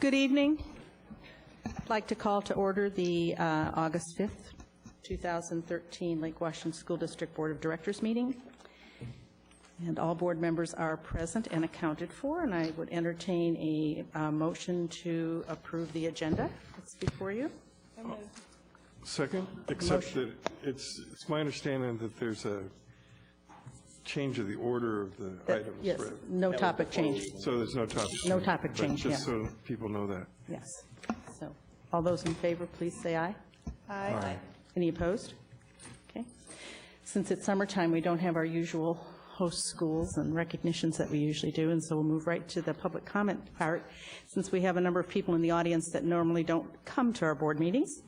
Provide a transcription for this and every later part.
Good evening. I'd like to call to order the August 5th, 2013 Lake Washington School District Board of Directors meeting. And all board members are present and accounted for, and I would entertain a motion to approve the agenda that's before you. Second, except that it's my understanding that there's a change of the order of the items. Yes, right? no topic change. So there's no topic change. No topic change, Just yeah. so people know that. Yes. So, all those in favor, please say aye. Aye. Any opposed? Okay. Since it's summertime, we don't have our usual host schools and recognitions that we usually do, and so we'll move right to the public comment part, since we have a number of people in the audience that normally don't come to our board meetings,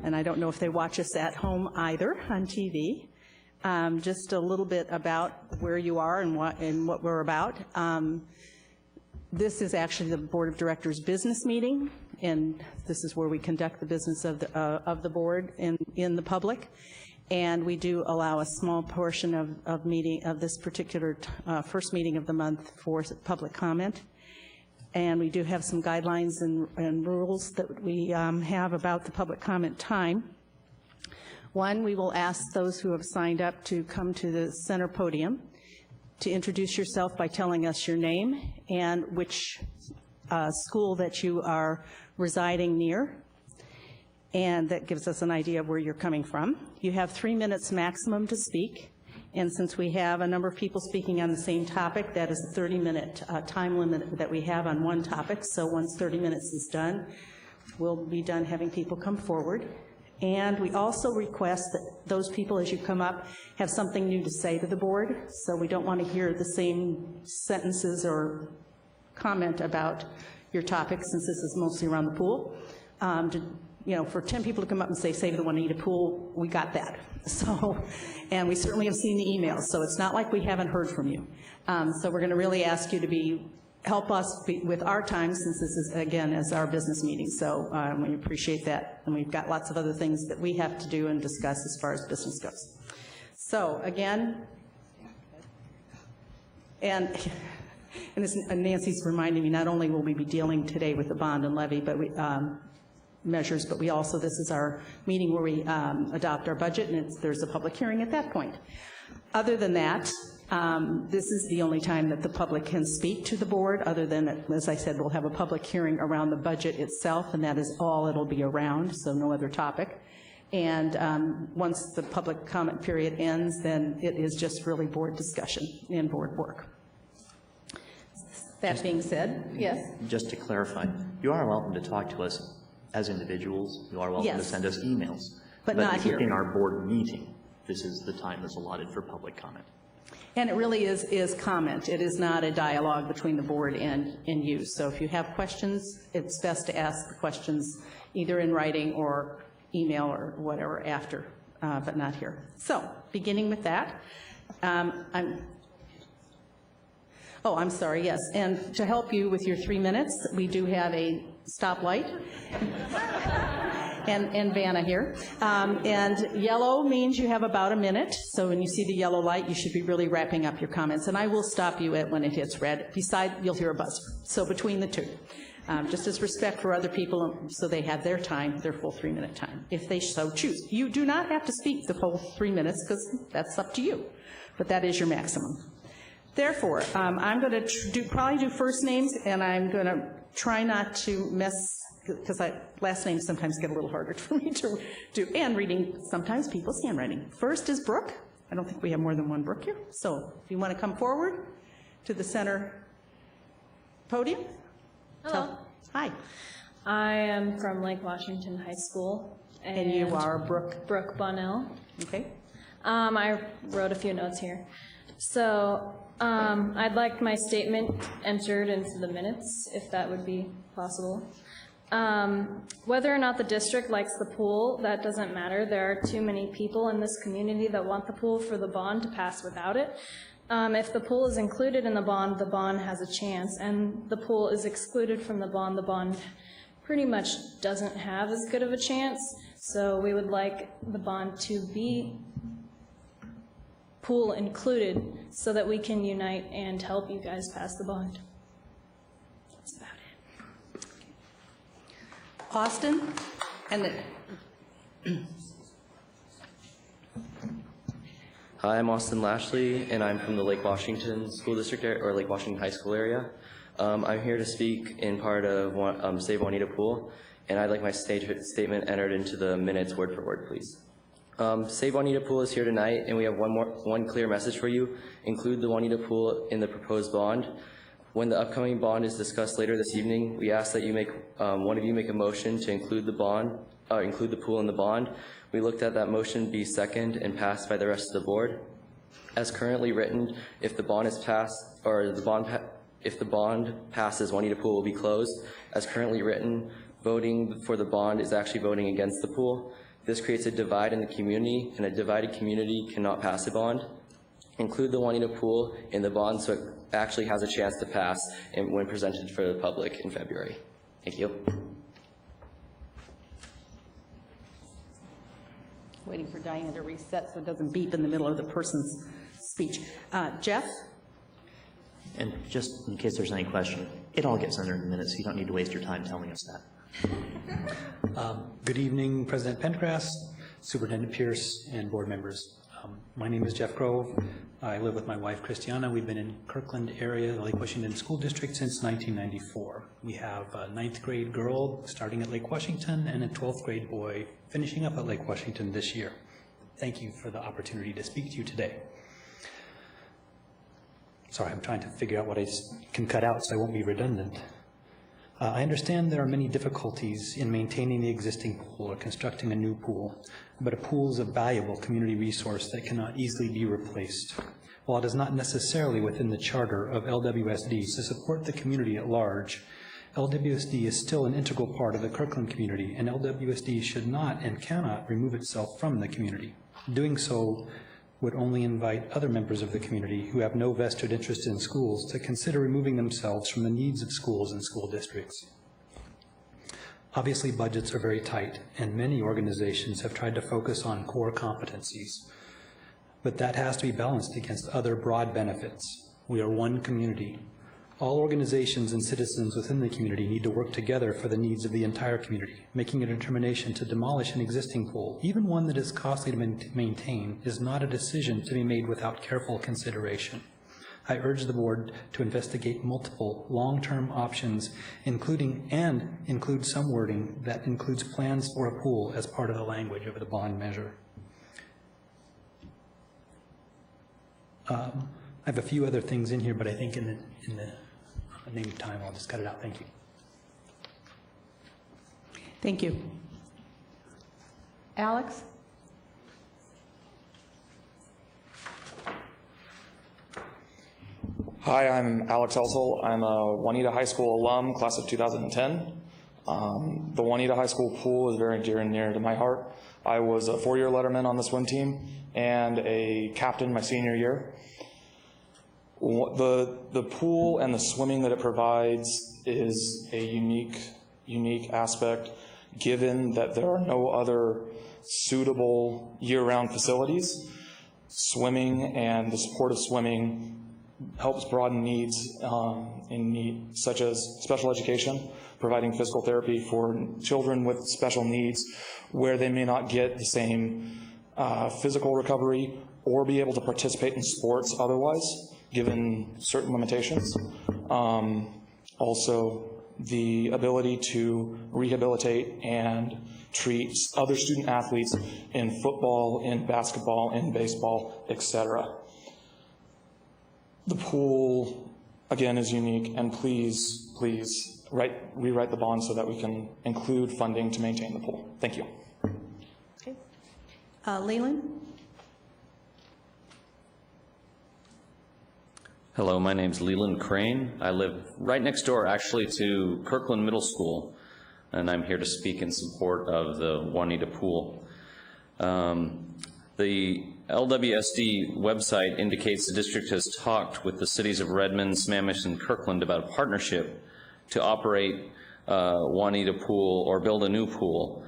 and I don't know if they watch us at home either on TV. Just a little bit about where you are and what we're about. This is actually the Board of Directors business meeting, and this is where we conduct the business of the board in the public. And we do allow a small portion of this particular first meeting of the month for public comment. And we do have some guidelines and rules that we have about the public comment time. One, we will ask those who have signed up to come to the center podium to introduce yourself by telling us your name and which school that you are residing near. And that gives us an idea of where you're coming from. You have 3 minutes maximum to speak, and since we have a number of people speaking on the same topic, that is a 30-minute time limit that we have on one topic, so once 30 minutes is done, we'll be done having people come forward. And we also request that those people, as you come up, have something new to say to the board, so we don't want to hear the same sentences or comment about your topic, since this is mostly around the pool. For 10 people to come up and say, save the Juanita pool, we got that. So, and we certainly have seen the emails, so it's not like we haven't heard from you. So we're going to really ask you to help us with our time, since this is, again, as our business meeting. So we appreciate that, and we've got lots of other things that we have to do and discuss as far as business goes. So again, and Nancy's reminding me, not only will we be dealing today with the bond and levy, but measures, but this is our meeting where we adopt our budget, and there's a public hearing at that point. Other than that, this is the only time that the public can speak to the board, other than, as I said, we'll have a public hearing around the budget itself, and that is all it'll be around, so no other topic. And once the public comment period ends, then it is just really board discussion and board work. That being said, yes? Just to clarify, you are welcome to talk to us as individuals. You are welcome to send us emails. But not here. In our board meeting, this is the time that's allotted for public comment. And it really is comment. It is not a dialogue between the board and you. So if you have questions, it's best to ask the questions either in writing or email or whatever after, but not here. So beginning with that, I'm sorry, yes. And to help you with your 3 minutes, we do have a stoplight. and Vanna here. And yellow means you have about a minute. So when you see the yellow light, you should be really wrapping up your comments. And I will stop you when it hits red. Besides, you'll hear a buzzer. So between the two. Just as respect for other people, so they have their time, their full 3-minute time, if they so choose. You do not have to speak the full 3 minutes, because that's up to you. But that is your maximum. Therefore, I'm going to probably do first names, and I'm going to try not to mess, because last names sometimes get a little harder for me to do, and reading sometimes people's handwriting. First is Brooke. I don't think we have more than one Brooke here. So if you want to come forward to the center podium. Hello. Hi. I am from Lake Washington High School. And you are Brooke? Brooke Bonnell. Okay. I wrote a few notes here. So I'd like my statement entered into the minutes, if that would be possible. Whether or not the district likes the pool, that doesn't matter. There are too many people in this community that want the pool for the bond to pass without it. If the pool is included in the bond has a chance, and the pool is excluded from the bond pretty much doesn't have as good of a chance. So we would like the bond to be pool included so that we can unite and help you guys pass the bond. That's about it. Austin, and Hi, I'm Austin Lashley, and I'm from the Lake Washington School District, or Lake Washington High School area. I'm here to speak in part of Save Juanita Pool, and I'd like my statement entered into the minutes word for word, please. Save Juanita Pool is here tonight, and we have one clear message for you. Include the Juanita Pool in the proposed bond. When the upcoming bond is discussed later this evening, we ask that you one of you make a motion to include the pool in the bond. We looked at that motion be second and passed by the rest of the board. As currently written, if the bond is passed, or if the bond passes, Juanita Pool will be closed. As currently written, voting for the bond is actually voting against the pool. This creates a divide in the community, and a divided community cannot pass a bond. Include the Juanita Pool in the bond so it actually has a chance to pass when presented for the public in February. Thank you. waiting for Diane to reset so it doesn't beep in the middle of the person's speech. Jeff? And just in case there's any question, it all gets entered in the minutes, so you don't need to waste your time telling us that. Good evening, President Pendergrass, Superintendent Pierce, and board members. My name is Jeff Grove. I live with my wife, Christiana. We've been in Kirkland area, the Lake Washington School District, since 1994. We have a 9th grade girl starting at Lake Washington and a 12th grade boy finishing up at Lake Washington this year. Thank you for the opportunity to speak to you today. Sorry, I'm trying to figure out what I can cut out so I won't be redundant. I understand there are many difficulties in maintaining the existing pool or constructing a new pool, but a pool is a valuable community resource that cannot easily be replaced. While it is not necessarily within the charter of LWSD to support the community at large, LWSD is still an integral part of the Kirkland community, and LWSD should not and cannot remove itself from the community. Doing so would only invite other members of the community who have no vested interest in schools to consider removing themselves from the needs of schools and school districts. Obviously, budgets are very tight, and many organizations have tried to focus on core competencies, but that has to be balanced against other broad benefits. We are one community. All organizations and citizens within the community need to work together for the needs of the entire community. Making a determination to demolish an existing pool, even one that is costly to maintain, is not a decision to be made without careful consideration. I urge the board to investigate multiple long-term options, include some wording that includes plans for a pool as part of the language of the bond measure. I have a few other things in here, but I think in the name of time, I'll just cut it out. Thank you. Thank you. Alex? Hi, I'm Alex Elsel. I'm a Juanita High School alum, class of 2010. The Juanita High School pool is very dear and near to my heart. I was a 4-year letterman on the swim team and a captain my senior year. The pool and the swimming that it provides is a unique aspect, given that there are no other suitable year-round facilities. Swimming and the support of swimming helps broaden needs such as special education, providing physical therapy for children with special needs where they may not get the same physical recovery or be able to participate in sports otherwise, given certain limitations. Also, the ability to rehabilitate and treat other student athletes in football, in basketball, in baseball, etc. The pool, again, is unique, and please rewrite the bond so that we can include funding to maintain the pool. Thank you. Okay. Leland? Hello, my name's Leland Crane. I live right next door, actually, to Kirkland Middle School, and I'm here to speak in support of the Juanita Pool. The LWSD website indicates the district has talked with the cities of Redmond, Sammamish, and Kirkland about a partnership to operate Juanita Pool or build a new pool.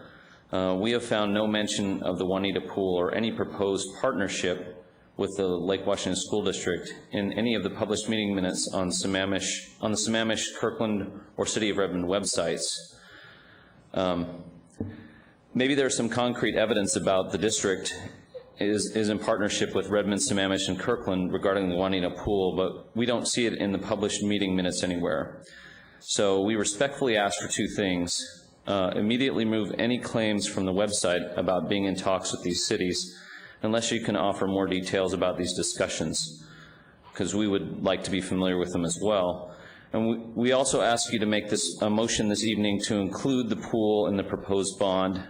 We have found no mention of the Juanita Pool or any proposed partnership with the Lake Washington School District in any of the published meeting minutes on the Sammamish, Kirkland, or City of Redmond websites. Maybe there's some concrete evidence about the district is in partnership with Redmond, Sammamish, and Kirkland regarding the Juanita Pool, but we don't see it in the published meeting minutes anywhere. So we respectfully ask for two things. Immediately remove any claims from the website about being in talks with these cities, unless you can offer more details about these discussions, because we would like to be familiar with them as well. And we also ask you to make this a motion this evening to include the pool in the proposed bond.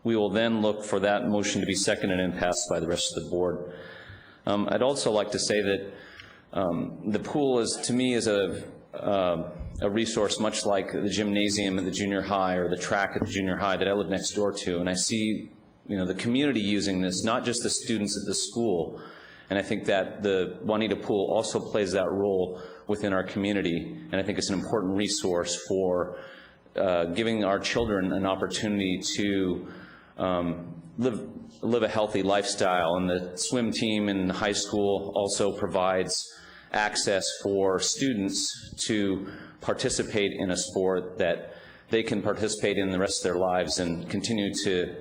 We will then look for that motion to be seconded and passed by the rest of the board. I'd also like to say that the pool is, to me, is a resource much like the gymnasium at the junior high or the track at the junior high that I live next door to. And I see, the community using this, not just the students at the school. And I think that the Juanita Pool also plays that role within our community. And I think it's an important resource for giving our children an opportunity to live a healthy lifestyle. And the swim team in high school also provides access for students to participate in a sport that they can participate in the rest of their lives and continue to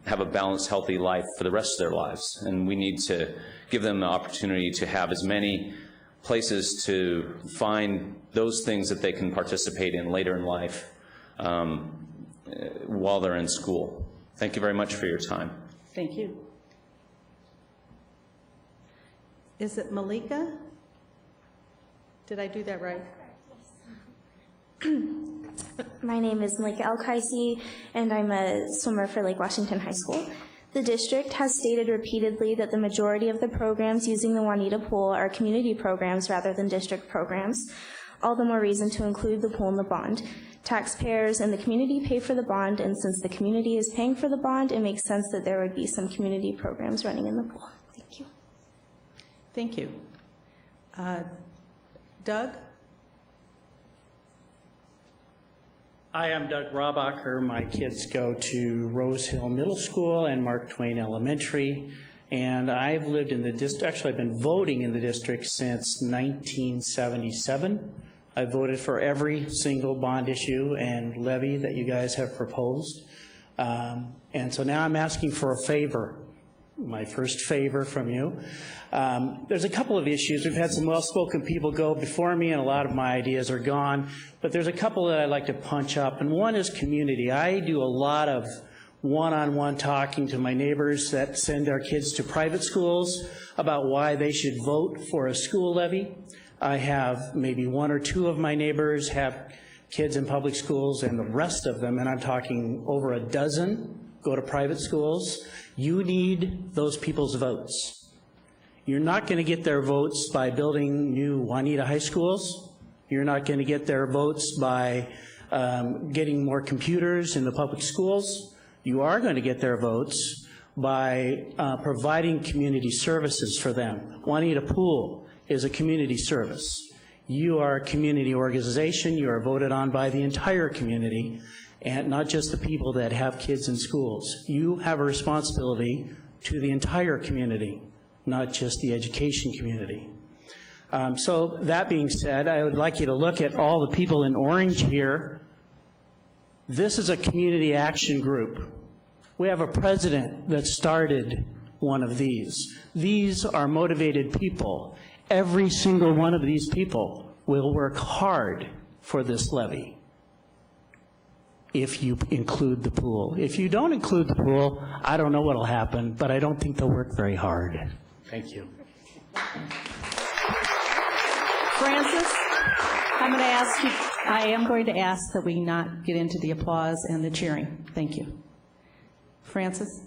have a balanced, healthy life for the rest of their lives. And we need to give them the opportunity to have as many places to find those things that they can participate in later in life while they're in school. Thank you very much for your time. Thank you. Is it Malika? Did I do that right? My name is Malika El-Kaisi, and I'm a swimmer for Lake Washington High School. The district has stated repeatedly that the majority of the programs using the Juanita Pool are community programs rather than district programs. All the more reason to include the pool in the bond. Taxpayers and the community pay for the bond, and since the community is paying for the bond, it makes sense that there would be some community programs running in the pool. Thank you. Thank you. Doug? Hi, I'm Doug Robacher. My kids go to Rose Hill Middle School and Mark Twain Elementary, and I've lived in the district, actually I've been voting in the district since 1977. I voted for every single bond issue and levy that you guys have proposed. And so now I'm asking for a favor, my first favor from you. There's a couple of issues. We've had some well-spoken people go before me, and a lot of my ideas are gone. But there's a couple that I'd like to punch up, and one is community. I do a lot of one-on-one talking to my neighbors that send our kids to private schools about why they should vote for a school levy. I have maybe one or two of my neighbors have kids in public schools, and the rest of them, and I'm talking over a dozen, go to private schools. You need those people's votes. You're not going to get their votes by building new Juanita high schools. You're not going to get their votes by getting more computers in the public schools. You are going to get their votes by providing community services for them. Juanita Pool is a community service. You are a community organization. You are voted on by the entire community, and not just the people that have kids in schools. You have a responsibility to the entire community, not just the education community. So that being said, I would like you to look at all the people in orange here. This is a community action group. We have a president that started one of these. These are motivated people. Every single one of these people will work hard for this levy if you include the pool. If you don't include the pool, I don't know what will happen, but I don't think they'll work very hard. Thank you. Francis, I am going to ask that we not get into the applause and the cheering. Thank you. Francis?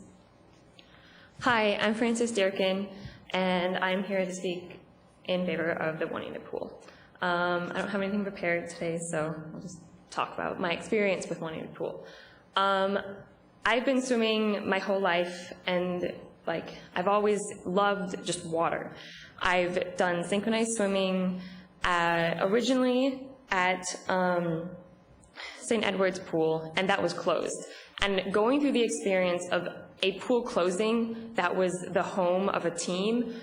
Hi, I'm Frances Durkin, and I'm here to speak in favor of the Juanita Pool. I don't have anything prepared today, so I'll just talk about my experience with Juanita Pool. I've been swimming my whole life, and I've always loved just water. I've done synchronized swimming originally at St. Edward's Pool, and that was closed. And going through the experience of a pool closing that was the home of a team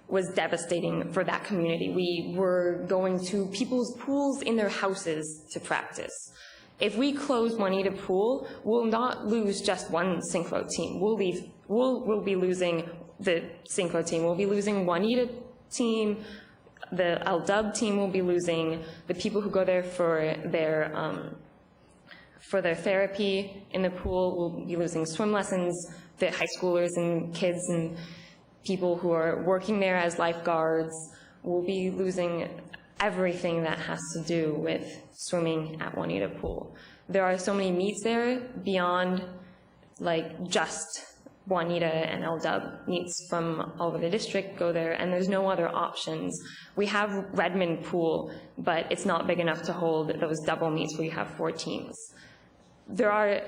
was devastating for that community. We were going to people's pools in their houses to practice. if we close Juanita Pool, we'll not lose just one Syncro team. We'll be losing the Syncro team. We'll be losing Juanita team. The LDUB team will be losing. The people who go there for their therapy in the pool will be losing swim lessons. The high schoolers and kids and people who are working there as lifeguards will be losing everything that has to do with swimming at Juanita Pool. There are so many meets there beyond like just Juanita and LDUB. Meets from all over the district go there, and there's no other options. We have Redmond Pool, but it's not big enough to hold those double meets where you have 4 teams. There are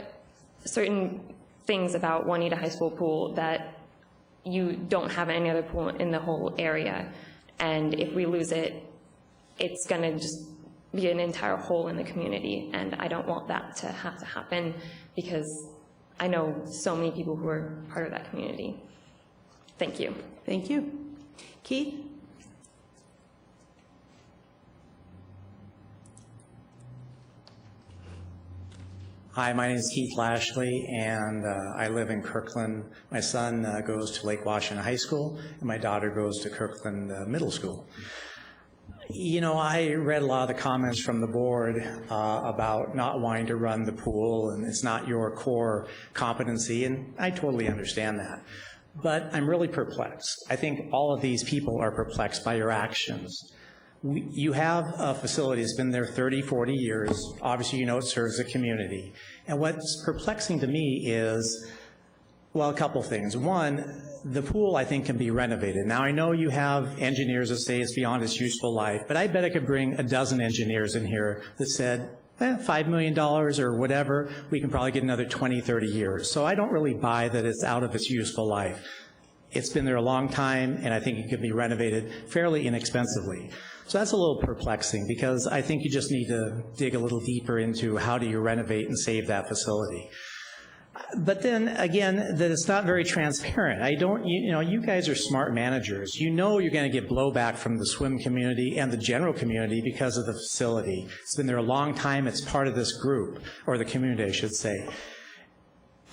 certain things about Juanita High School pool that you don't have any other pool in the whole area, and if we lose it, it's going to just be an entire hole in the community, and I don't want that to have to happen because I know so many people who are part of that community. Thank you. Thank you. Keith? Hi, my name is Keith Lashley, and I live in Kirkland. My son goes to Lake Washington High School, and my daughter goes to Kirkland Middle School. You know, I read a lot of the comments from the board about not wanting to run the pool, and it's not your core competency, and I totally understand that. But I'm really perplexed. I think all of these people are perplexed by your actions. You have a facility that's been there 30, 40 years. Obviously, you know it serves the community. And what's perplexing to me is, well, a couple things. One, the pool, I think, can be renovated. Now, I know you have engineers that say it's beyond its useful life, but I bet I could bring a dozen engineers in here that said, $5 million or whatever, we can probably get another 20, 30 years. So I don't really buy that it's out of its useful life. It's been there a long time, and I think it can be renovated fairly inexpensively. So that's a little perplexing, because I think you just need to dig a little deeper into how do you renovate and save that facility. But then again, that it's not very transparent. You guys are smart managers. You know you're going to get blowback from the swim community and the general community because of the facility. It's been there a long time. It's part of this group, or the community, I should say.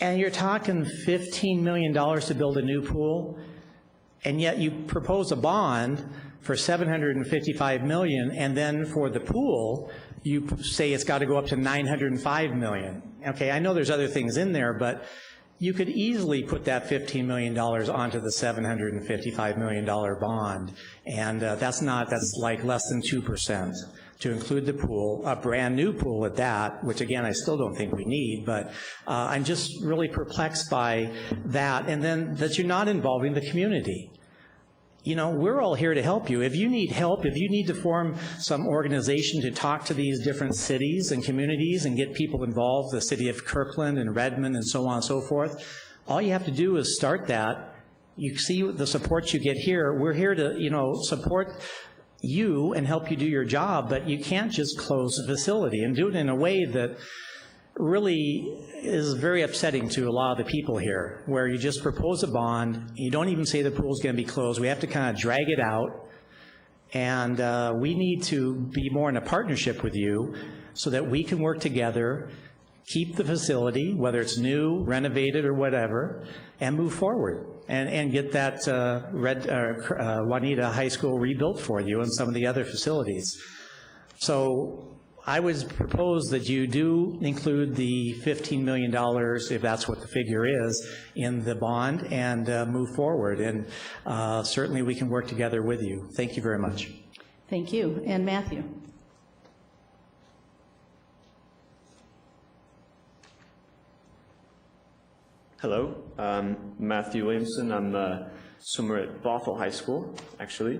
And you're talking $15 million to build a new pool, and yet you propose a bond for $755 million, and then for the pool, you say it's got to go up to $905 million. Okay, I know there's other things in there, but you could easily put that $15 million onto the $755 million bond, and that's like less than 2% to include the pool, a brand new pool at that, which again, I still don't think we need, but I'm just really perplexed by that, and then that you're not involving the community. You know, we're all here to help you. If you need help, if you need to form some organization to talk to these different cities and communities and get people involved, the city of Kirkland and Redmond and so on and so forth, all you have to do is start that. You see the support you get here. We're here to, support you and help you do your job, but you can't just close the facility and do it in a way that really is very upsetting to a lot of the people here, where you just propose a bond, you don't even say the pool's going to be closed. We have to kind of drag it out, and we need to be more in a partnership with you so that we can work together, keep the facility, whether it's new, renovated, or whatever, and move forward and get that Juanita High School rebuilt for you and some of the other facilities. So I would propose that you do include the $15 million, if that's what the figure is, in the bond and move forward. And certainly we can work together with you. Thank you very much. Thank you. And Matthew? Hello, Matthew Williamson. I'm a swimmer at Bothell High School, actually.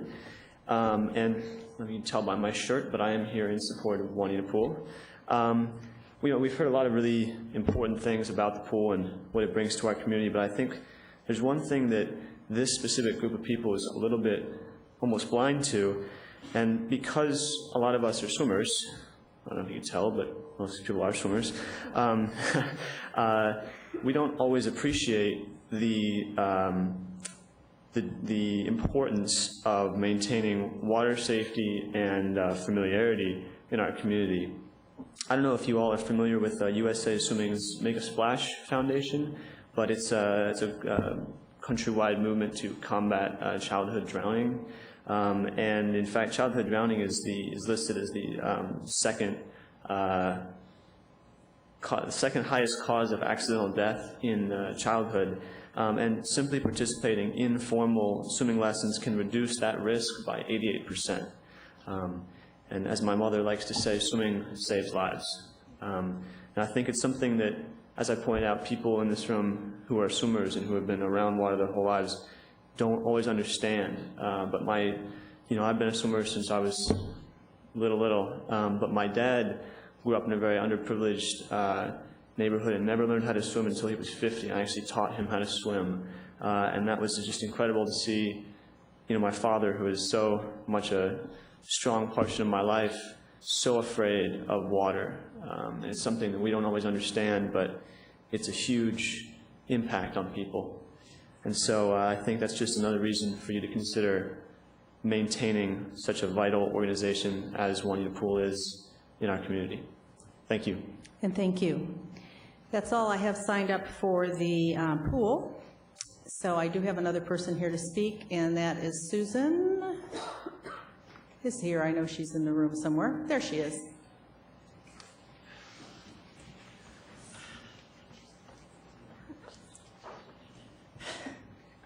And you can tell by my shirt, but I am here in support of Juanita Pool. We've heard a lot of really important things about the pool and what it brings to our community, but I think there's one thing that this specific group of people is a little bit almost blind to, and because a lot of us are swimmers, I don't know if you can tell, but most people are swimmers, we don't always appreciate the importance of maintaining water safety and familiarity in our community. I don't know if you all are familiar with USA Swimming's Make a Splash Foundation, but it's a countrywide movement to combat childhood drowning. And in fact, childhood drowning is listed as the second highest cause of accidental death in childhood. And simply participating in formal swimming lessons can reduce that risk by 88%. And as my mother likes to say, swimming saves lives. And I think it's something that, as I point out, people in this room who are swimmers and who have been around water their whole lives don't always understand. But I've been a swimmer since I was little. But my dad grew up in a very underprivileged neighborhood and never learned how to swim until he was 50. I actually taught him how to swim. And that was just incredible to see, my father, who is so much a strong portion of my life, so afraid of water. And it's something that we don't always understand, but it's a huge impact on people. And so I think that's just another reason for you to consider maintaining such a vital organization as Juanita Pool is in our community. Thank you. And thank you. That's all I have signed up for the pool. So I do have another person here to speak, and that is Susan. Is here. I know she's in the room somewhere. There she is.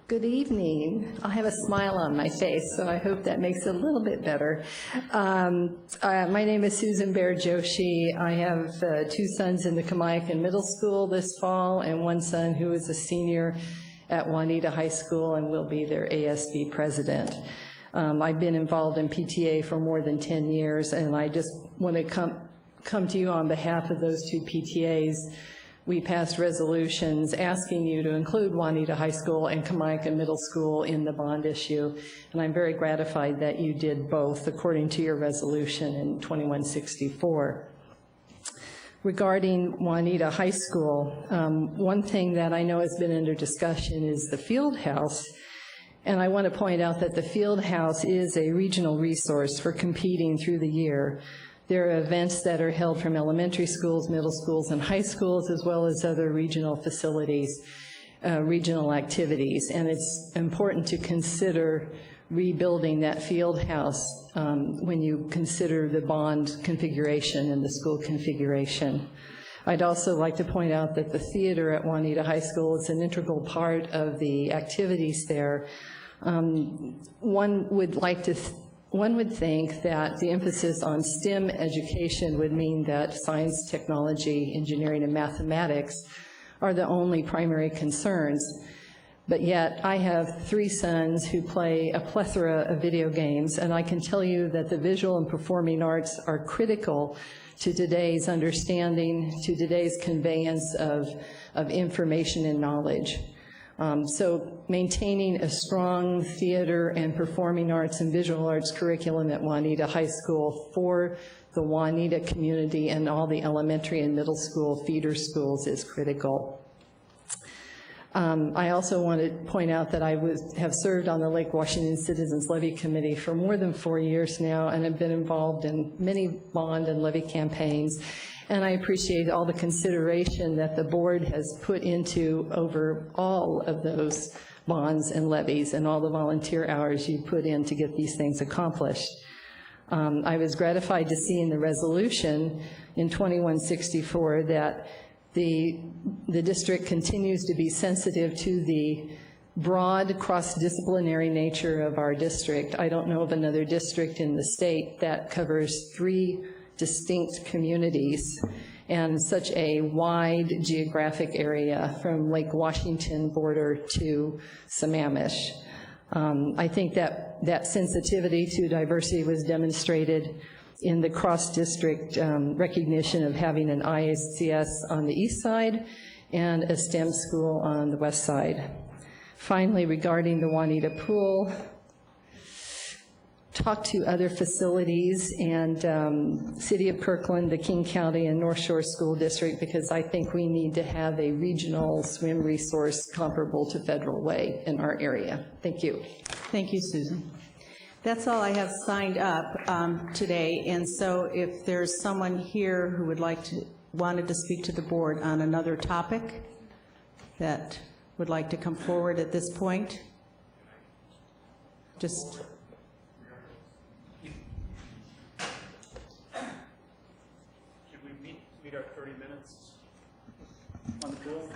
Good evening. I have a smile on my face, so I hope that makes it a little bit better. My name is Susan Baer Joshi. I have 2 sons in the Kamiakin Middle School this fall and 1 son who is a senior at Juanita High School and will be their ASB president. I've been involved in PTA for more than 10 years, and I just want to come to you on behalf of those 2 PTAs. We passed resolutions asking you to include Juanita High School and Kamiakin Middle School in the bond issue, and I'm very gratified that you did both according to your resolution in 2164. Regarding Juanita High School, one thing that I know has been under discussion is the field house. And I want to point out that the field house is a regional resource for competing through the year. There are events that are held from elementary schools, middle schools, and high schools, as well as other regional facilities, regional activities. And it's important to consider rebuilding that field house when you consider the bond configuration and the school configuration. I'd also like to point out that the theater at Juanita High School is an integral part of the activities there. One would think that the emphasis on STEM education would mean that science, technology, engineering, and mathematics are the only primary concerns. But yet, I have 3 sons who play a plethora of video games, and I can tell you that the visual and performing arts are critical to today's understanding, to today's conveyance of information and knowledge. So maintaining a strong theater and performing arts and visual arts curriculum at Juanita High School for the Juanita community and all the elementary and middle school feeder schools is critical. I also want to point out that I have served on the Lake Washington Citizens Levy Committee for more than 4 years now, and have been involved in many bond and levy campaigns. And I appreciate all the consideration that the board has put into over all of those bonds and levies and all the volunteer hours you put in to get these things accomplished. I was gratified to see in the resolution in 2164 that the district continues to be sensitive to the broad cross-disciplinary nature of our district. I don't know of another district in the state that covers 3 distinct communities and such a wide geographic area from Lake Washington border to Sammamish. I think that sensitivity to diversity was demonstrated in the cross-district recognition of having an ISCS on the east side and a STEM school on the west side. Finally, regarding the Juanita Pool, talk to other facilities and City of Kirkland, the King County, and North Shore School District, because I think we need to have a regional swim resource comparable to Federal Way in our area. Thank you. Thank you, Susan. That's all I have signed up today, and so if there's someone here who wanted to speak to the board on another topic that would like to come forward at this point, just... Should we meet our 30 minutes on the pool?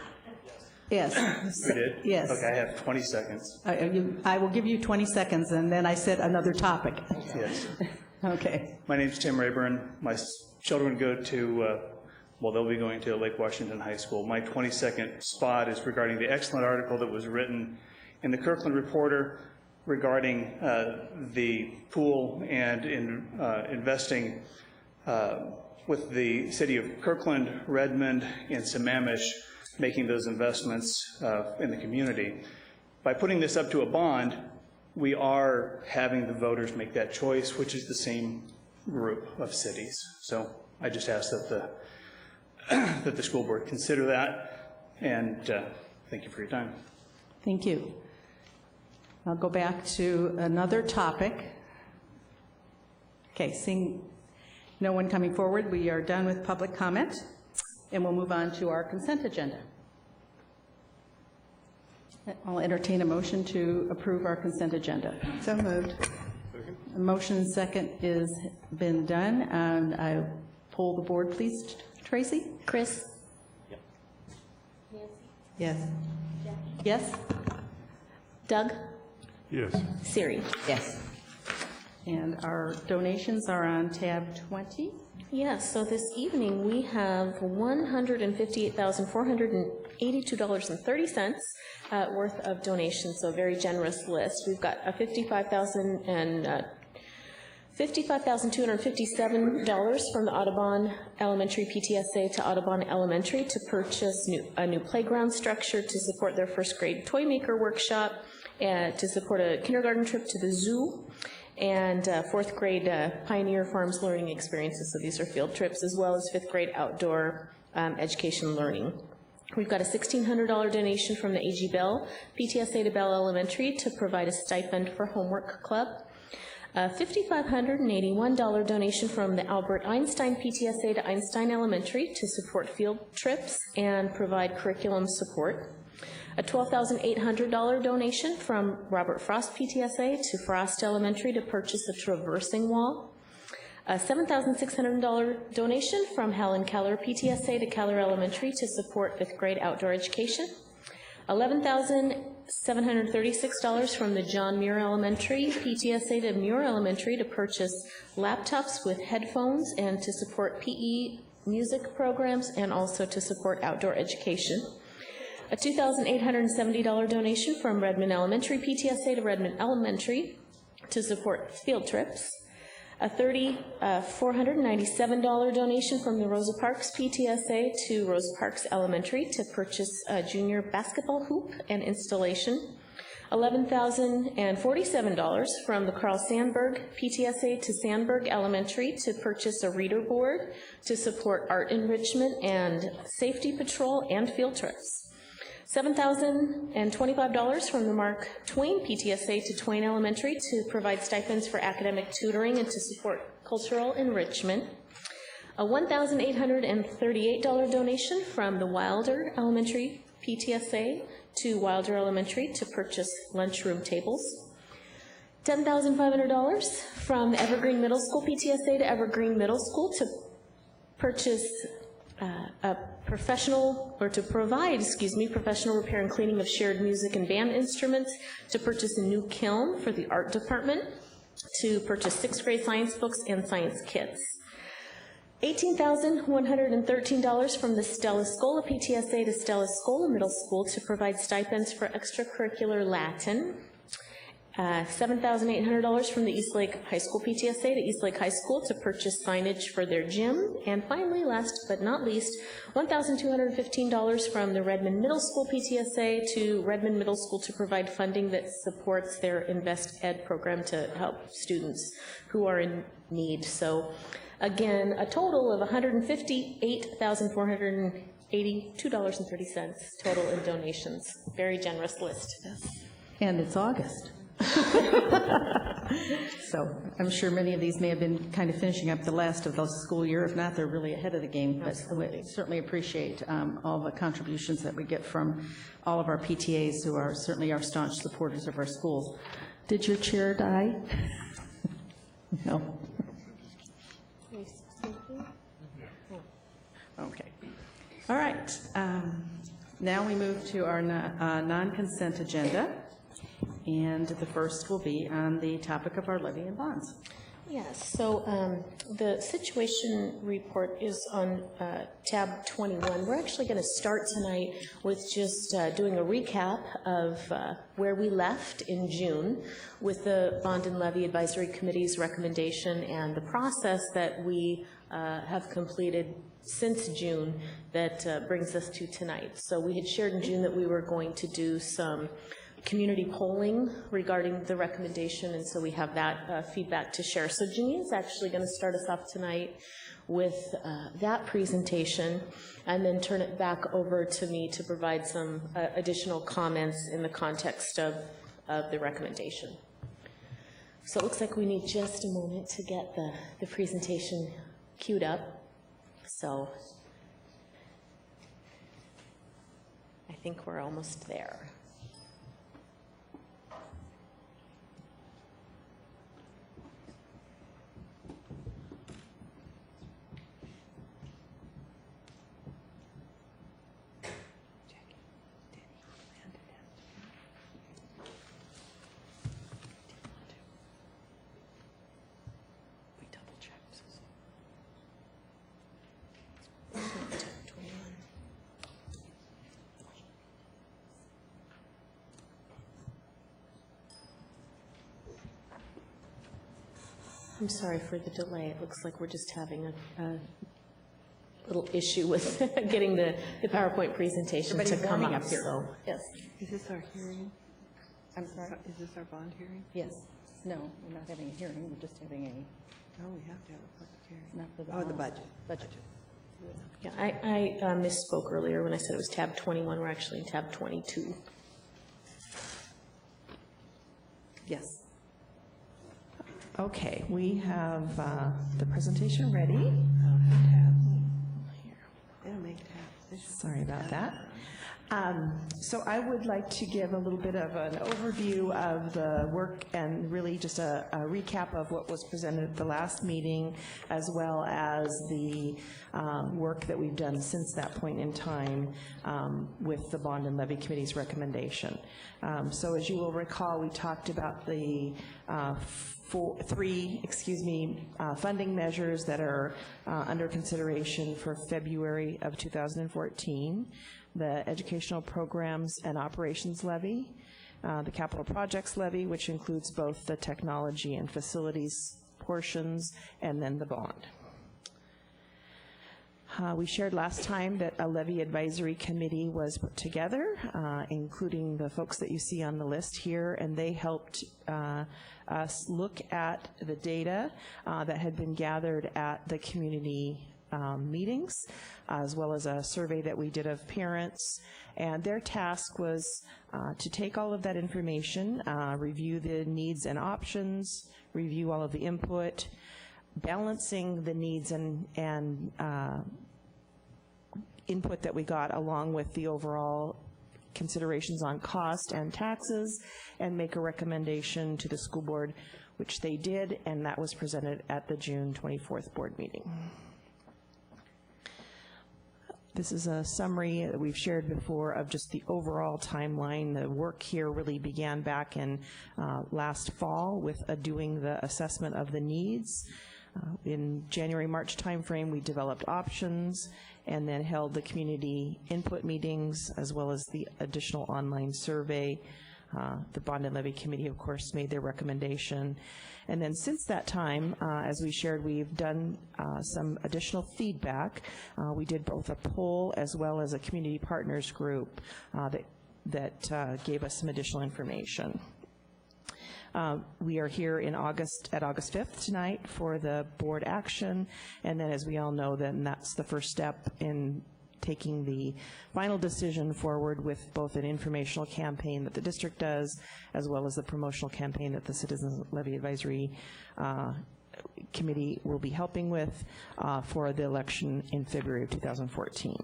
Yes. We did? Yes. Okay, I have 20 seconds. I will give you 20 seconds, and then I said another topic. Yes. Okay. My name's Tim Rayburn. My children go to, they'll be going to Lake Washington High School. My 20-second spot is regarding the excellent article that was written in the Kirkland Reporter regarding the pool and in investing with the city of Kirkland, Redmond, and Sammamish, making those investments in the community. By putting this up to a bond, we are having the voters make that choice, which is the same group of cities. So I just ask that the school board consider that, and thank you for your time. Thank you. I'll go back to another topic. Okay, seeing no one coming forward, we are done with public comment, and we'll move on to our consent agenda. I'll entertain a motion to approve our consent agenda. So moved. A motion second is been done, and I poll the board, please. Tracy? Chris? Yep. Yes. Yes? Doug? Yes. Siri? Yes. And our donations are on tab 20. Yes, so this evening we have $158,482.30 worth of donations, so a very generous list. We've got a $55,257 from the Audubon Elementary PTSA to Audubon Elementary to purchase a new playground structure to support their first grade toy maker workshop, and to support a kindergarten trip to the zoo, and fourth grade Pioneer Farms learning experiences. So these are field trips, as well as fifth grade outdoor education learning. We've got a $1,600 donation from the A.G. Bell PTSA to Bell Elementary to provide a stipend for homework club. A $5,581 donation from the Albert Einstein PTSA to Einstein Elementary to support field trips and provide curriculum support. A $12,800 donation from Robert Frost PTSA to Frost Elementary to purchase a traversing wall. A $7,600 donation from Helen Keller PTSA to Keller Elementary to support fifth grade outdoor education. $11,736 from the John Muir Elementary PTSA to Muir Elementary to purchase laptops with headphones and to support PE music programs and also to support outdoor education. A $2,870 donation from Redmond Elementary PTSA to Redmond Elementary to support field trips. A $497 donation from the Rosa Parks PTSA to Rosa Parks Elementary to purchase a junior basketball hoop and installation. $11,047 from the Carl Sandburg PTSA to Sandburg Elementary to purchase a reader board to support art enrichment and safety patrol and field trips. $7,025 from the Mark Twain PTSA to Twain Elementary to provide stipends for academic tutoring and to support cultural enrichment. A $1,838 donation from the Wilder Elementary PTSA to Wilder Elementary to purchase lunchroom tables. $10,500 from the Evergreen Middle School PTSA to Evergreen Middle School to purchase professional repair and cleaning of shared music and band instruments, to purchase a new kiln for the art department, to purchase sixth grade science books and science kits. $18,113 from the Stella Scola PTSA to Stella Scola Middle School to provide stipends for extracurricular Latin. $7,800 from the Eastlake High School PTSA to Eastlake High School to purchase signage for their gym. And finally, last but not least, $1,215 from the Redmond Middle School PTSA to Redmond Middle School to provide funding that supports their Invest Ed program to help students who are in need. So again, a total of $158,482.30 total in donations. Very generous list. And it's August. So I'm sure many of these may have been kind of finishing up the last of the school year. If not, they're really ahead of the game. But we certainly appreciate all the contributions that we get from all of our PTAs, who are certainly our staunch supporters of our schools. Did your chair die? No. Okay. All right. Now we move to our non-consent agenda. And the first will be on the topic of our levy and bonds. Yes, so the situation report is on tab 21. We're actually going to start tonight with just doing a recap of where we left in June with the Bond and Levy Advisory Committee's recommendation and the process that we have completed since June that brings us to tonight. So we had shared in June that we were going to do some community polling regarding the recommendation, and so we have that feedback to share. So Janine's actually going to start us off tonight with that presentation, and then turn it back over to me to provide some additional comments in the context of the recommendation. So it looks like we need just a moment to get the presentation queued up. So I think we're almost there. I'm sorry for the delay. It looks like we're just having a little issue with getting the PowerPoint presentation to come up. Up here. So, yes. Is this our hearing? I'm sorry? Is this our bond hearing? Yes. No, we're not having a hearing. We're just having a... Oh, we have to have a public hearing. Not for the Oh, the bond. budget. Yeah, I misspoke earlier when I said it was tab 21. We're actually in tab 22. Yes. Okay, we have the presentation ready. Sorry about that. So I would like to give a little bit of an overview of the work and really just a recap of what was presented at the last meeting, as well as the work that we've done since that point in time with the Bond and Levy Committee's recommendation. So as you will recall, we talked about the three funding measures that are under consideration for February of 2014. The Educational Programs and Operations Levy, the Capital Projects Levy, which includes both the technology and facilities portions, and then the bond. We shared last time that a levy advisory committee was put together, including the folks that you see on the list here, and they helped us look at the data that had been gathered at the community meetings, as well as a survey that we did of parents. And their task was to take all of that information, review the needs and options, review all of the input, balancing the needs and input that we got along with the overall considerations on cost and taxes, and make a recommendation to the school board, which they did, and that was presented at the June 24th board meeting. This is a summary that we've shared before of just the overall timeline. The work here really began back in last fall with doing the assessment of the needs. In January-March timeframe, we developed options and then held the community input meetings, as well as the additional online survey. The Bond and Levy Committee, of course, made their recommendation. And then since that time, as we shared, we've done some additional feedback. We did both a poll as well as a community partners group that gave us some additional information. We are here in August 5th tonight for the board action, and then as we all know, then that's the first step in taking the final decision forward with both an informational campaign that the district does, as well as the promotional campaign that the Citizens Levy Advisory Committee will be helping with for the election in February of 2014.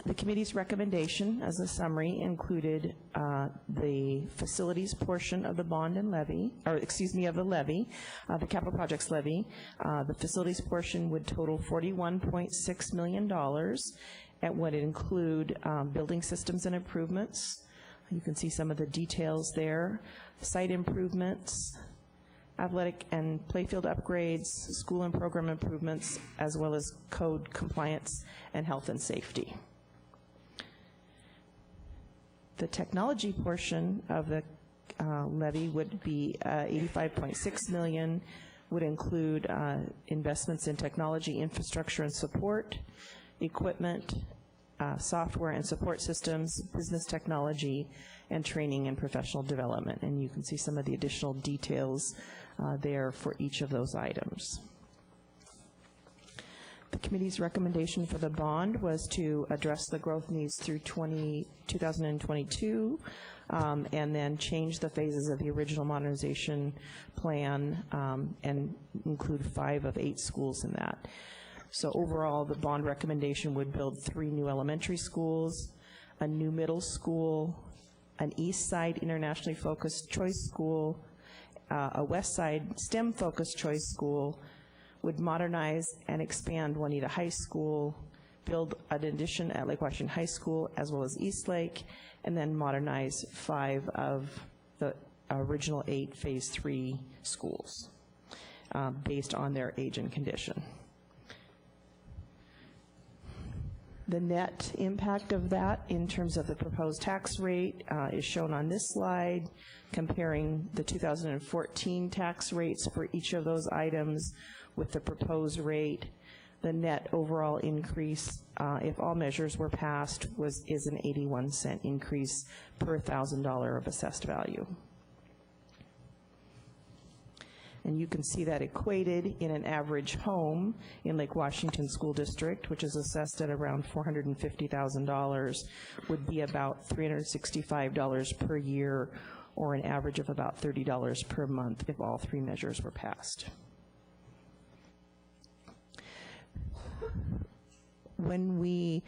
The committee's recommendation, as a summary, included the facilities portion of the bond and levy, or excuse me, of the levy, the capital projects levy. The facilities portion would total $41.6 million and would include building systems and improvements. You can see some of the details there. Site improvements, athletic and playfield upgrades, school and program improvements, as well as code compliance and health and safety. The technology portion of the levy would be $85.6 million, would include investments in technology infrastructure and support, equipment, software and support systems, business technology, and training and professional development. And you can see some of the additional details there for each of those items. The committee's recommendation for the bond was to address the growth needs through 2022 and then change the phases of the original modernization plan and include 5 of 8 schools in that. So overall, the bond recommendation would build 3 new elementary schools, a new middle school, an East Side internationally focused choice school, a West Side STEM-focused choice school, would modernize and expand Juanita High School, build an addition at Lake Washington High School, as well as East Lake, and then modernize 5 of the original 8 Phase 3 schools based on their age and condition. The net impact of that in terms of the proposed tax rate is shown on this slide, comparing the 2014 tax rates for each of those items with the proposed rate. The net overall increase, if all measures were passed, is an 81-cent increase per $1,000 of assessed value. And you can see that equated in an average home in Lake Washington School District, which is assessed at around $450,000, would be about $365 per year, or an average of about $30 per month if all 3 measures were passed. When we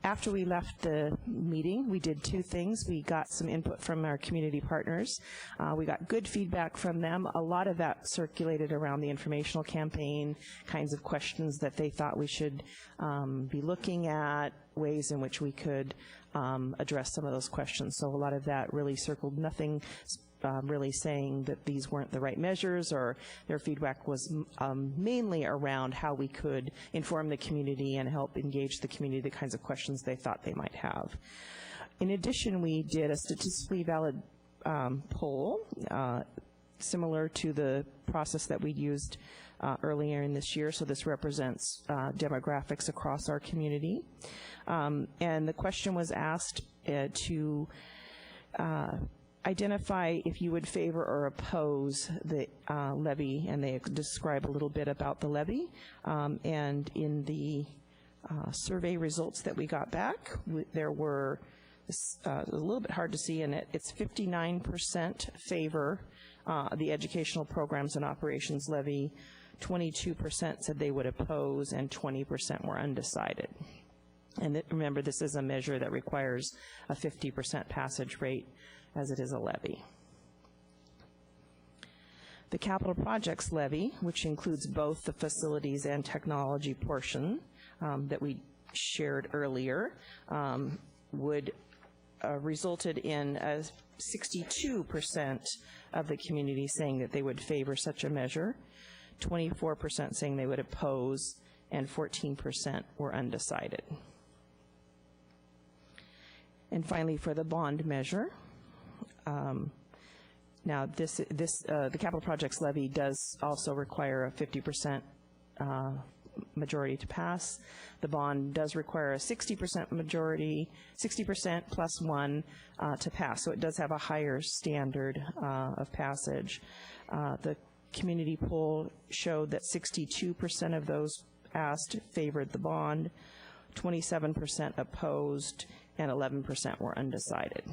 after we left the meeting, we did 2 things. We got some input from our community partners. We got good feedback from them. A lot of that circulated around the informational campaign, kinds of questions that they thought we should be looking at, ways in which we could address some of those questions. So a lot of that really circled, nothing really saying that these weren't the right measures, or their feedback was mainly around how we could inform the community and help engage the community, the kinds of questions they thought they might have. In addition, we did a statistically valid poll, similar to the process that we used earlier in this year. So this represents demographics across our community. And the question was asked to identify if you would favor or oppose the levy, and they describe a little bit about the levy. And in the survey results that we got back, there were, a little bit hard to see in it, it's 59% favor the educational programs and operations levy, 22% said they would oppose, and 20% were undecided. And remember, this is a measure that requires a 50% passage rate, as it is a levy. The capital projects levy, which includes both the facilities and technology portion that we shared earlier, would resulted in 62% of the community saying that they would favor such a measure, 24% saying they would oppose, and 14% were undecided. And finally, for the bond measure, now the capital projects levy does also require a 50% majority to pass. The bond does require a 60% majority, 60% plus 1 to pass, so it does have a higher standard of passage. The community poll showed that 62% of those asked favored the bond, 27% opposed, and 11% were undecided.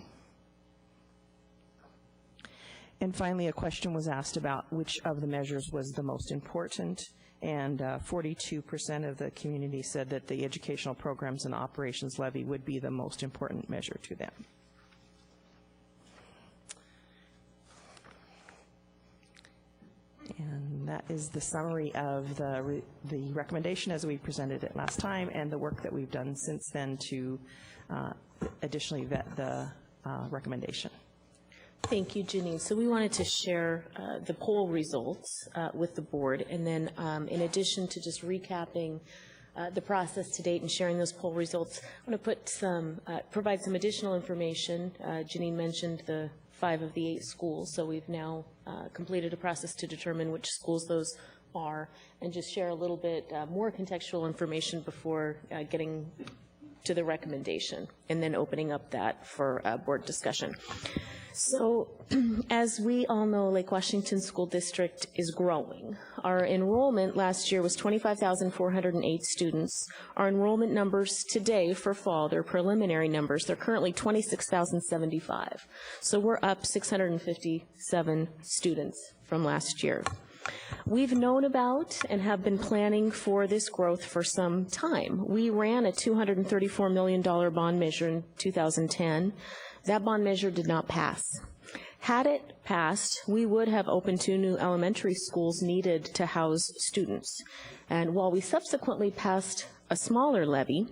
And finally, a question was asked about which of the measures was the most important, and 42% of the community said that the educational programs and operations levy would be the most important measure to them. And that is the summary of the recommendation as we presented it last time, and the work that we've done since then to additionally vet the recommendation. Thank you, Janine. So we wanted to share the poll results with the board, and then in addition to just recapping the process to date and sharing those poll results, I want to provide some additional information. Janine mentioned the 5 of the 8 schools, so we've now completed a process to determine which schools those are, and just share a little bit more contextual information before getting to the recommendation, and then opening up that for board discussion. So, as we all know, Lake Washington School District is growing. Our enrollment last year was 25,408 students. Our enrollment numbers today for fall, they're preliminary numbers, they're currently 26,075. So we're up 657 students from last year. We've known about and have been planning for this growth for some time. We ran a $234 million bond measure in 2010. That bond measure did not pass. Had it passed, we would have opened 2 new elementary schools needed to house students. And while we subsequently passed a smaller levy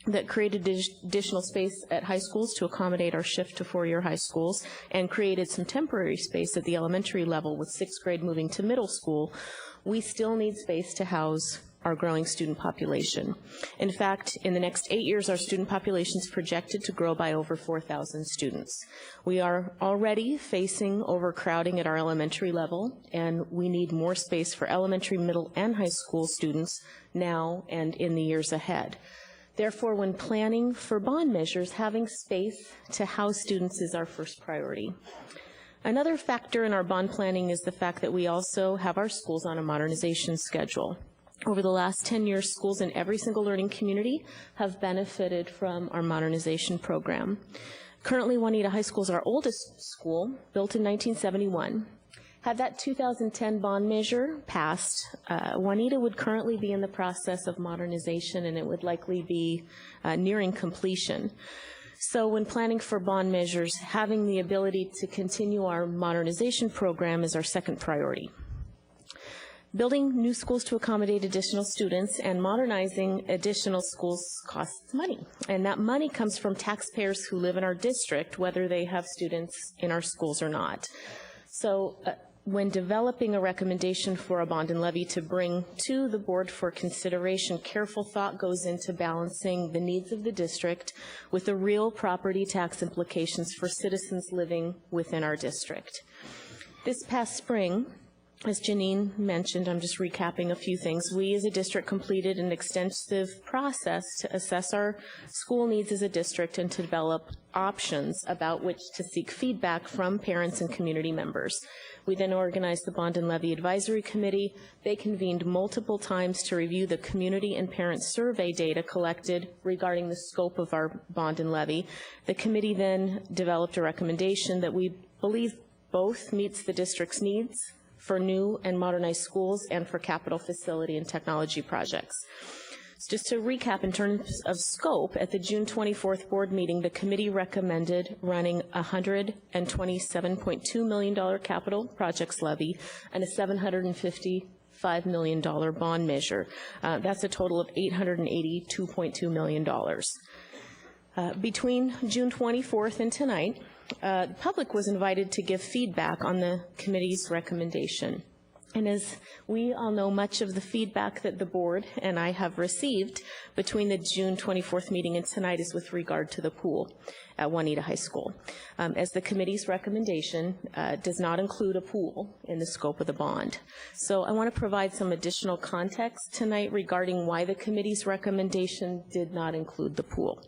that created additional space at high schools to accommodate our shift to 4-year high schools and created some temporary space at the elementary level with 6th grade moving to middle school, we still need space to house our growing student population. In fact, in the next 8 years, our student population is projected to grow by over 4,000 students. We are already facing overcrowding at our elementary level, and we need more space for elementary, middle, and high school students now and in the years ahead. Therefore, when planning for bond measures, having space to house students is our first priority. Another factor in our bond planning is the fact that we also have our schools on a modernization schedule. Over the last 10 years, schools in every single learning community have benefited from our modernization program. Currently, Juanita High School is our oldest school, built in 1971. Had that 2010 bond measure passed, Juanita would currently be in the process of modernization, and it would likely be nearing completion. So when planning for bond measures, having the ability to continue our modernization program is our second priority. Building new schools to accommodate additional students and modernizing additional schools costs money. And that money comes from taxpayers who live in our district, whether they have students in our schools or not. So when developing a recommendation for a bond and levy to bring to the board for consideration, careful thought goes into balancing the needs of the district with the real property tax implications for citizens living within our district. This past spring, as Janine mentioned, I'm just recapping a few things. We as a district completed an extensive process to assess our school needs as a district and to develop options about which to seek feedback from parents and community members. We then organized the Bond and Levy Advisory Committee. They convened multiple times to review the community and parent survey data collected regarding the scope of our bond and levy. The committee then developed a recommendation that we believe both meets the district's needs for new and modernized schools and for capital facility and technology projects. So just to recap in terms of scope, at the June 24th board meeting, the committee recommended running a $127.2 million capital projects levy and a $755 million bond measure. That's a total of $882.2 million. Between June 24th and tonight, the public was invited to give feedback on the committee's recommendation. And as we all know, much of the feedback that the board and I have received between the June 24th meeting and tonight is with regard to the pool at Juanita High School, as the committee's recommendation does not include a pool in the scope of the bond. So I want to provide some additional context tonight regarding why the committee's recommendation did not include the pool.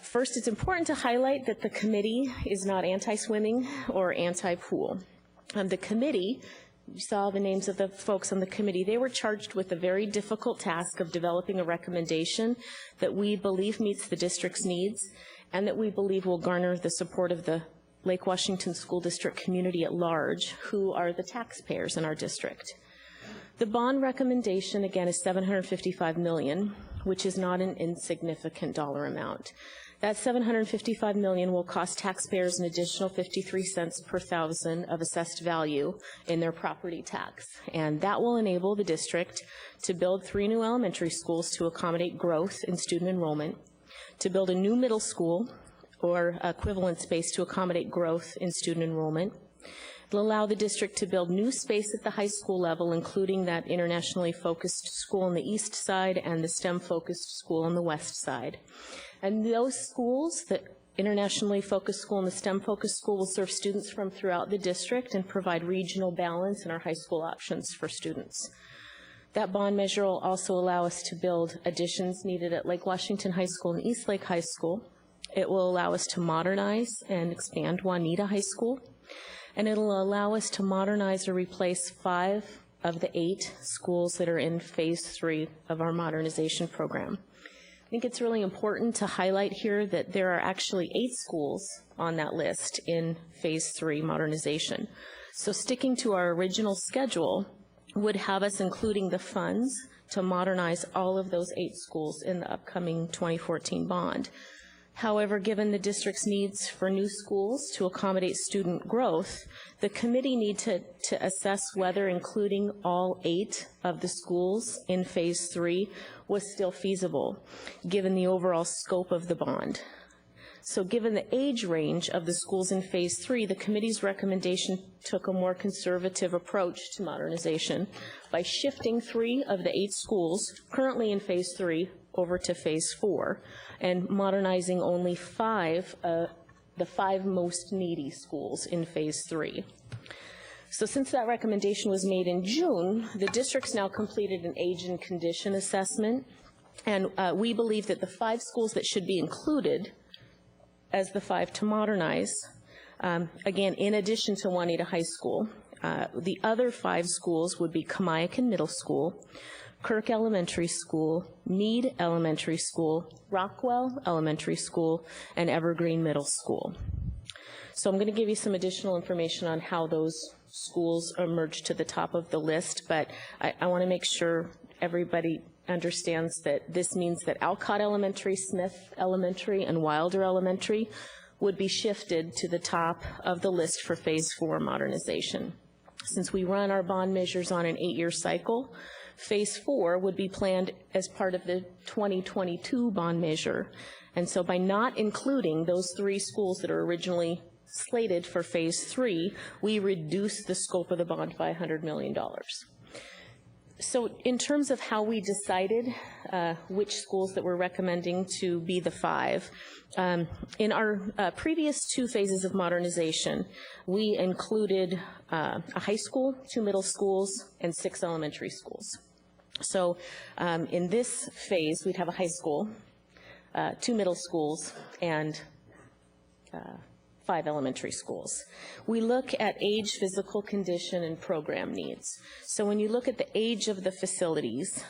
First, it's important to highlight that the committee is not anti-swimming or anti-pool. The committee You saw the names of the folks on the committee. They were charged with the very difficult task of developing a recommendation that we believe meets the district's needs and that we believe will garner the support of the Lake Washington School District community at large, who are the taxpayers in our district. The bond recommendation, again, is $755 million, which is not an insignificant dollar amount. That $755 million will cost taxpayers an additional 53 cents per thousand of assessed value in their property tax. And that will enable the district to build 3 new elementary schools to accommodate growth in student enrollment, to build a new middle school or equivalent space to accommodate growth in student enrollment. It'll allow the district to build new space at the high school level, including that internationally focused school on the east side and the STEM-focused school on the west side. And those schools, the internationally focused school and the STEM-focused school, will serve students from throughout the district and provide regional balance in our high school options for students. That bond measure will also allow us to build additions needed at Lake Washington High School and East Lake High School. It will allow us to modernize and expand Juanita High School. And it'll allow us to modernize or replace 5 of the 8 schools that are in phase 3 of our modernization program. I think it's really important to highlight here that there are actually 8 schools on that list in phase 3 modernization. So sticking to our original schedule would have us including the funds to modernize all of those 8 schools in the upcoming 2014 bond. However, given the district's needs for new schools to accommodate student growth, the committee need to assess whether including all 8 of the schools in phase 3 was still feasible, given the overall scope of the bond. So given the age range of the schools in phase 3, the committee's recommendation took a more conservative approach to modernization by shifting 3 of the 8 schools currently in phase 3 over to phase 4 and modernizing only 5, the 5 most needy schools in phase 3. So since that recommendation was made in June, the district's now completed an age and condition assessment, and we believe that the 5 schools that should be included as the 5 to modernize, again, in addition to Juanita High School, the other 5 schools would be Kamiakin Middle School, Kirk Elementary School, Mead Elementary School, Rockwell Elementary School, and Evergreen Middle School. So I'm going to give you some additional information on how those schools emerged to the top of the list, but I want to make sure everybody understands that this means that Alcott Elementary, Smith Elementary, and Wilder Elementary would be shifted to the top of the list for phase 4 modernization. Since we run our bond measures on an 8-year cycle, phase 4 would be planned as part of the 2022 bond measure. And so by not including those 3 schools that are originally slated for phase 3, we reduce the scope of the bond by $100 million. So in terms of how we decided which schools that we're recommending to be the 5, in our previous 2 phases of modernization, we included a high school, 2 middle schools, and 6 elementary schools. So in this phase, we'd have a high school, 2 middle schools, and 5 elementary schools. We look at age, physical condition, and program needs. So when you look at the age of the facilities,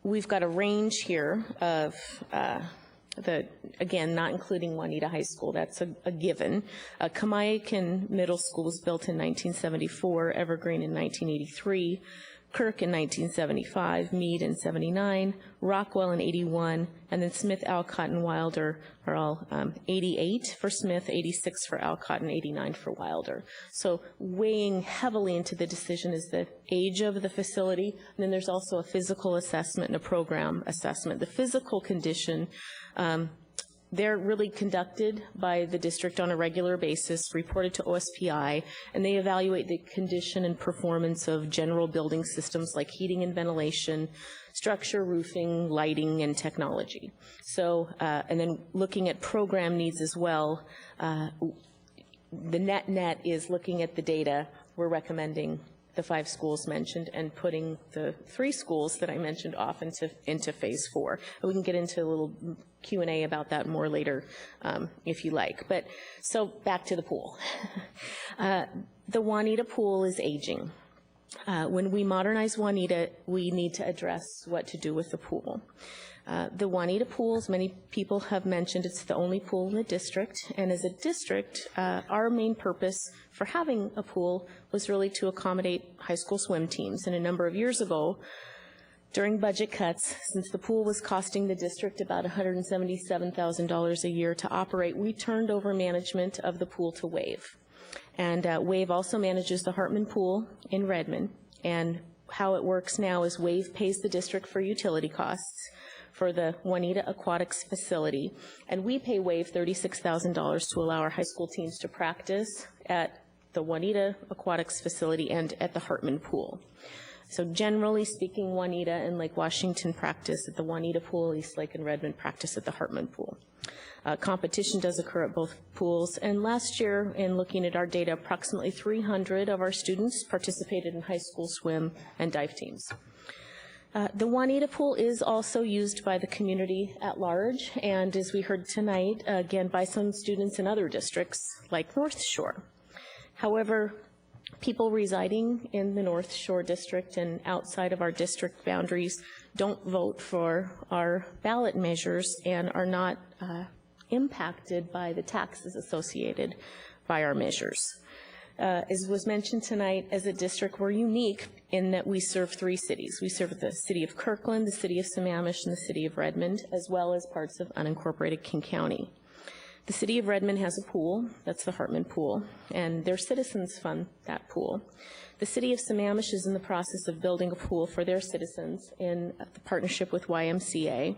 we've got a range here of again, not including Juanita High School, that's a given. Kamiakin Middle School was built in 1974, Evergreen in 1983, Kirk in 1975, Mead in 79, Rockwell in 81, and then Smith, Alcott, and Wilder are all 88 for Smith, 86 for Alcott, and 89 for Wilder. So weighing heavily into the decision is the age of the facility, and then there's also a physical assessment and a program assessment. The physical condition, they're really conducted by the district on a regular basis, reported to OSPI, and they evaluate the condition and performance of general building systems like heating and ventilation, structure, roofing, lighting, and technology. So, and then looking at program needs as well, the net is looking at the data, we're recommending the 5 schools mentioned and putting the 3 schools that I mentioned off into phase 4. And we can get into a little Q&A about that more later if you like. But so back to the pool. The Juanita Pool is aging. When we modernize Juanita, we need to address what to do with the pool. The Juanita Pool, as many people have mentioned, it's the only pool in the district, and as a district, our main purpose for having a pool was really to accommodate high school swim teams. And a number of years ago, during budget cuts, since the pool was costing the district about $177,000 a year to operate, we turned over management of the pool to WAVE. And WAVE also manages the Hartman Pool in Redmond, and how it works now is WAVE pays the district for utility costs for the Juanita Aquatics facility, and we pay WAVE $36,000 to allow our high school teams to practice at the Juanita Aquatics facility and at the Hartman Pool. So generally speaking, Juanita and Lake Washington practice at the Juanita Pool, East Lake and Redmond practice at the Hartman Pool. Competition does occur at both pools, and last year, in looking at our data, approximately 300 of our students participated in high school swim and dive teams. The Juanita Pool is also used by the community at large, and as we heard tonight, again, by some students in other districts like North Shore. However, people residing in the North Shore district and outside of our district boundaries don't vote for our ballot measures and are not impacted by the taxes associated by our measures. As was mentioned tonight, as a district, we're unique in that we serve 3 cities. We serve the city of Kirkland, the city of Sammamish, and the city of Redmond, as well as parts of unincorporated King County. The city of Redmond has a pool, that's the Hartman Pool, and their citizens fund that pool. The city of Sammamish is in the process of building a pool for their citizens in partnership with YMCA,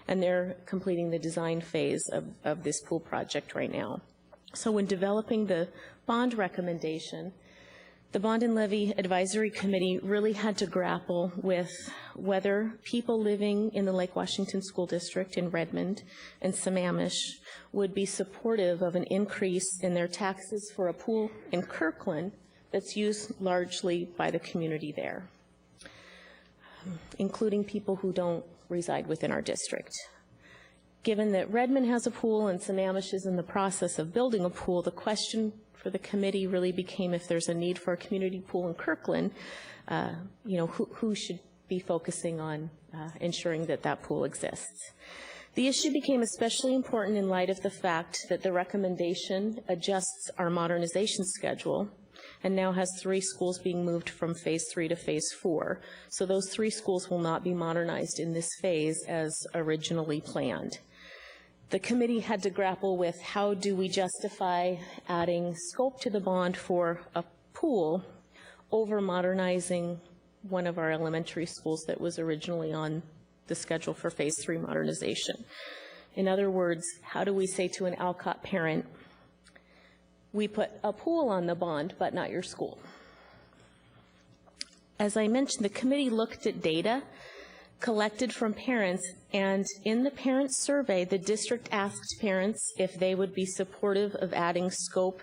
and they're completing the design phase of this pool project right now. So when developing the bond recommendation, the Bond and Levy Advisory Committee really had to grapple with whether people living in the Lake Washington School District in Redmond and Sammamish would be supportive of an increase in their taxes for a pool in Kirkland that's used largely by the community there, including people who don't reside within our district. Given that Redmond has a pool and Sammamish is in the process of building a pool, the question for the committee really became if there's a need for a community pool in Kirkland, who should be focusing on ensuring that that pool exists. The issue became especially important in light of the fact that the recommendation adjusts our modernization schedule and now has 3 schools being moved from phase 3 to phase 4. So those 3 schools will not be modernized in this phase as originally planned. The committee had to grapple with how do we justify adding scope to the bond for a pool over modernizing one of our elementary schools that was originally on the schedule for phase 3 modernization. In other words, how do we say to an Alcott parent, we put a pool on the bond, but not your school? As I mentioned, the committee looked at data collected from parents, and in the parent survey, the district asked parents if they would be supportive of adding scope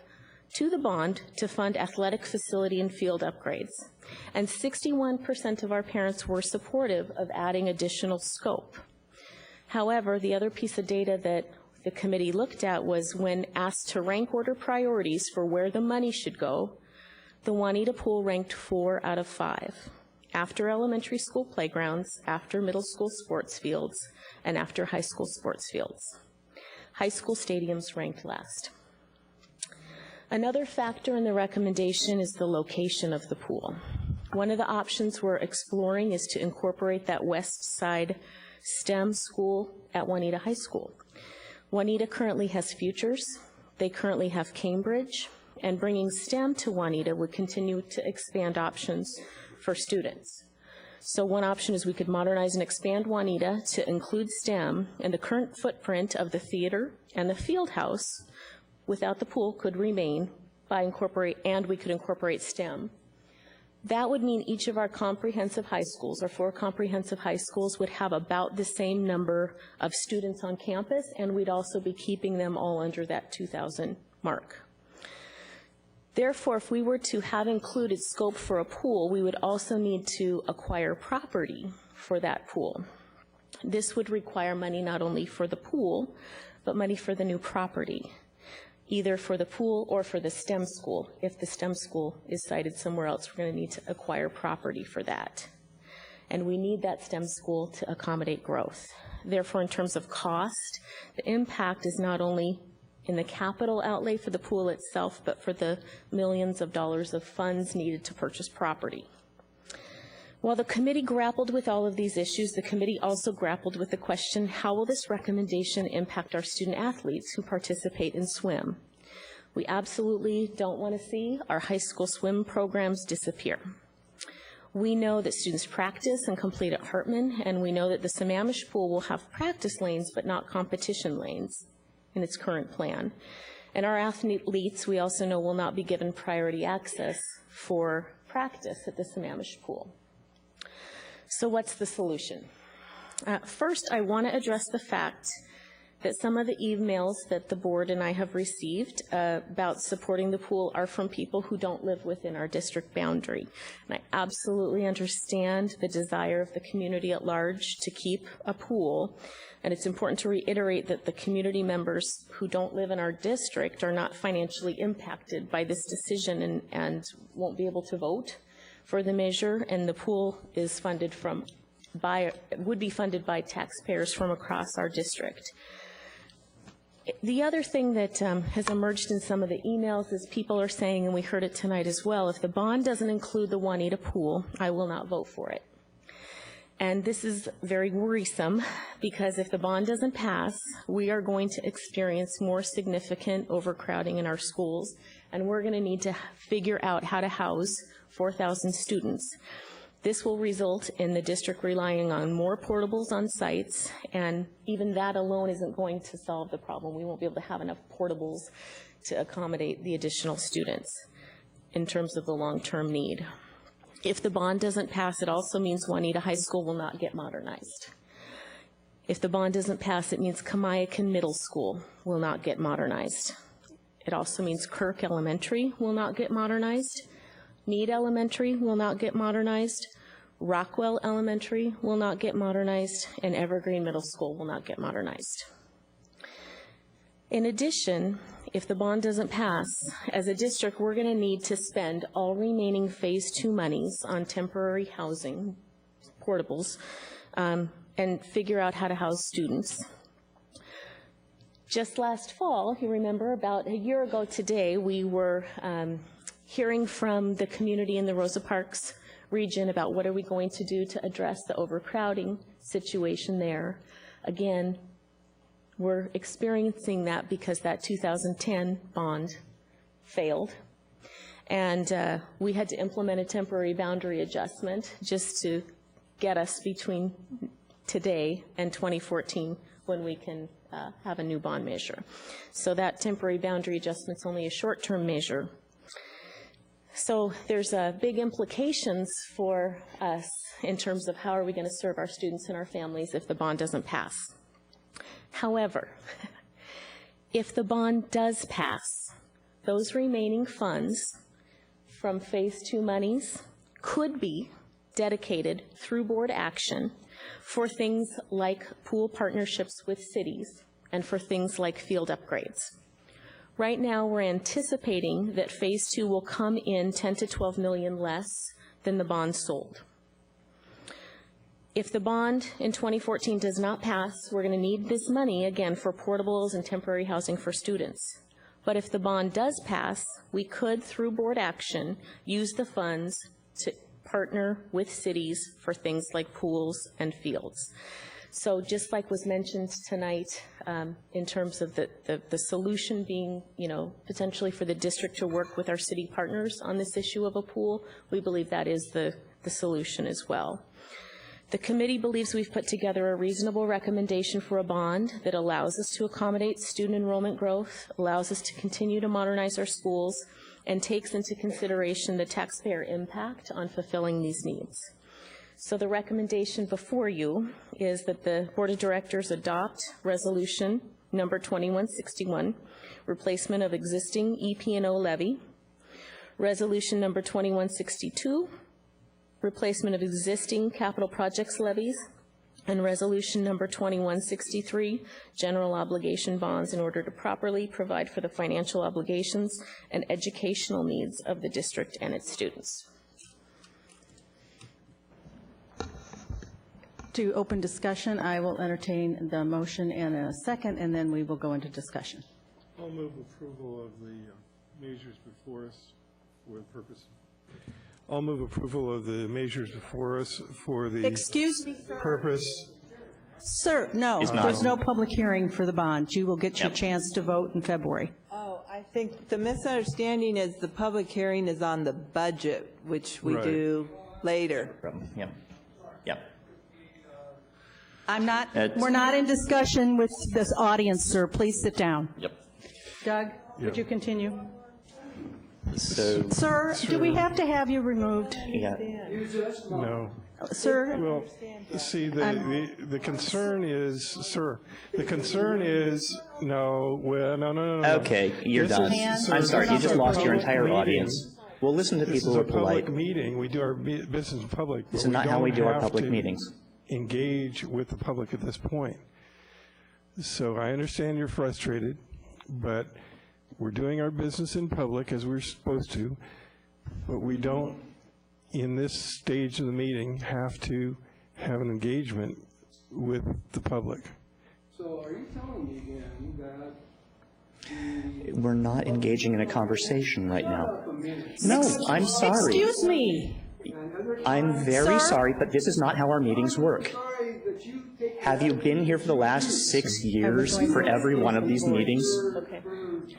to the bond to fund athletic facility and field upgrades. And 61% of our parents were supportive of adding additional scope. However, the other piece of data that the committee looked at was when asked to rank order priorities for where the money should go, the Juanita Pool ranked 4 out of 5. After elementary school playgrounds, after middle school sports fields, and after high school sports fields. High school stadiums ranked last. Another factor in the recommendation is the location of the pool. One of the options we're exploring is to incorporate that west side STEM school at Juanita High School. Juanita currently has Futures, they currently have Cambridge, and bringing STEM to Juanita would continue to expand options for students. So one option is we could modernize and expand Juanita to include STEM, and the current footprint of the theater and the field house without the pool could remain and we could incorporate STEM. That would mean each of our comprehensive high schools, or 4 comprehensive high schools, would have about the same number of students on campus, and we'd also be keeping them all under that 2,000 mark. Therefore, if we were to have included scope for a pool, we would also need to acquire property for that pool. This would require money not only for the pool, but money for the new property, either for the pool or for the STEM school. If the STEM school is sited somewhere else, we're going to need to acquire property for that. And we need that STEM school to accommodate growth. Therefore, in terms of cost, the impact is not only in the capital outlay for the pool itself, but for the millions of dollars of funds needed to purchase property. While the committee grappled with all of these issues, the committee also grappled with the question, how will this recommendation impact our student athletes who participate in swim? We absolutely don't want to see our high school swim programs disappear. We know that students practice and complete at Hartman, and we know that the Sammamish pool will have practice lanes but not competition lanes in its current plan. And our athletes, we also know, will not be given priority access for practice at the Sammamish pool. So what's the solution? First, I want to address the fact that some of the emails that the board and I have received about supporting the pool are from people who don't live within our district boundary. And I absolutely understand the desire of the community at large to keep a pool. And it's important to reiterate that the community members who don't live in our district are not financially impacted by this decision and won't be able to vote for the measure. And the pool is funded would be funded by taxpayers from across our district. The other thing that has emerged in some of the emails is people are saying, and we heard it tonight as well, if the bond doesn't include the Juanita pool, I will not vote for it. And this is very worrisome because if the bond doesn't pass, we are going to experience more significant overcrowding in our schools, and we're going to need to figure out how to house 4,000 students. This will result in the district relying on more portables on sites, and even that alone isn't going to solve the problem. We won't be able to have enough portables to accommodate the additional students in terms of the long-term need. If the bond doesn't pass, it also means Juanita High School will not get modernized. If the bond doesn't pass, it means Kamiakin Middle School will not get modernized. It also means Kirk Elementary will not get modernized. Meade Elementary will not get modernized, Rockwell Elementary will not get modernized, and Evergreen Middle School will not get modernized. In addition, if the bond doesn't pass, as a district, we're going to need to spend all remaining Phase 2 monies on temporary housing, portables, and figure out how to house students. Just last fall, you remember, about a year ago today, we were hearing from the community in the Rosa Parks region about what are we going to do to address the overcrowding situation there. Again, we're experiencing that because that 2010 bond failed. And we had to implement a temporary boundary adjustment just to get us between today and 2014 when we can have a new bond measure. So that temporary boundary adjustment's only a short-term measure. So there's big implications for us in terms of how are we going to serve our students and our families if the bond doesn't pass. However, if the bond does pass, those remaining funds from Phase 2 monies could be dedicated through board action for things like pool partnerships with cities and for things like field upgrades. Right now, we're anticipating that Phase 2 will come in 10 to 12 million less than the bond sold. If the bond in 2014 does not pass, we're going to need this money, again, for portables and temporary housing for students. But if the bond does pass, we could, through board action, use the funds to partner with cities for things like pools and fields. So just like was mentioned tonight, in terms of the solution being, potentially for the district to work with our city partners on this issue of a pool, we believe that is the solution as well. The committee believes we've put together a reasonable recommendation for a bond that allows us to accommodate student enrollment growth, allows us to continue to modernize our schools, and takes into consideration the taxpayer impact on fulfilling these needs. So the recommendation before you is that the Board of Directors adopt Resolution Number 2161, replacement of existing EP&O levy, Resolution number 2162, replacement of existing capital projects levies. And resolution number 2163, general obligation bonds in order to properly provide for the financial obligations and educational needs of the district and its students. To open discussion, I will entertain the motion and a second, and then we will go into discussion. I'll move approval of the measures before us for the purpose. I'll move approval of the measures before us for the Excuse me, sir. purpose. Sir, no, there's no public hearing for the bond. You will get your chance to vote in February. Oh, I think the misunderstanding is the public hearing is on the budget, which we Right. do later. Yeah. Yeah. We're not in discussion with this audience, sir. Please sit down. Yep. Doug, would you continue? So, Sir, do we have to have you removed? yeah. No. Sir? Well, see, the concern is, sir, the concern is, no. Okay, you're This done. is- sir, I'm sorry, this you is just our lost your public entire meeting. audience. We'll listen to This people is who a are polite. public meeting. We do our business in public. This but is not how we don't do our have public to meetings. Engage with the public at this point. So I understand you're frustrated, but we're doing our business in public as we're supposed to, but we don't, in this stage of the meeting, have to have an engagement with the public. So are you telling me then that We're not engaging in a conversation right now. No, I'm sorry. Excuse me. I'm very Sir? sorry, but this is not how our meetings work. Have you been here for the last 6 years for every one of these meetings? Okay.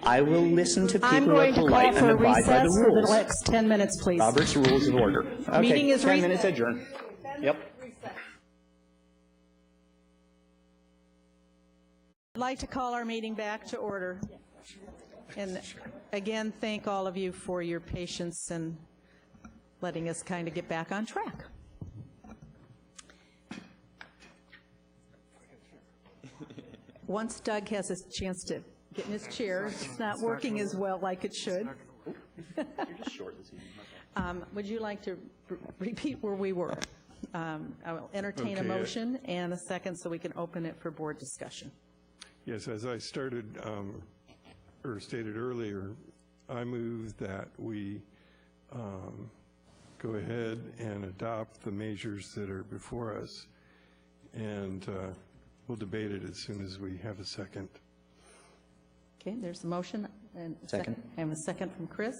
I will listen to I'm people who are going to call polite for and a abide by the recess for the rules. next 10 minutes, please. Robert's Rules of Order. Okay, Meeting is 10 recessed. minutes adjourned. Yep. I'd like to call our meeting back to order. And again, thank all of you for your patience and letting us kind of get back on track. Once Doug has a chance to get in his chair, it's not working as well like it should. You're just short this evening. Would you like to repeat where we were? I will entertain a Okay. motion and a second so we can open it for board discussion. Yes, as I started or stated earlier, I move that we go ahead and adopt the measures that are before us, and we'll debate it as soon as we have a second. Okay, there's a motion and a Second. I have a second from Chris.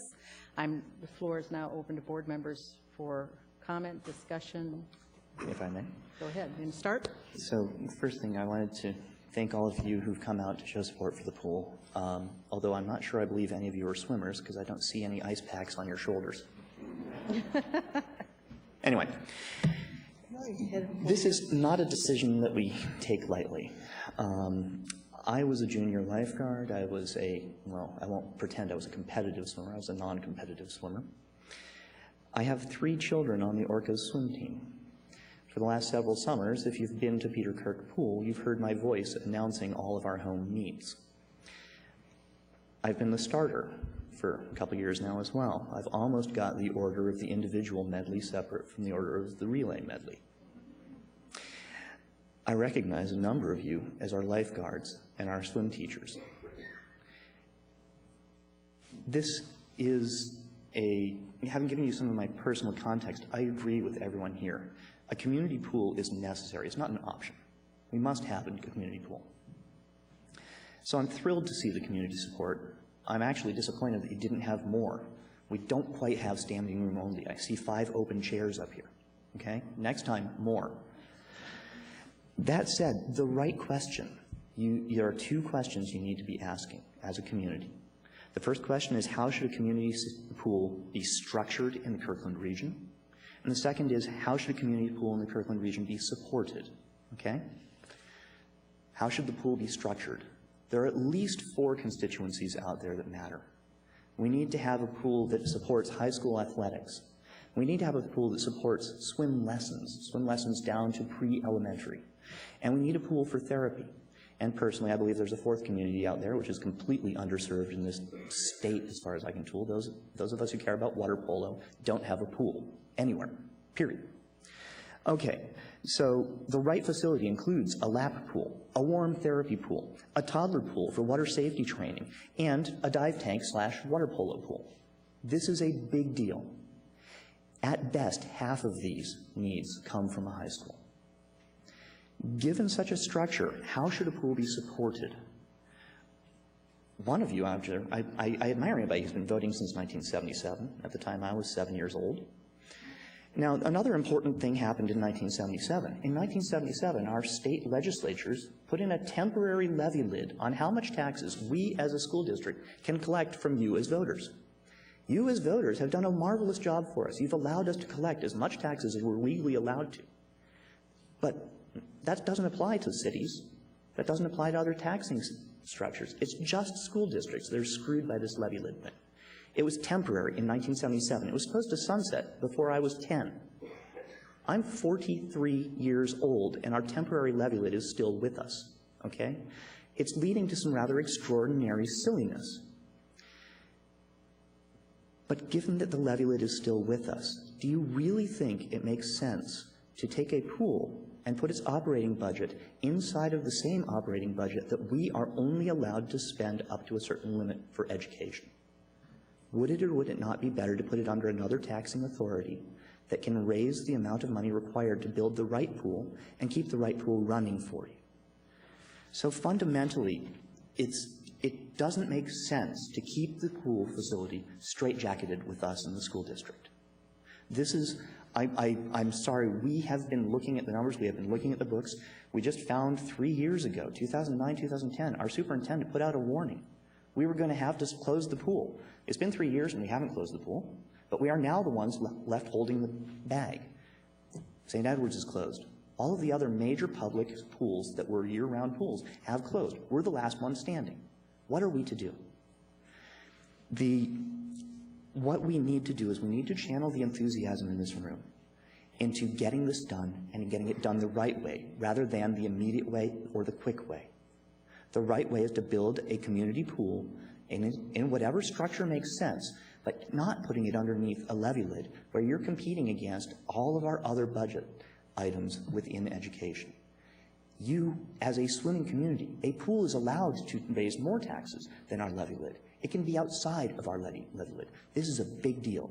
The floor is now open to board members for comment, discussion. If I may. Go ahead, you can start. So first thing, I wanted to thank all of you who've come out to show support for the pool. Although I'm not sure I believe any of you are swimmers because I don't see any ice packs on your shoulders. Anyway, this is not a decision that we take lightly. I was a junior lifeguard. I was well, I won't pretend I was a competitive swimmer. I was a non-competitive swimmer. I have 3 children on the Orcas swim team. For the last several summers, if you've been to Peter Kirk Pool, you've heard my voice announcing all of our home meets. I've been the starter for a couple years now as well. I've almost got the order of the individual medley separate from the order of the relay medley. I recognize a number of you as our lifeguards and our swim teachers. This is having given you some of my personal context, I agree with everyone here. A community pool is necessary. It's not an option. We must have a community pool. So I'm thrilled to see the community support. I'm actually disappointed that you didn't have more. We don't quite have standing room only. I see 5 open chairs up here. Okay? Next time, more. That said, the right question. There are 2 questions you need to be asking as a community. The first question is, how should a community pool be structured in the Kirkland region? And the second is, how should a community pool in the Kirkland region be supported? Okay? How should the pool be structured? There are at least 4 constituencies out there that matter. We need to have a pool that supports high school athletics. We need to have a pool that supports swim lessons down to pre-elementary. And we need a pool for therapy. And personally, I believe there's a fourth community out there which is completely underserved in this state as far as I can tell. Those of us who care about water polo don't have a pool anywhere, period. Okay, so the right facility includes a lap pool, a warm therapy pool, a toddler pool for water safety training, and a dive tank / water polo pool. This is a big deal. At best, half of these needs come from a high school. Given such a structure, how should a pool be supported? One of you out there, I admire anybody who's been voting since 1977. At the time, I was 7 years old. Now, another important thing happened in 1977. In 1977, our state legislatures put in a temporary levy lid on how much taxes we as a school district can collect from you as voters. You as voters have done a marvelous job for us. You've allowed us to collect as much taxes as we're legally allowed to. But that doesn't apply to cities. That doesn't apply to other taxing structures. It's just school districts that are screwed by this levy lid thing. It was temporary in 1977. It was supposed to sunset before I was 10. I'm 43 years old, and our temporary levy lid is still with us, okay? It's leading to some rather extraordinary silliness. But given that the levy lid is still with us, do you really think it makes sense to take a pool and put its operating budget inside of the same operating budget that we are only allowed to spend up to a certain limit for education? Would it or would it not be better to put it under another taxing authority that can raise the amount of money required to build the right pool and keep the right pool running for you? So fundamentally, it doesn't make sense to keep the pool facility straitjacketed with us in the school district. This is, I'm sorry, we have been looking at the numbers, we have been looking at the books. We just found 3 years ago, 2009, 2010, our superintendent put out a warning. We were going to have to close the pool. It's been 3 years and we haven't closed the pool, but we are now the ones left holding the bag. St. Edward's is closed. All of the other major public pools that were year-round pools have closed. We're the last one standing. What are we to do? What we need to do is we need to channel the enthusiasm in this room into getting this done and getting it done the right way rather than the immediate way or the quick way. The right way is to build a community pool in whatever structure makes sense, but not putting it underneath a levy lid where you're competing against all of our other budget items within education. You, as a swimming community, a pool is allowed to raise more taxes than our levy lid. It can be outside of our levy lid. This is a big deal.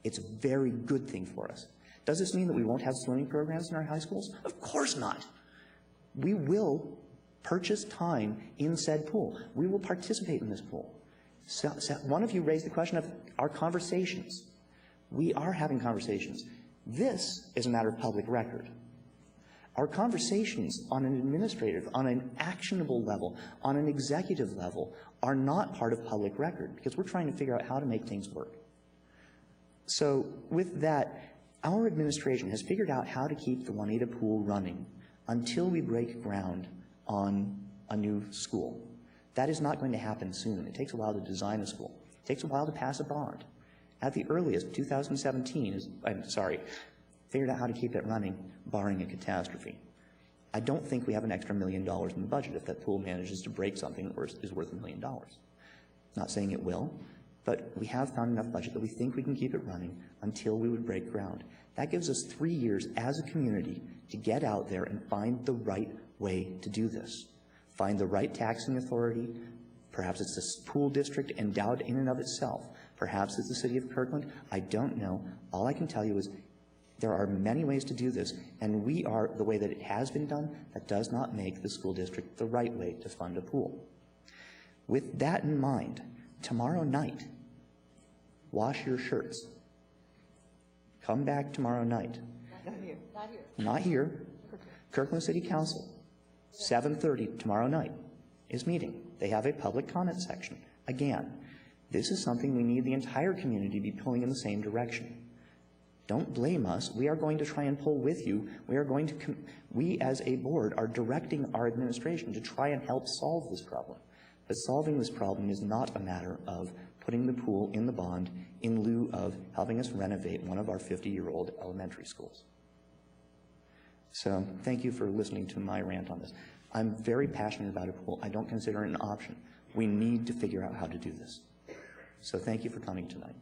It's a very good thing for us. Does this mean that we won't have swimming programs in our high schools? Of course not. We will purchase time in said pool. We will participate in this pool. So one of you raised the question of our conversations. We are having conversations. This is a matter of public record. Our conversations on an administrative, on an actionable level, on an executive level are not part of public record because we're trying to figure out how to make things work. So with that, our administration has figured out how to keep the Juanita Pool running until we break ground on a new school. That is not going to happen soon. It takes a while to design a school. It takes a while to pass a bond. At the earliest, 2017 figured out how to keep it running, barring a catastrophe. I don't think we have an extra $1 million in the budget if that pool manages to break something or is worth $1 million. Not saying it will, but we have found enough budget that we think we can keep it running until we would break ground. That gives us 3 years as a community to get out there and find the right way to do this. Find the right taxing authority. Perhaps it's the pool district endowed in and of itself. Perhaps it's the city of Kirkland. I don't know. All I can tell you is there are many ways to do this, and we are, the way that it has been done, that does not make the school district the right way to fund a pool. With that in mind, tomorrow night, wash your shirts. Come back tomorrow night. Not here. Not here. Not here. Kirkland City Council, 7:30 tomorrow night is meeting. They have a public comment section. Again, this is something we need the entire community to be pulling in the same direction. Don't blame us. We are going to try and pull with you. We as a board are directing our administration to try and help solve this problem. But solving this problem is not a matter of putting the pool in the bond in lieu of helping us renovate one of our 50-year-old elementary schools. So thank you for listening to my rant on this. I'm very passionate about a pool. I don't consider it an option. We need to figure out how to do this. So thank you for coming tonight.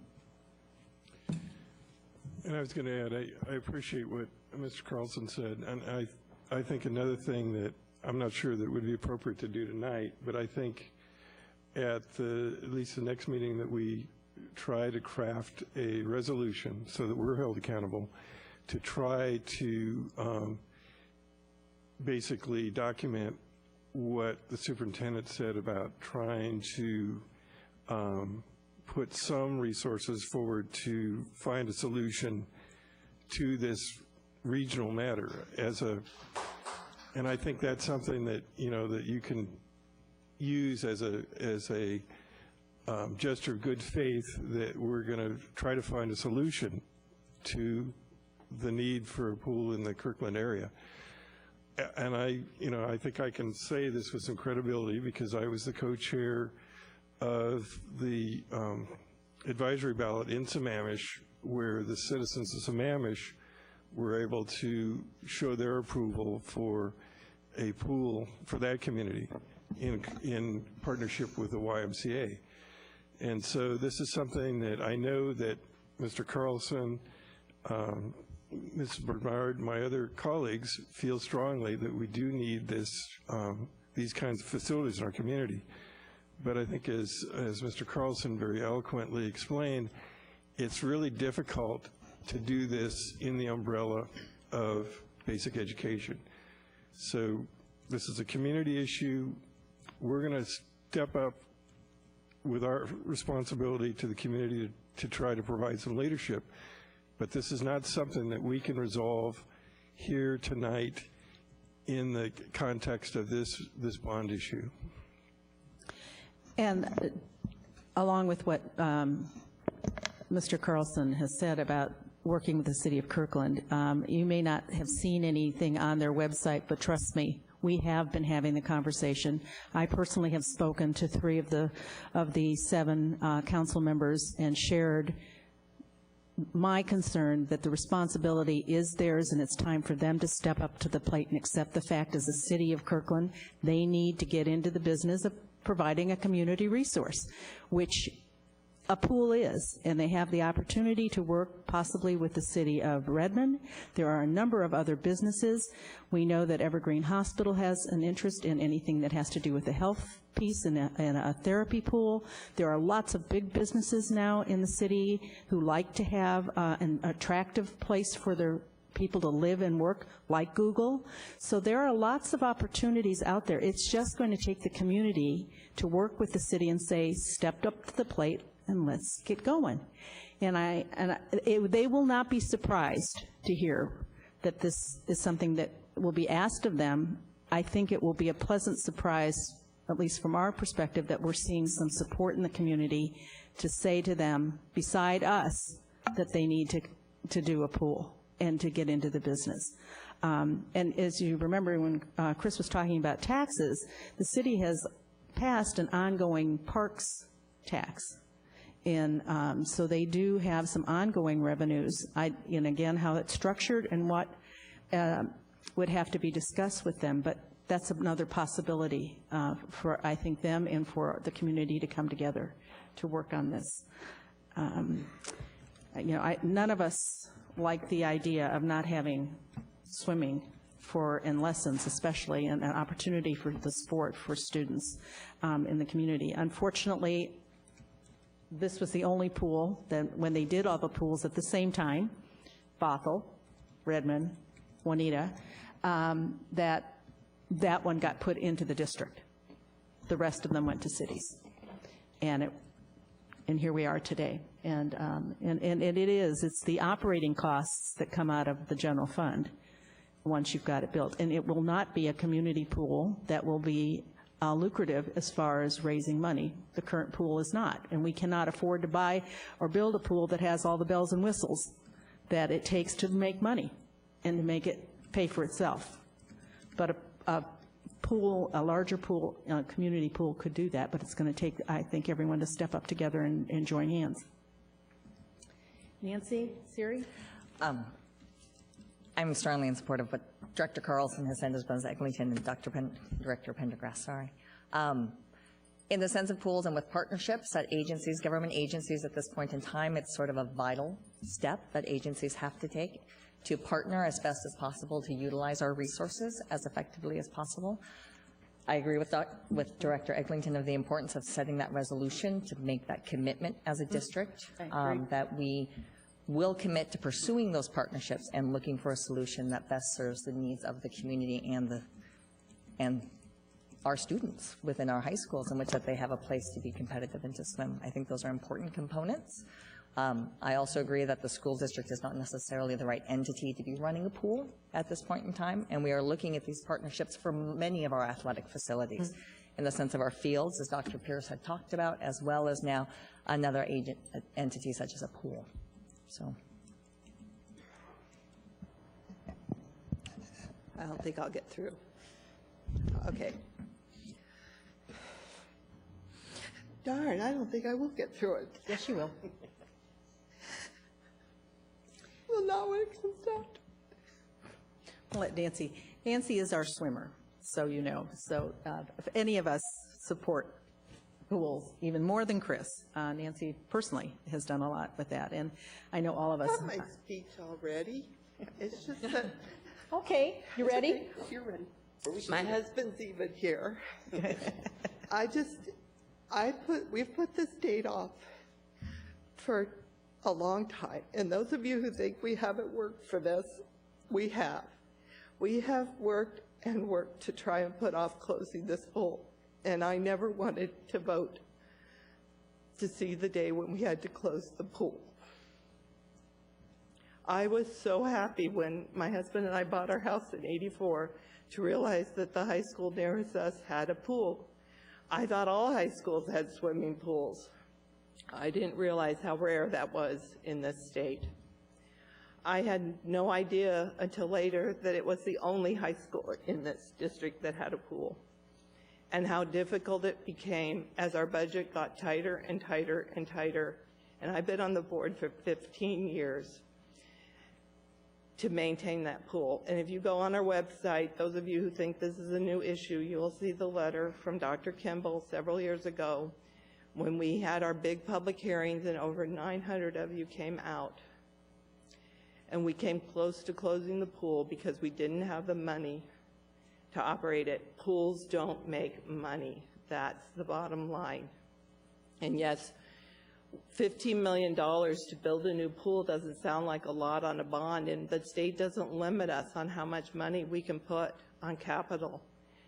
And I was going to add, I appreciate what Mr. Carlson said, and I think another thing that I'm not sure that would be appropriate to do tonight, but I think at least the next meeting that we try to craft a resolution so that we're held accountable to try to basically document what the superintendent said about trying to put some resources forward to find a solution to this regional matter and I think that's something that, that you can use as a gesture of good faith that we're going to try to find a solution to the need for a pool in the Kirkland area. And I think I can say this with some credibility because I was the co-chair of the advisory ballot in Sammamish, where the citizens of Sammamish were able to show their approval for a pool for that community in partnership with the YMCA. And so this is something that I know that Mr. Carlson, Ms. Bernard, my other colleagues feel strongly that we do need these kinds of facilities in our community. But I think as Mr. Carlson very eloquently explained, it's really difficult to do this in the umbrella of basic education. So this is a community issue. We're going to step up with our responsibility to the community to try to provide some leadership. But this is not something that we can resolve here tonight in the context of this bond issue. And along with what Mr. Carlson has said about working with the City of Kirkland, you may not have seen anything on their website, but trust me, we have been having the conversation. I personally have spoken to 3 of the 7 council members and shared my concern that the responsibility is theirs and it's time for them to step up to the plate and accept the fact as a City of Kirkland, they need to get into the business of providing a community resource, which a pool is, and they have the opportunity to work possibly with the City of Redmond. There are a number of other businesses. We know that Evergreen Hospital has an interest in anything that has to do with the health piece and a therapy pool. There are lots of big businesses now in the city who like to have an attractive place for their people to live and work, like Google. So there are lots of opportunities out there. It's just going to take the community to work with the city and say, step up to the plate and let's get going. And they will not be surprised to hear that this is something that will be asked of them. I think it will be a pleasant surprise, at least from our perspective, that we're seeing some support in the community to say to them, beside us, that they need to do a pool and to get into the business. And as you remember when Chris was talking about taxes, the city has passed an ongoing parks tax. And so they do have some ongoing revenues. And again, how it's structured and what would have to be discussed with them, but that's another possibility for, I think, them and for the community to come together to work on this. None of us like the idea of not having swimming in lessons, especially, and an opportunity for the sport for students in the community. Unfortunately, this was the only pool that when they did all the pools at the same time, Bothell, Redmond, Juanita, that one got put into the district. The rest of them went to cities. And here we are today. And it's the operating costs that come out of the general fund once you've got it built. And it will not be a community pool that will be lucrative as far as raising money. The current pool is not. And we cannot afford to buy or build a pool that has all the bells and whistles that it takes to make money and to make it pay for itself. But a larger pool, a community pool could do that, but it's going to take, I think, everyone to step up together and join hands. Nancy, Siri? I'm strongly in support of what Director Carlson has said, as well as Eglinton and Director Pendergrass, in the sense of pools and with partnerships at agencies, government agencies at this point in time, it's sort of a vital step that agencies have to take to partner as best as possible to utilize our resources as effectively as possible. I agree with Director Eglinton of the importance of setting that resolution to make that commitment as a district, that we will commit to pursuing those partnerships and looking for a solution that best serves the needs of the community and our students within our high schools, in which that they have a place to be competitive and to swim. I think those are important components. I also agree that the school district is not necessarily the right entity to be running a pool at this point in time, and we are looking at these partnerships for many of our athletic facilities in the sense of our fields, as Dr. Pierce had talked about, as well as now another entity such as a pool. So, I don't think I'll get through. Okay. Darn, I don't think I will get through it. Yes, you will. Well, not when it comes down to I'll let Nancy. Nancy is our swimmer, so you know. So if any of us support pools, even more than Chris, Nancy personally has done a lot with that, and I know all of us. I have my speech already. It's just that. Okay, you ready? You're ready. My husband's even here. We've put this date off for a long time, and those of you who think we haven't worked for this, we have. We have worked and worked to try and put off closing this pool, and I never wanted to vote to see the day when we had to close the pool. I was so happy when my husband and I bought our house in '84 to realize that the high school nearest us had a pool. I thought all high schools had swimming pools. I didn't realize how rare that was in this state. I had no idea until later that it was the only high school in this district that had a pool, and how difficult it became as our budget got tighter and tighter and tighter. And I've been on the board for 15 years to maintain that pool. And if you go on our website, those of you who think this is a new issue, you will see the letter from Dr. Kimball several years ago when we had our big public hearings and over 900 of you came out. And we came close to closing the pool because we didn't have the money to operate it. Pools don't make money. That's the bottom line. And yes, $15 million to build a new pool doesn't sound like a lot on a bond, and the state doesn't limit us on how much money we can put on capital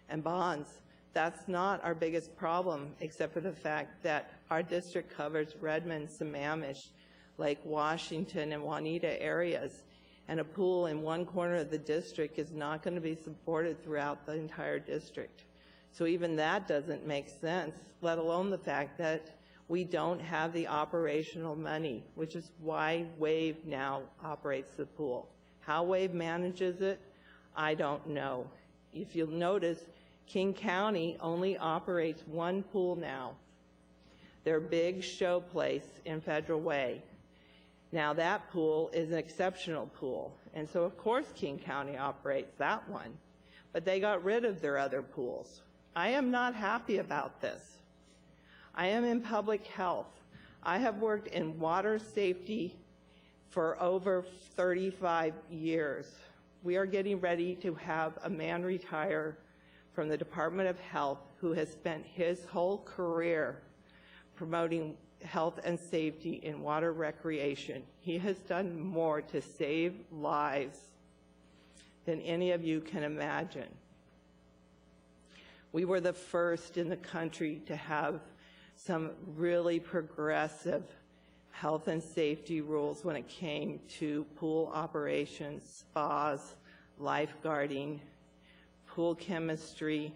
and bonds. That's not our biggest problem, except for the fact that our district covers Redmond, Sammamish, Lake Washington, and Juanita areas, and a pool in one corner of the district is not going to be supported throughout the entire district. So even that doesn't make sense, let alone the fact that we don't have the operational money, which is why WAVE now operates the pool. How WAVE manages it, I don't know. If you'll notice, King County only operates one pool now, their big show place in Federal Way. Now that pool is an exceptional pool, and so of course King County operates that one, but they got rid of their other pools. I am not happy about this. I am in public health. I have worked in water safety for over 35 years. We are getting ready to have a man retire from the Department of Health who has spent his whole career promoting health and safety in water recreation. He has done more to save lives than any of you can imagine. We were the first in the country to have some really progressive health and safety rules when it came to pool operations, spas, lifeguarding, pool chemistry,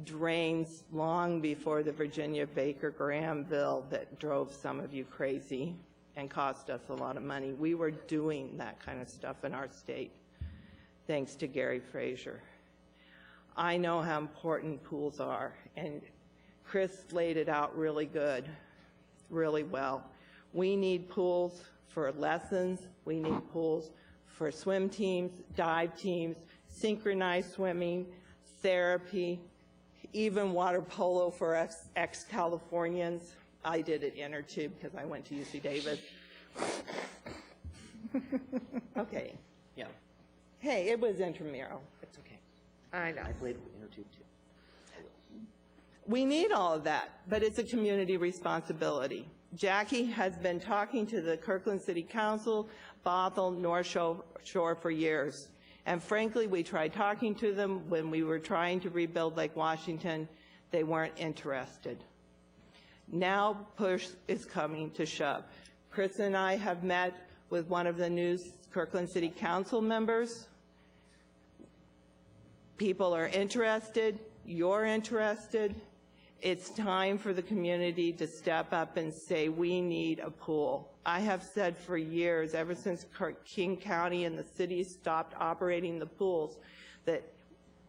drains, long before the Virginia Baker Graham bill that drove some of you crazy and cost us a lot of money. We were doing that kind of stuff in our state, thanks to Gary Fraser. I know how important pools are, and Chris laid it out really good, really well. We need pools for lessons. We need pools for swim teams, dive teams, synchronized swimming, therapy, even water polo for ex-Californians. I did it inner tube because I went to UC Davis. Okay. Yeah. Hey, it was intramural. It's okay. I know. I played inner tube too. We need all of that, but it's a community responsibility. Jackie has been talking to the Kirkland City Council, Bothell, North Shore for years. And frankly, we tried talking to them when we were trying to rebuild Lake Washington. They weren't interested. Now push is coming to shove. Chris and I have met with one of the new Kirkland City Council members. People are interested. You're interested. It's time for the community to step up and say, we need a pool. I have said for years, ever since King County and the city stopped operating the pools, that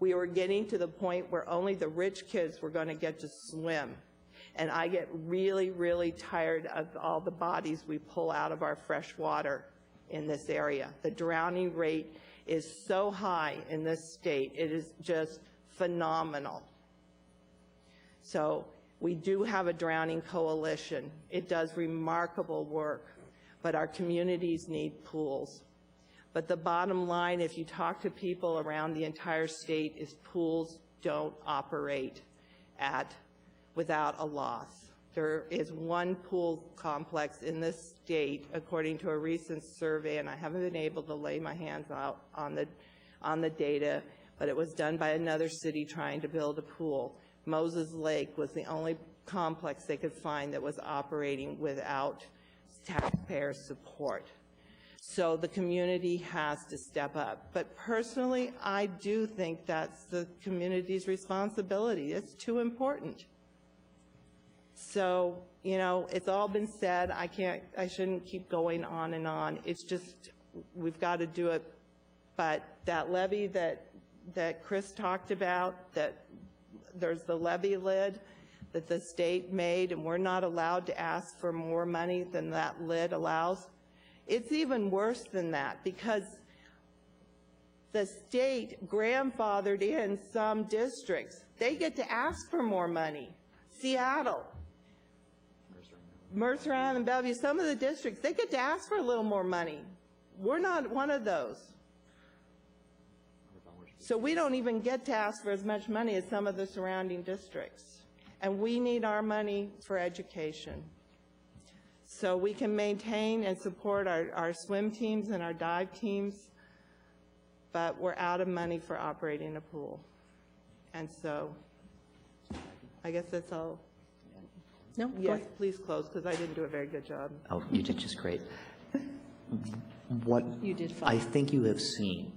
we were getting to the point where only the rich kids were going to get to swim. And I get really, really tired of all the bodies we pull out of our fresh water in this area. The drowning rate is so high in this state. It is just phenomenal. So we do have a drowning coalition. It does remarkable work, but our communities need pools. But the bottom line, if you talk to people around the entire state, is pools don't operate without a loss. There is one pool complex in this state, according to a recent survey, and I haven't been able to lay my hands out on the data, but it was done by another city trying to build a pool. Moses Lake was the only complex they could find that was operating without taxpayer support. So the community has to step up. But personally, I do think that's the community's responsibility. It's too important. So, you know, it's all been said. I shouldn't keep going on and on. It's just, we've got to do it. But that levy that Chris talked about, that there's the levy lid that the state made, and we're not allowed to ask for more money than that lid allows. It's even worse than that, because the state grandfathered in some districts. They get to ask for more money. Seattle, Mercer Island, and Bellevue, some of the districts, they get to ask for a little more money. We're not one of those. So we don't even get to ask for as much money as some of the surrounding districts. And we need our money for education. So we can maintain and support our swim teams and our dive teams, but we're out of money for operating a pool. And so I guess that's all. No, yes, please close, because I didn't do a very good job. Oh, you did just great. What you did fine. I think you have seen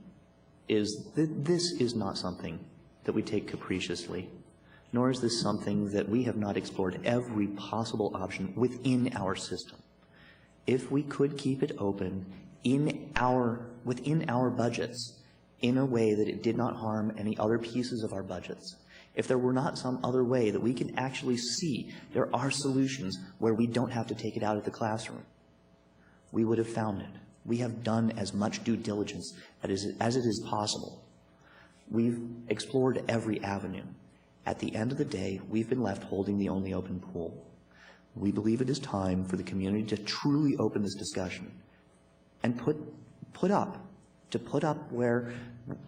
is that this is not something that we take capriciously, nor is this something that we have not explored every possible option within our system. If we could keep it open within our budgets in a way that it did not harm any other pieces of our budgets, if there were not some other way that we can actually see there are solutions where we don't have to take it out of the classroom, we would have found it. We have done as much due diligence as it is possible. We've explored every avenue. At the end of the day, we've been left holding the only open pool. We believe it is time for the community to truly open this discussion and put up where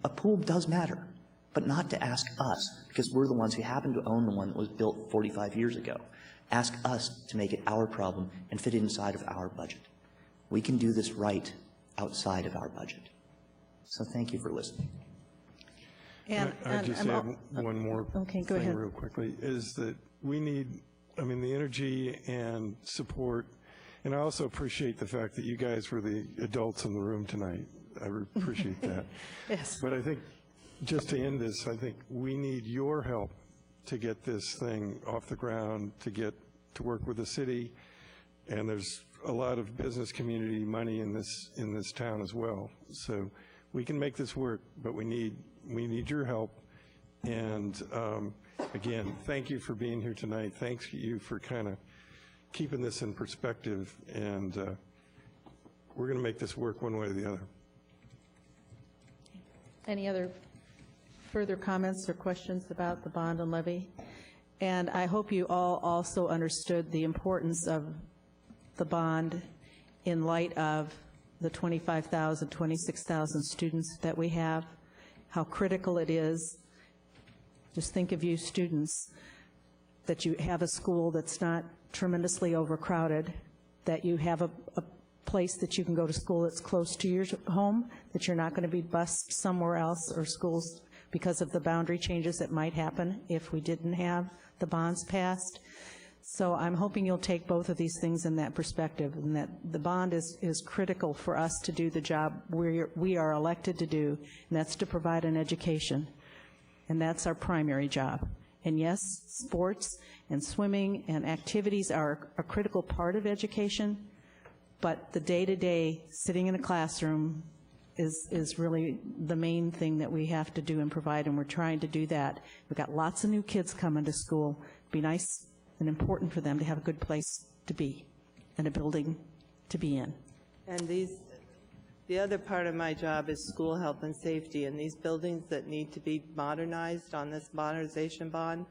a pool does matter, but not to ask us, because we're the ones who happen to own the one that was built 45 years ago. Ask us to make it our problem and fit inside of our budget. We can do this right outside of our budget. So thank you for listening. I just have one more okay, go thing ahead. real quickly, is that we need, the energy and support, and I also appreciate the fact that you guys were the adults in the room tonight. I appreciate that. Yes. But I think, just to end this, I think we need your help to get this thing off the ground, to work with the city, and there's a lot of business community money in this town as well. So we can make this work, but we need your help. And again, thank you for being here tonight. Thanks you for kind of keeping this in perspective. And we're going to make this work one way or the other. Any other further comments or questions about the bond and levy? And I hope you all also understood the importance of the bond in light of the 25,000, 26,000 students that we have, how critical it is. Just think of you students, that you have a school that's not tremendously overcrowded, that you have a place that you can go to school that's close to your home, that you're not going to be bused somewhere else or schools because of the boundary changes that might happen if we didn't have the bonds passed. So I'm hoping you'll take both of these things in that perspective, and that the bond is critical for us to do the job we are elected to do, and that's to provide an education. And that's our primary job. And yes, sports and swimming and activities are a critical part of education, but the day-to-day sitting in a classroom is really the main thing that we have to do and provide, and we're trying to do that. We've got lots of new kids coming to school. It'd be nice and important for them to have a good place to be and a building to be in. And the other part of my job is school health and safety, and these buildings that need to be modernized on this modernization bond,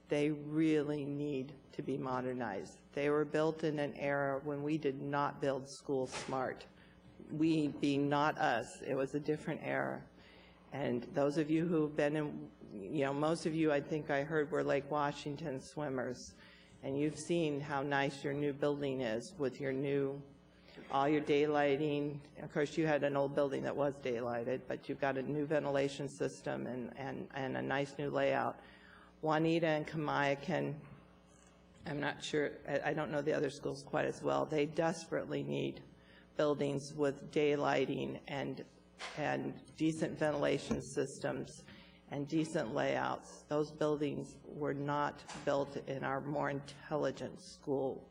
they really need to be modernized. They were built in an era when we did not build schools smart. We being not us, it was a different era. And those of you who've been in, most of you I think I heard were Lake Washington swimmers, and you've seen how nice your new building is with your new, all your daylighting. Of course, you had an old building that was daylighted, but you've got a new ventilation system and a nice new layout. Juanita and Kamiakin, I'm not sure, I don't know the other schools quite as well. They desperately need buildings with daylighting and decent ventilation systems and decent layouts. Those buildings were not built in our more intelligent school.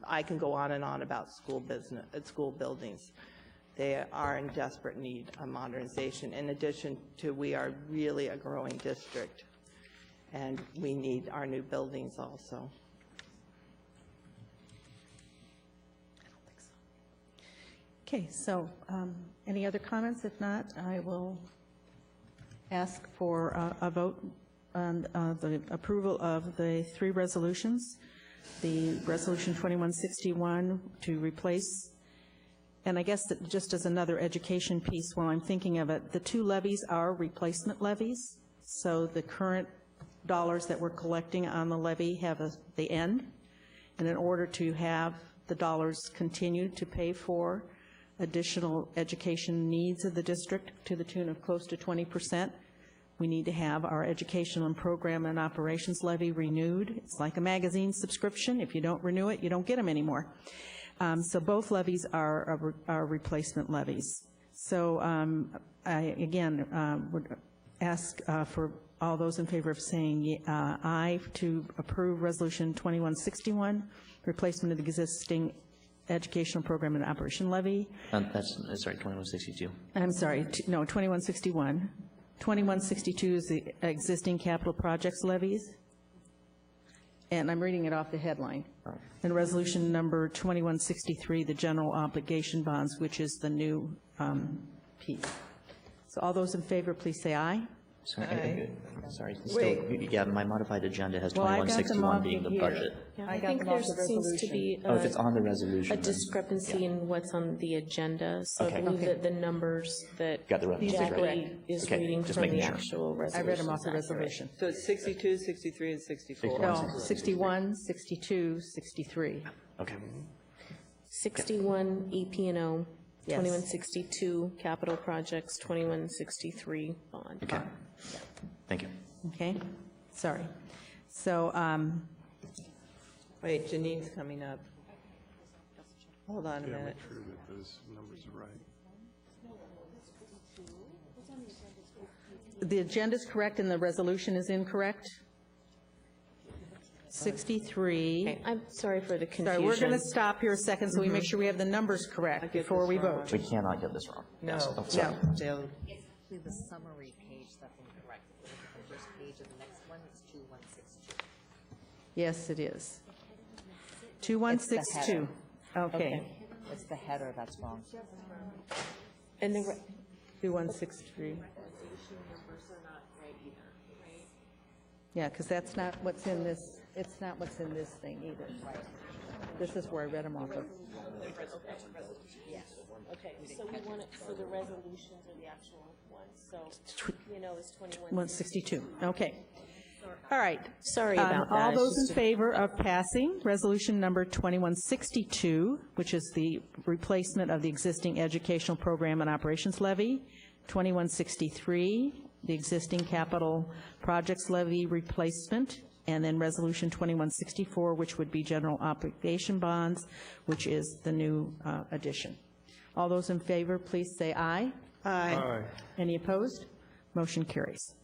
I can go on and on about school buildings. They are in desperate need of modernization. In addition to, we are really a growing district, and we need our new buildings also. Okay, so any other comments? If not, I will ask for a vote on the approval of the three resolutions. The Resolution 2161 to replace, and I guess that just as another education piece while I'm thinking of it, the two levies are replacement levies. So the current dollars that we're collecting on the levy have the end, and in order to have the dollars continue to pay for additional education needs of the district to the tune of close to 20%, we need to have our educational and program and operations levy renewed. It's like a magazine subscription. If you don't renew it, you don't get them anymore. So both levies are replacement levies. So I, again, would ask for all those in favor of saying aye to approve Resolution 2161, replacement of the existing educational program and operation levy. That's, sorry, 2162. I'm sorry, no, 2161. 2162 is the existing capital projects levies. And I'm reading it off the headline. And resolution number 2163, the general obligation bonds, which is the new piece. So all those in favor, please say aye. Sorry, yeah, my modified agenda has 2161 being the budget. Yeah, I think there seems to be if it's on the resolution, a discrepancy in what's on the agenda. So I believe that the numbers that Jackie is reading from the actual resolution. I read them off the resolution. So it's 62, 63, and 64. No, 61, 62, 63. Okay. 61 EP&O, Yes. 2162 capital projects, 2163 bond. Okay. Thank you. Okay, sorry. So, Wait, Janine's coming up. Hold on a minute. Make sure that those numbers are right. the agenda is correct and the resolution is incorrect? 63. Okay, I'm sorry for the confusion. Sorry, we're going to stop here a second so we make sure we have the numbers correct before we vote. We cannot get this wrong. No, Yes. Oh, no. sorry. It's actually the summary page that's incorrect. The first page of the next one is 2162. Yes, it is. 2162. Okay. It's the header that's wrong. And the Do 163. Yeah, because that's not what's in this, it's not what's in this thing either. This is where I read them off of. Yes. Okay, so we want it for the resolutions or the actual ones, so, it's 162, okay. All right. Sorry about that. All It's those just in favor of passing resolution number 2162, which is the replacement of the existing educational program and operations levy, 2163, the existing capital projects levy replacement, and then resolution 2164, which would be general obligation bonds, which is the new addition. All those in favor, please say aye. Aye. Any opposed? Motion carries.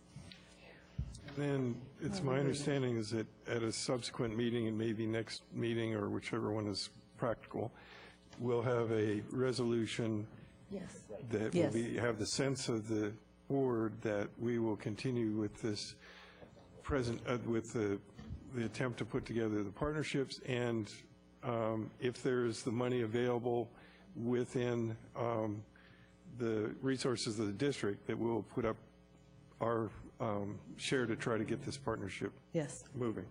Then it's my understanding is that at a subsequent meeting, and maybe next meeting or whichever one is practical, we'll have a resolution Yes. that Yes. will have the sense of the board that we will continue with this with the attempt to put together the partnerships, and if there's the money available within the resources of the district, that we'll put up our share to try to get this partnership moving.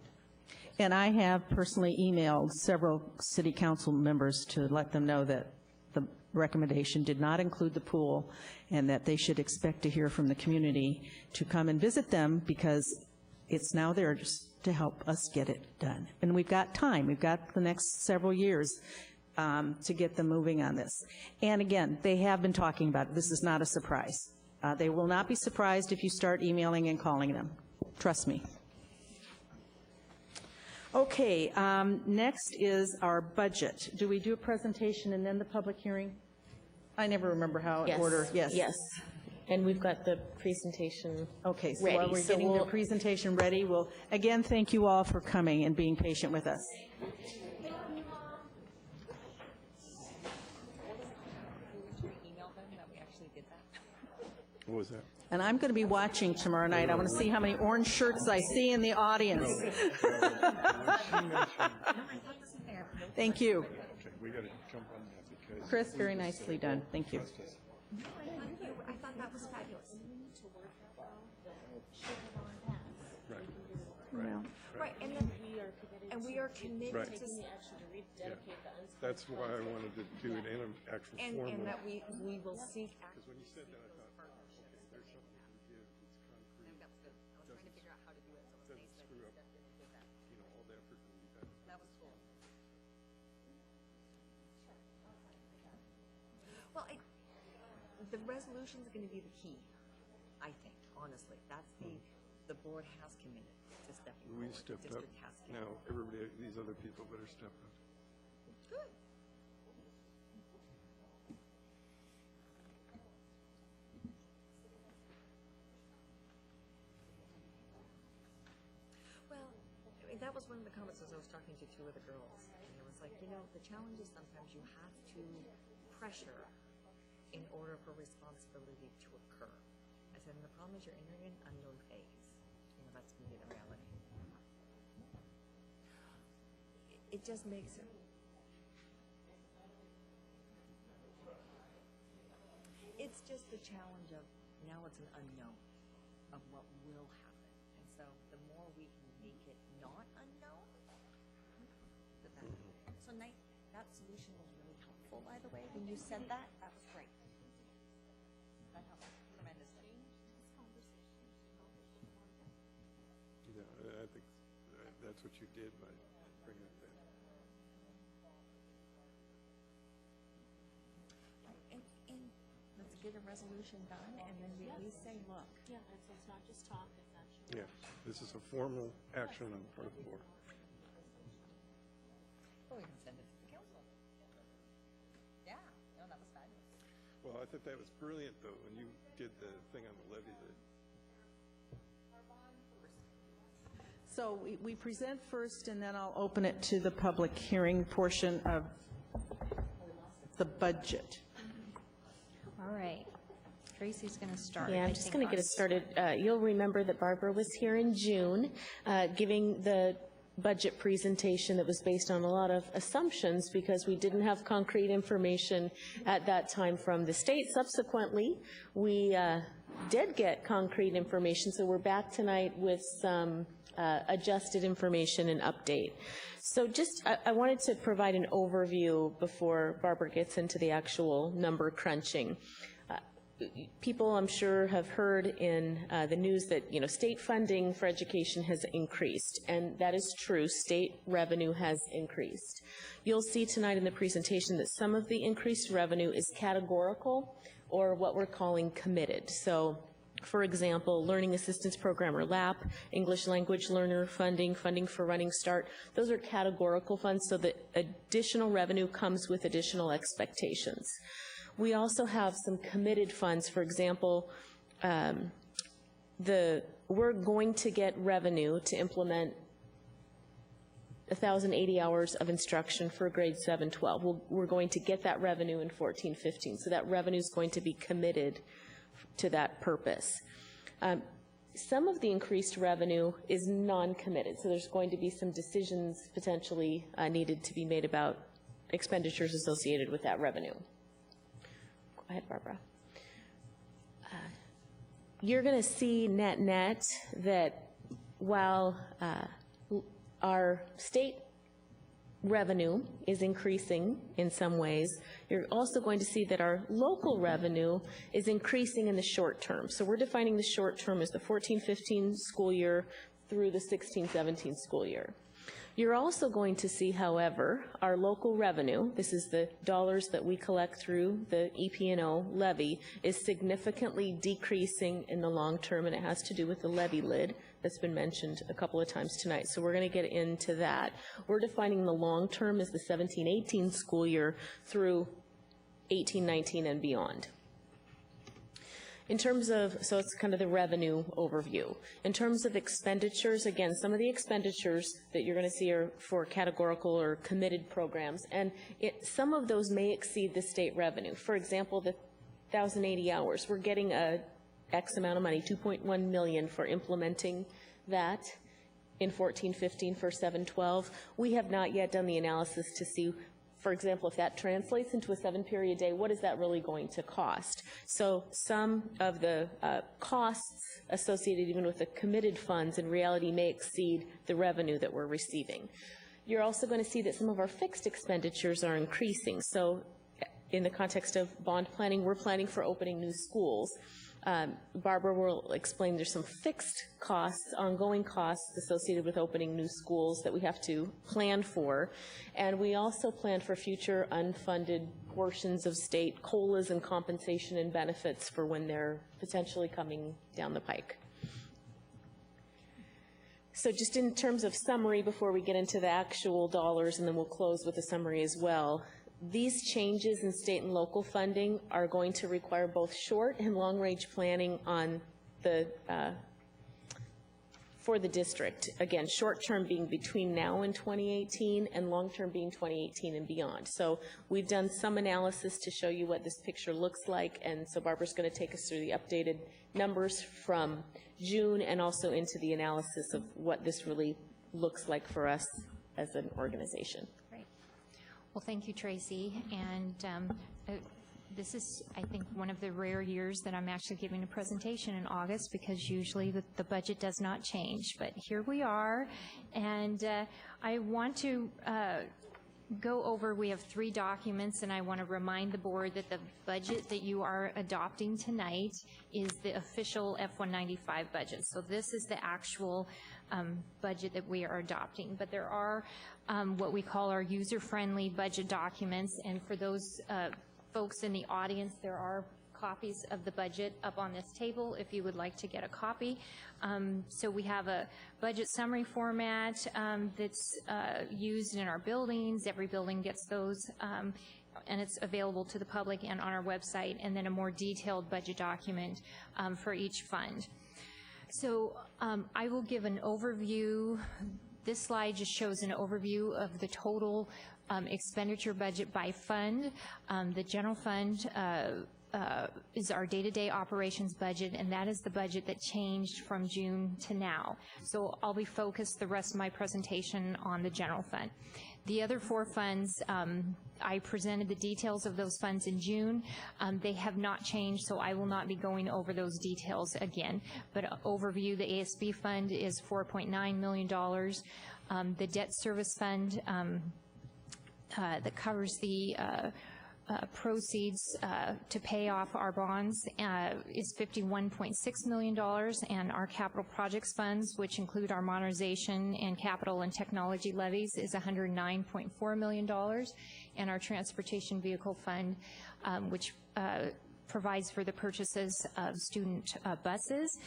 And I have personally emailed several city council members to let them know that the recommendation did not include the pool, and that they should expect to hear from the community to come and visit them, because it's now there just to help us get it done. And we've got time. We've got the next several years to get them moving on this. And again, they have been talking about it. This is not a surprise. They will not be surprised if you start emailing and calling them. Trust me. Okay, next is our budget. Do we do a presentation and then the public hearing? I never remember how in order. Yes. Yes. And we've got the presentation Okay, so ready. while we're getting the presentation ready, we'll, again, thank you all for coming and being patient with us. What was that? And I'm going to be watching tomorrow night. I want to see how many orange shirts I see in the audience. Thank you. Okay, we got to jump on that because. Chris, very nicely done. Thank you. I thought that was fabulous. Right, and we are committed Right. to. That's why I wanted to do it in an actual form. And that we will seek. Because when you said that, I thought, okay, there's something to give, it's concrete. That's good. I was trying to figure out how to do it, so it was nice that Screw up, did that. all the effort that we've had. That was cool. Well, the resolution is going to be the key, I think, honestly. That's the board has committed to stepping We forward. stepped up. District has committed. Now, everybody, these other people better step up. Good. Well, that was one of the comments as I was talking to two of the girls. And it was like, the challenge is sometimes you have to pressure in order for responsibility to occur. I said, and the problem is you're entering an unknown phase. That's going to be the reality. It just makes it. It's just the challenge of now it's an unknown of what will happen. And so the more we can make it not unknown, the better. So Nate, that solution was really helpful, by the way. When you said that was great. That helped tremendously. Yeah, I think that's what you did by bringing it there. And let's get a resolution done, and then we at least say, look. Yeah, it's not just talk, it's actually. Yeah, this is a formal action on the part of the board. Oh, we can send it to the council. Yeah, no, that was fabulous. Well, I thought that was brilliant, though, when you did the thing on the levy that. So we present first, and then I'll open it to the public hearing portion of the budget. All right. Tracy's going to start. Yeah, I'm just going to get us started. You'll remember that Barbara was here in June, giving the budget presentation that was based on a lot of assumptions because we didn't have concrete information at that time from the state. Subsequently, we did get concrete information, so we're back tonight with some adjusted information and update. So just, I wanted to provide an overview before Barbara gets into the actual number crunching. People, I'm sure, have heard in the news that, you know, state funding for education has increased, and that is true. State revenue has increased. You'll see tonight in the presentation that some of the increased revenue is categorical, or what we're calling committed. So, for example, Learning Assistance Program, or LAP, English Language Learner funding, funding for Running Start, those are categorical funds, so that additional revenue comes with additional expectations. We also have some committed funds. For example, we're going to get revenue to implement 1,080 hours of instruction for grades 7-12. We're going to get that revenue in 14-15, so that revenue is going to be committed to that purpose. Some of the increased revenue is non-committed, so there's going to be some decisions potentially needed to be made about expenditures associated with that revenue. Go ahead, Barbara. You're going to see net that while our state revenue is increasing in some ways, you're also going to see that our local revenue is increasing in the short term. So we're defining the short term as the 14-15 school year through the 16-17 school year. You're also going to see, however, our local revenue, this is the dollars that we collect through the EP&O levy, is significantly decreasing in the long term, and it has to do with the levy lid that's been mentioned a couple of times tonight. So we're going to get into that. We're defining the long term as the 17-18 school year through 18-19 and beyond. In terms of, so it's kind of the revenue overview. In terms of expenditures, again, some of the expenditures that you're going to see are for categorical or committed programs, and some of those may exceed the state revenue. For example, the 1,080 hours, we're getting a X amount of money, $2.1 million for implementing that in 14-15 for 7-12. We have not yet done the analysis to see, for example, if that translates into a 7-period day, what is that really going to cost? So some of the costs associated even with the committed funds in reality may exceed the revenue that we're receiving. You're also going to see that some of our fixed expenditures are increasing. So in the context of bond planning, we're planning for opening new schools. Barbara will explain there's some fixed costs, ongoing costs associated with opening new schools that we have to plan for. And we also plan for future unfunded portions of state COLAs and compensation and benefits for when they're potentially coming down the pike. So just in terms of summary before we get into the actual dollars, and then we'll close with a summary as well. These changes in state and local funding are going to require both short and long-range planning on the for the district. Again, short-term being between now and 2018, and long-term being 2018 and beyond. So we've done some analysis to show you what this picture looks like, and so Barbara's going to take us through the updated numbers from June and also into the analysis of what this really looks like for us as an organization. Well, thank you, Tracy. And this is, I think, one of the rare years that I'm actually giving a presentation in August, because usually the budget does not change. But here we are, and I want to go over, we have 3 documents, and I want to remind the board that the budget that you are adopting tonight is the official F-195 budget. So this is the actual budget that we are adopting. But there are what we call our user-friendly budget documents, and for those folks in the audience, there are copies of the budget up on this table if you would like to get a copy. So we have a budget summary format that's used in our buildings. Every building gets those, and it's available to the public and on our website, and then a more detailed budget document for each fund. So I will give an overview. This slide just shows an overview of the total expenditure budget by fund. The general fund is our day-to-day operations budget, and that is the budget that changed from June to now. So I'll be focused the rest of my presentation on the general fund. The other 4 funds, I presented the details of those funds in June. They have not changed, so I will not be going over those details again. But overview, the ASB fund is $4.9 million. The debt service fund that covers the proceeds to pay off our bonds is $51.6 million, and our capital projects funds, which include our modernization and capital and technology levies, is $109.4 million, and our transportation vehicle fund, which provides for the purchases of student buses,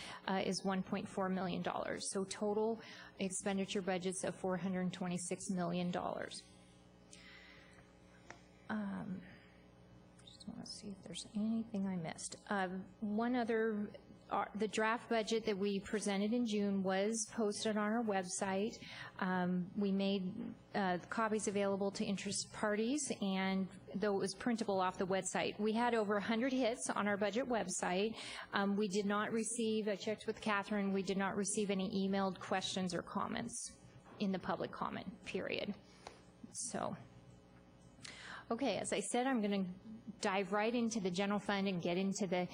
is $1.4 million. So total expenditure budgets of $426 million. Just want to see if there's anything I missed. One other, the draft budget that we presented in June was posted on our website. We made copies available to interested parties, and though it was printable off the website, we had over 100 hits on our budget website. We did not receive, I checked with Catherine, we did not receive any emailed questions or comments in the public comment period. So, okay, as I said, I'm going to dive right into the general fund and get into the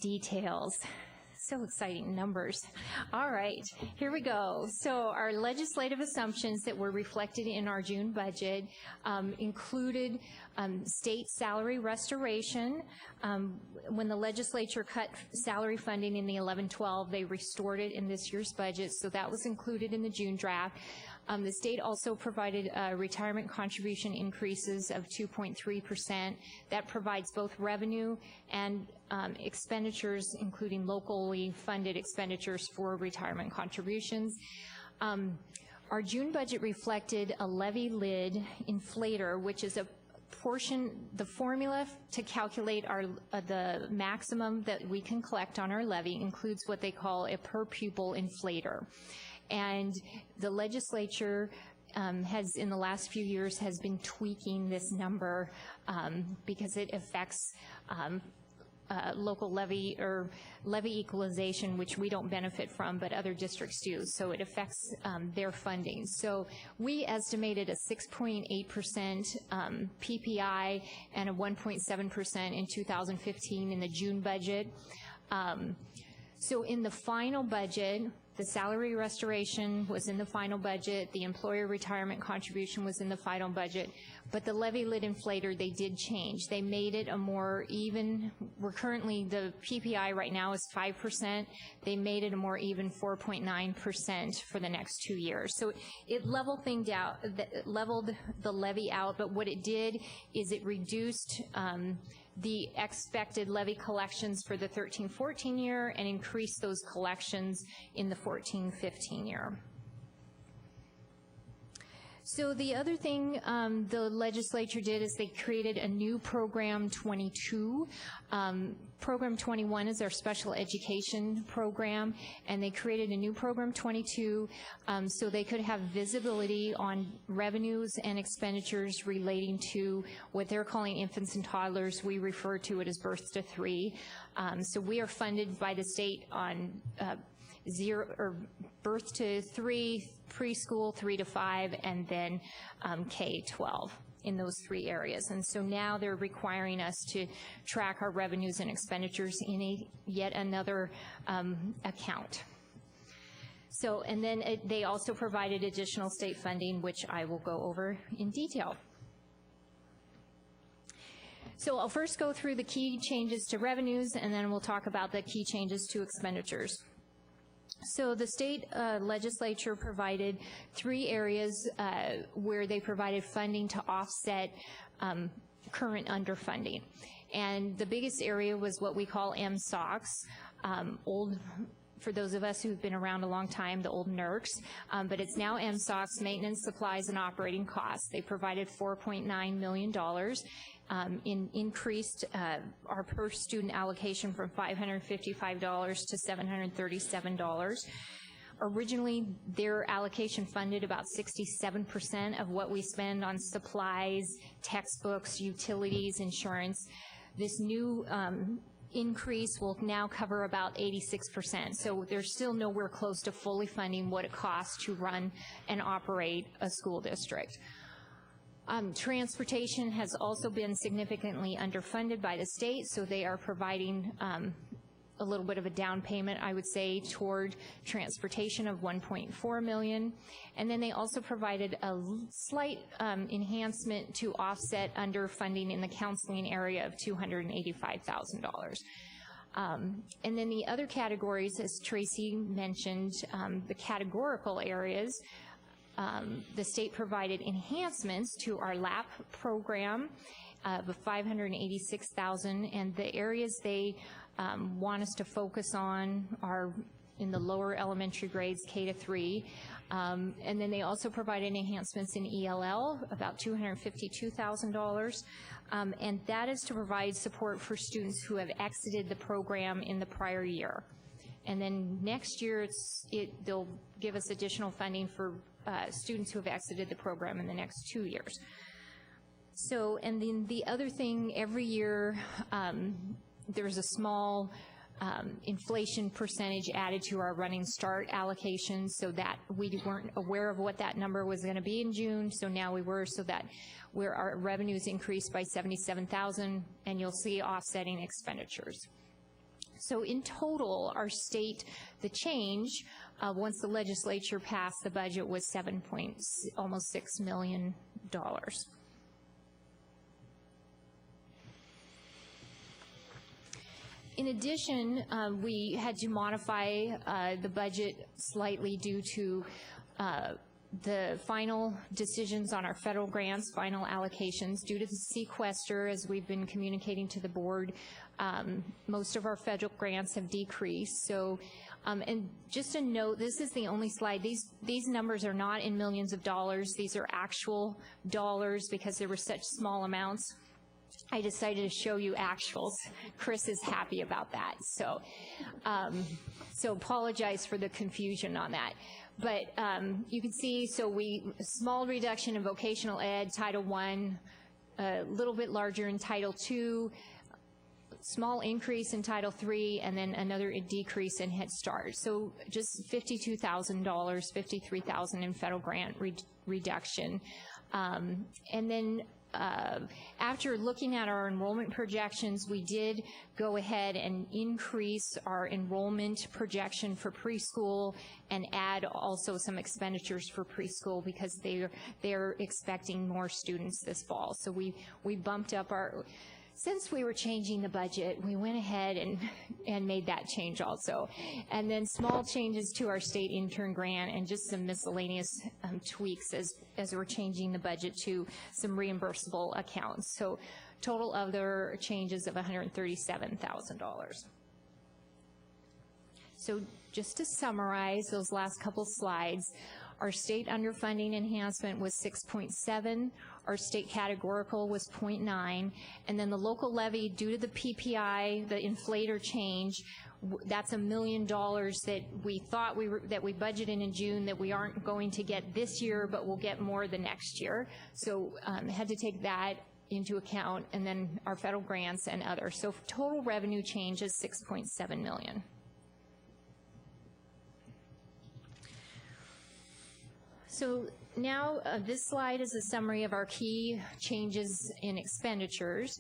details. So exciting numbers. All right, here we go. So our legislative assumptions that were reflected in our June budget included state salary restoration. When the legislature cut salary funding in the 11-12, they restored it in this year's budget, so that was included in the June draft. The state also provided retirement contribution increases of 2.3%. That provides both revenue and expenditures, including locally funded expenditures for retirement contributions. Our June budget reflected a levy lid inflator, which is a portion, the formula to calculate our the maximum that we can collect on our levy includes what they call a per pupil inflator. And the legislature has, in the last few years, has been tweaking this number because it affects local levy or levy equalization, which we don't benefit from, but other districts do. So it affects their funding. So we estimated a 6.8% PPI and a 1.7% in 2015 in the June budget. So in the final budget, the salary restoration was in the final budget, the employer retirement contribution was in the final budget, but the levy lid inflator, they did change. They made it a more even, we're currently, the PPI right now is 5%, they made it a more even 4.9% for the next 2 years. So it leveled things out, leveled the levy out, but what it did is it reduced the expected levy collections for the 13-14 year and increase those collections in the 14-15 year. So the other thing the legislature did is they created a new Program 22. Program 21 is our special education program, and they created a new Program 22 so they could have visibility on revenues and expenditures relating to what they're calling infants and toddlers. We refer to it as birth to 3. So we are funded by the state on birth to 3, preschool 3 to 5, and then K-12 in those 3 areas. And so now they're requiring us to track our revenues and expenditures in yet another account. So, and then they also provided additional state funding, which I will go over in detail. So I'll first go through the key changes to revenues, and then we'll talk about the key changes to expenditures. So the state legislature provided 3 areas where they provided funding to offset current underfunding. And the biggest area was what we call MSOCs, for those of us who've been around a long time, the old NERCs, but it's now MSOCs, maintenance, supplies, and operating costs. They provided $4.9 million increased our per student allocation from $555 to $737. Originally, their allocation funded about 67% of what we spend on supplies, textbooks, utilities, insurance. This new increase will now cover about 86%. So they're still nowhere close to fully funding what it costs to run and operate a school district. Transportation has also been significantly underfunded by the state, so they are providing a little bit of a down payment, I would say, toward transportation of $1.4 million. And then they also provided a slight enhancement to offset underfunding in the counseling area of $285,000. And then the other categories, as Tracy mentioned, the categorical areas, the state provided enhancements to our LAP program of $586,000, and the areas they want us to focus on are in the lower elementary grades, K to 3. And then they also provided enhancements in ELL, about $252,000. And that is to provide support for students who have exited the program in the prior year. And then next year, they'll give us additional funding for students who have exited the program in the next 2 years. So, and then the other thing, every year, there's a small inflation percentage added to our running start allocation, so that we weren't aware of what that number was going to be in June, so now we were, so that where our revenues increased by $77,000, and you'll see offsetting expenditures. So in total, our state, the change, once the legislature passed the budget, was almost $6 million. In addition, we had to modify the budget slightly due to the final decisions on our federal grants, final allocations. Due to the sequester, as we've been communicating to the board, most of our federal grants have decreased. So, and just a note, this is the only slide. These numbers are not in millions of dollars. These are actual dollars because there were such small amounts. I decided to show you actuals. Chris is happy about that. So, so apologize for the confusion on that. But you can see, so small reduction in vocational ed, Title I, a little bit larger in Title II, small increase in Title III, and then another decrease in Head Start. So just $52,000, $53,000 in federal grant reduction. And then after looking at our enrollment projections, we did go ahead and increase our enrollment projection for preschool and add also some expenditures for preschool because they're expecting more students this fall. So we bumped up our, since we were changing the budget, we went ahead and made that change also. And then small changes to our state intern grant and just some miscellaneous tweaks as we're changing the budget to some reimbursable accounts. So total other changes of $137,000. So just to summarize those last couple slides, our state underfunding enhancement was 6.7, our state categorical was 0.9, and then the local levy, due to the PPI, the inflator change, that's $1 million that we thought that we budgeted in June that we aren't going to get this year, but we'll get more the next year. So had to take that into account, and then our federal grants and others. So total revenue change is $6.7 million. So now this slide is a summary of our key changes in expenditures.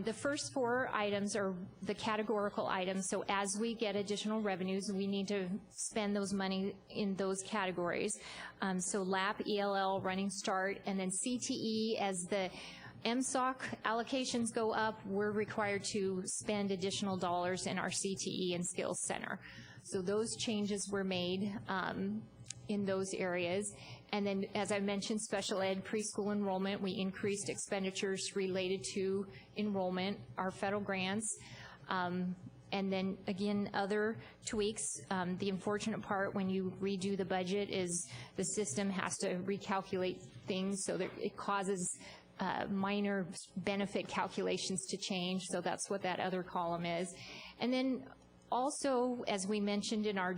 The first four items are the categorical items, so as we get additional revenues, we need to spend those money in those categories. So LAP, ELL, Running Start, and then CTE. As the MSOC allocations go up, we're required to spend additional dollars in our CTE and Skills Center. So those changes were made in those areas. And then, as I mentioned, special ed preschool enrollment, we increased expenditures related to enrollment, our federal grants, and then again, other tweaks. The unfortunate part when you redo the budget is the system has to recalculate things, so that it causes minor benefit calculations to change, so that's what that other column is. And then also, as we mentioned in our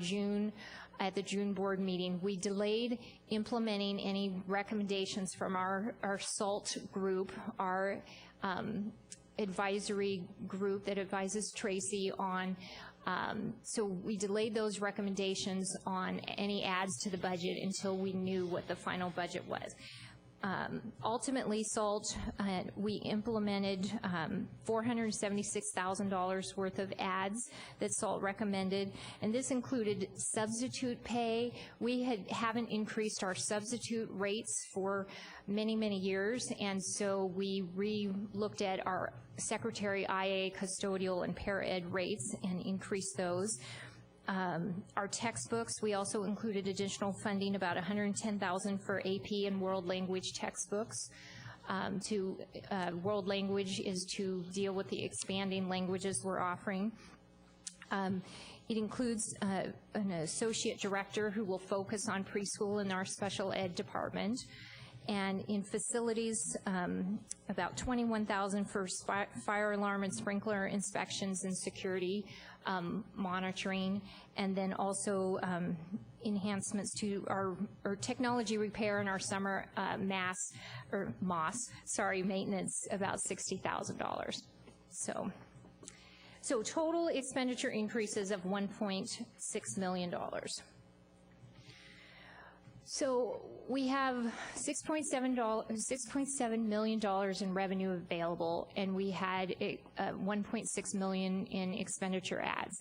at the June board meeting, we delayed implementing any recommendations from our SALT group, our advisory group that advises Tracy on, so we delayed those recommendations on any adds to the budget until we knew what the final budget was. Ultimately, SALT, we implemented $476,000 worth of ads that SALT recommended, and this included substitute pay. We haven't increased our substitute rates for many, many years, and so we re-looked at our secretary, IA, custodial, and para-ed rates and increased those. Our textbooks, we also included additional funding, about $110,000 for AP and world language textbooks. World language is to deal with the expanding languages we're offering. It includes an associate director who will focus on preschool in our special ed department. And in facilities, about $21,000 for fire alarm and sprinkler inspections and security monitoring, and then also enhancements to our technology repair and our summer MOS maintenance, about $60,000. So total expenditure increases of $1.6 million. So we have $6.7 million in revenue available, and we had $1.6 million in expenditure adds.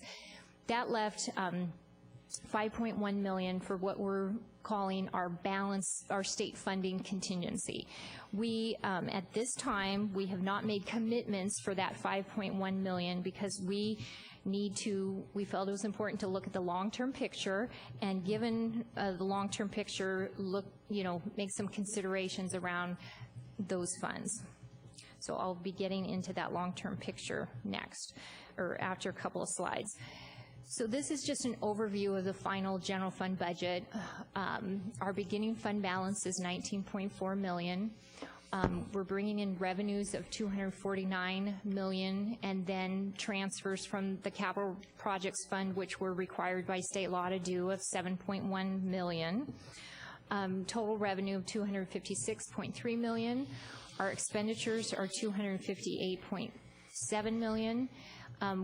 That left $5.1 million for what we're calling our balance, our state funding contingency. We, at this time, we have not made commitments for that $5.1 million because we felt it was important to look at the long-term picture, and given the long-term picture, make some considerations around those funds. So I'll be getting into that long-term picture next, or after a couple of slides. So this is just an overview of the final general fund budget. Our beginning fund balance is $19.4 million. We're bringing in revenues of $249 million, and then transfers from the capital projects fund, which we're required by state law to do, of $7.1 million. Total revenue of $256.3 million. Our expenditures are $258.7 million,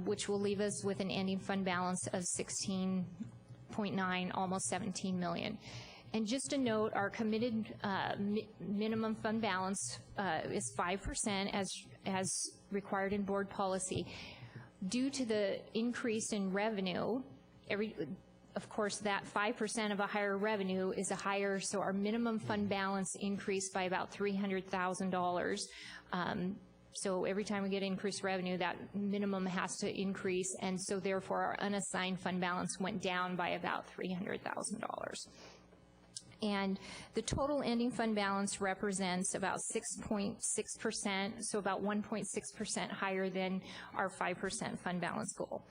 which will leave us with an ending fund balance of $16.9, almost $17 million. And just a note, our committed minimum fund balance is 5% as required in board policy. Due to the increase in revenue, of course, that 5% of a higher revenue is a higher, so our minimum fund balance increased by about $300,000. So every time we get increased revenue, that minimum has to increase, and so therefore our unassigned fund balance went down by about $300,000. And the total ending fund balance represents about 6.6%, so about 1.6% higher than our 5% fund balance goal.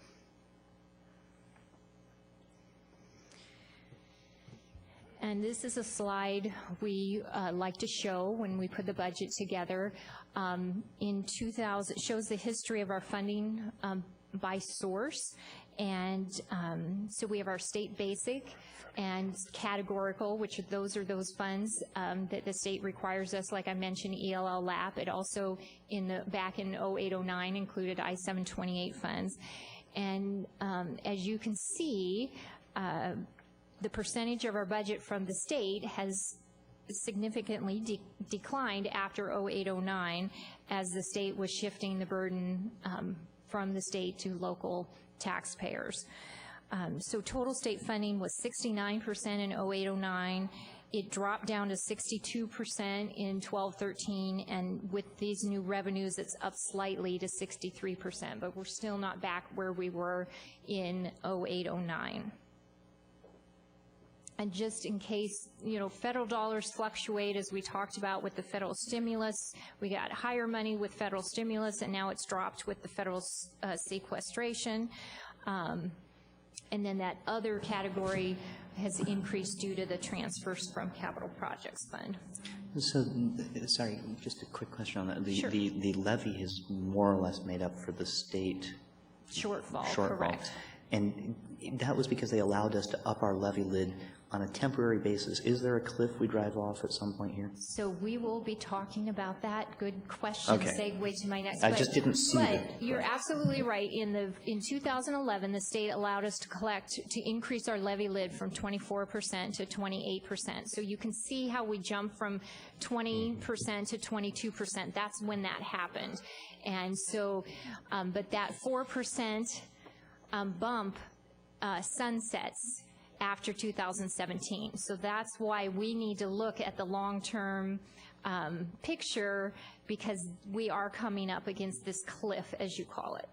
And this is a slide we like to show when we put the budget together. In 2000, it shows the history of our funding by source. And so we have our state basic and categorical, which are those funds that the state requires us, like I mentioned, ELL LAP. It also, back in 08-09, included I-728 funds. And as you can see, the percentage of our budget from the state has significantly declined after 08-09 as the state was shifting the burden from the state to local taxpayers. So total state funding was 69% in 08-09. It dropped down to 62% in 12-13, and with these new revenues, it's up slightly to 63%, but we're still not back where we were in 08-09. And just in case, federal dollars fluctuate, as we talked about with the federal stimulus. We got higher money with federal stimulus, and now it's dropped with the federal sequestration. And then that other category has increased due to the transfers from capital projects fund. So, sorry, just a quick question on that. Sure. The levy is more or less made up for the state shortfall. Correct. And that was because they allowed us to up our levy lid on a temporary basis. Is there a cliff we drive off at some point here? So we will be talking about that. Good question. Okay. Segue to my next. I just didn't see But that. you're absolutely right. In 2011, the state allowed us to increase our levy lid from 24% to 28%. So you can see how we jump from 20% to 22%. That's when that happened. And so, but that 4% bump sunsets after 2017. So that's why we need to look at the long-term picture, because we are coming up against this cliff, as you call it.